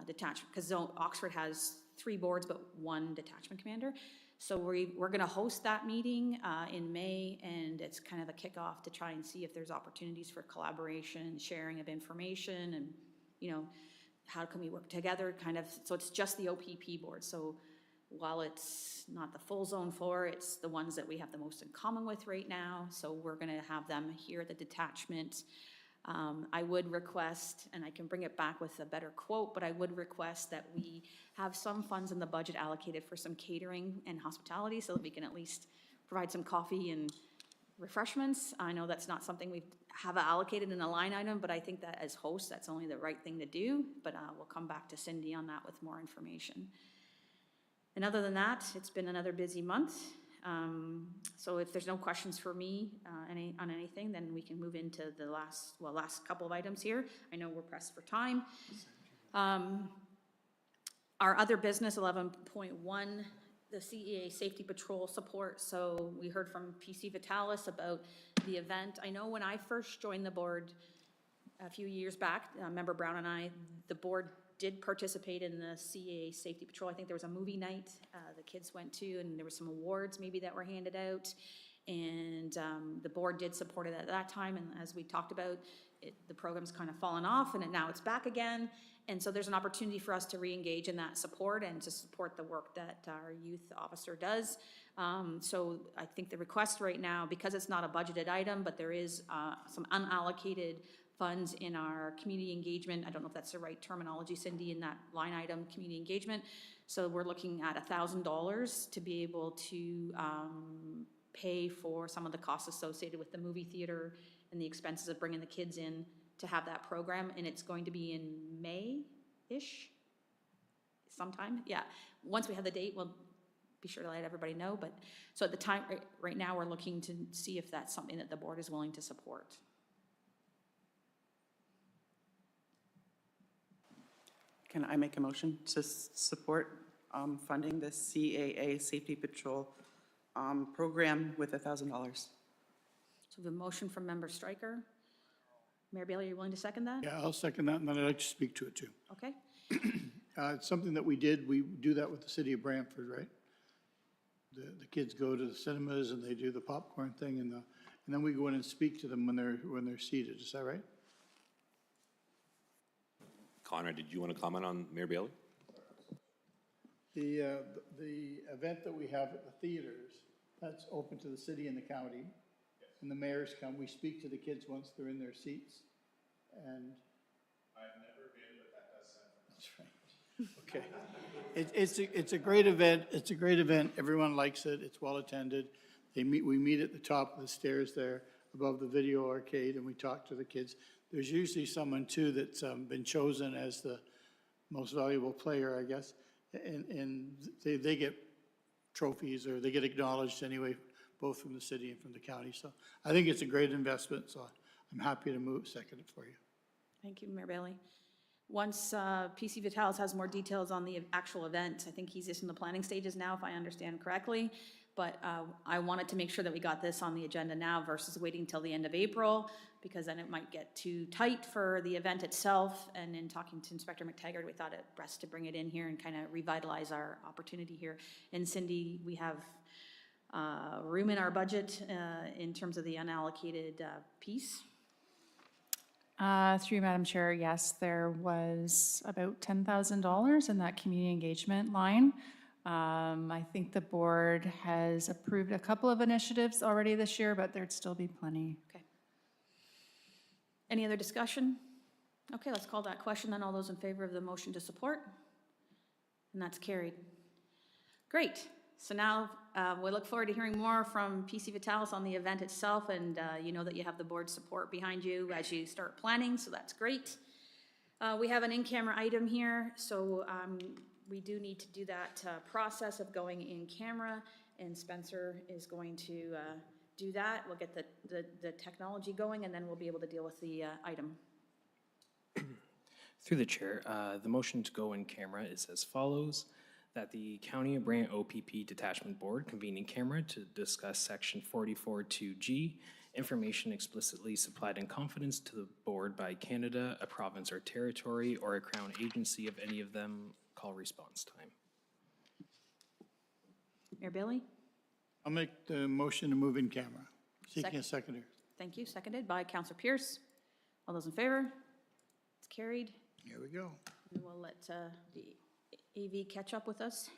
detachment, because Oxford has 3 boards, but 1 detachment commander. So we're going to host that meeting in May, and it's kind of a kickoff to try and see if there's opportunities for collaboration, sharing of information, and, you know, how can we work together, kind of. So it's just the O.P.P board. So while it's not the full Zone 4, it's the ones that we have the most in common with right now. So we're going to have them here at the detachment. I would request, and I can bring it back with a better quote, but I would request that we have some funds in the budget allocated for some catering and hospitality so that we can at least provide some coffee and refreshments. I know that's not something we have allocated in a line item, but I think that as hosts, that's only the right thing to do. But we'll come back to Cindy on that with more information. And other than that, it's been another busy month. So if there's no questions for me on anything, then we can move into the last couple of items here. I know we're pressed for time. Our other business, 11.1, the CEA Safety Patrol support. So we heard from PC Vitalis about the event. I know when I first joined the board a few years back, Member Brown and I, the board did participate in the CEA Safety Patrol. I think there was a movie night the kids went to, and there were some awards maybe that were handed out. And the board did support it at that time, and as we talked about, the program's kind of fallen off, and now it's back again. And so there's an opportunity for us to re-engage in that support and to support the work that our youth officer does. So I think the request right now, because it's not a budgeted item, but there is some unallocated funds in our community engagement. I don't know if that's the right terminology, Cindy, in that line item, community engagement. So we're looking at $1,000 to be able to pay for some of the costs associated with the movie theater and the expenses of bringing the kids in to have that program. And it's going to be in May-ish, sometime. Yeah, once we have the date, we'll be sure to let everybody know. But so at the time, right now, we're looking to see if that's something that the board is willing to support. Can I make a motion to support funding the CAA Safety Patrol program with $1,000? So the motion from Member Stryker. Mayor Bailey, are you willing to second that? Yeah, I'll second that, and then I'd like to speak to it too. Okay. It's something that we do that with the city of Brantford, right? The kids go to the cinemas and they do the popcorn thing, and then we go in and speak to them when they're seated. Is that right? Conrad, did you want to comment on Mayor Bailey? The event that we have at the theaters, that's open to the city and the county. And the mayors come, we speak to the kids once they're in their seats, and. I've never been, but that does sound. That's right. Okay. It's a great event. It's a great event. Everyone likes it. It's well attended. We meet at the top of the stairs there above the video arcade, and we talk to the kids. There's usually someone too that's been chosen as the most valuable player, I guess, and they get trophies, or they get acknowledged anyway, both from the city and from the county. So I think it's a great investment, so I'm happy to second it for you. Thank you, Mayor Bailey. Once PC Vitalis has more details on the actual event, I think he's just in the planning stages now, if I understand correctly. But I wanted to make sure that we got this on the agenda now versus waiting till the end of April, because then it might get too tight for the event itself. And in talking to Inspector McTaggart, we thought it best to bring it in here and kind of revitalize our opportunity here. And Cindy, we have room in our budget in terms of the unallocated piece. Through you, Madam Chair, yes, there was about $10,000 in that community engagement line. I think the board has approved a couple of initiatives already this year, but there'd still be plenty. Okay. Any other discussion? Okay, let's call that question then. All those in favor of the motion to support? And that's carried. Great. So now we look forward to hearing more from PC Vitalis on the event itself, and you know that you have the board's support behind you as you start planning, so that's great. We have an in-camera item here, so we do need to do that process of going in camera, and Spencer is going to do that. We'll get the technology going, and then we'll be able to deal with the item. Through the chair, the motion to go in camera is as follows: that the County of Brant O.P.P. Detachment Board convene in camera to discuss Section 44.2G, information explicitly supplied in confidence to the board by Canada, a province or territory, or a Crown agency of any of them. Call response time. Mayor Bailey? I'll make the motion to move in camera. Seeking a seconder. Thank you. Seconded by Councillor Pierce. All those in favor? It's carried. Here we go. And we'll let the AV catch up with us.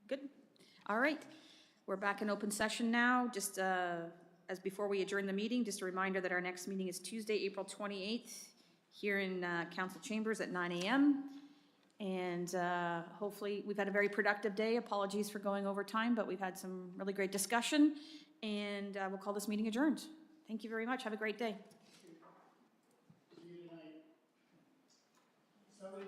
Good. All right. We're back in open session now. Just as before we adjourn the meeting, just a reminder that our next meeting is Tuesday, April 28th, here in council chambers at 9 a.m. And hopefully, we've had a very productive day. Apologies for going over time, but we've had some really great discussion. And we'll call this meeting adjourned. Thank you very much. Have a great day.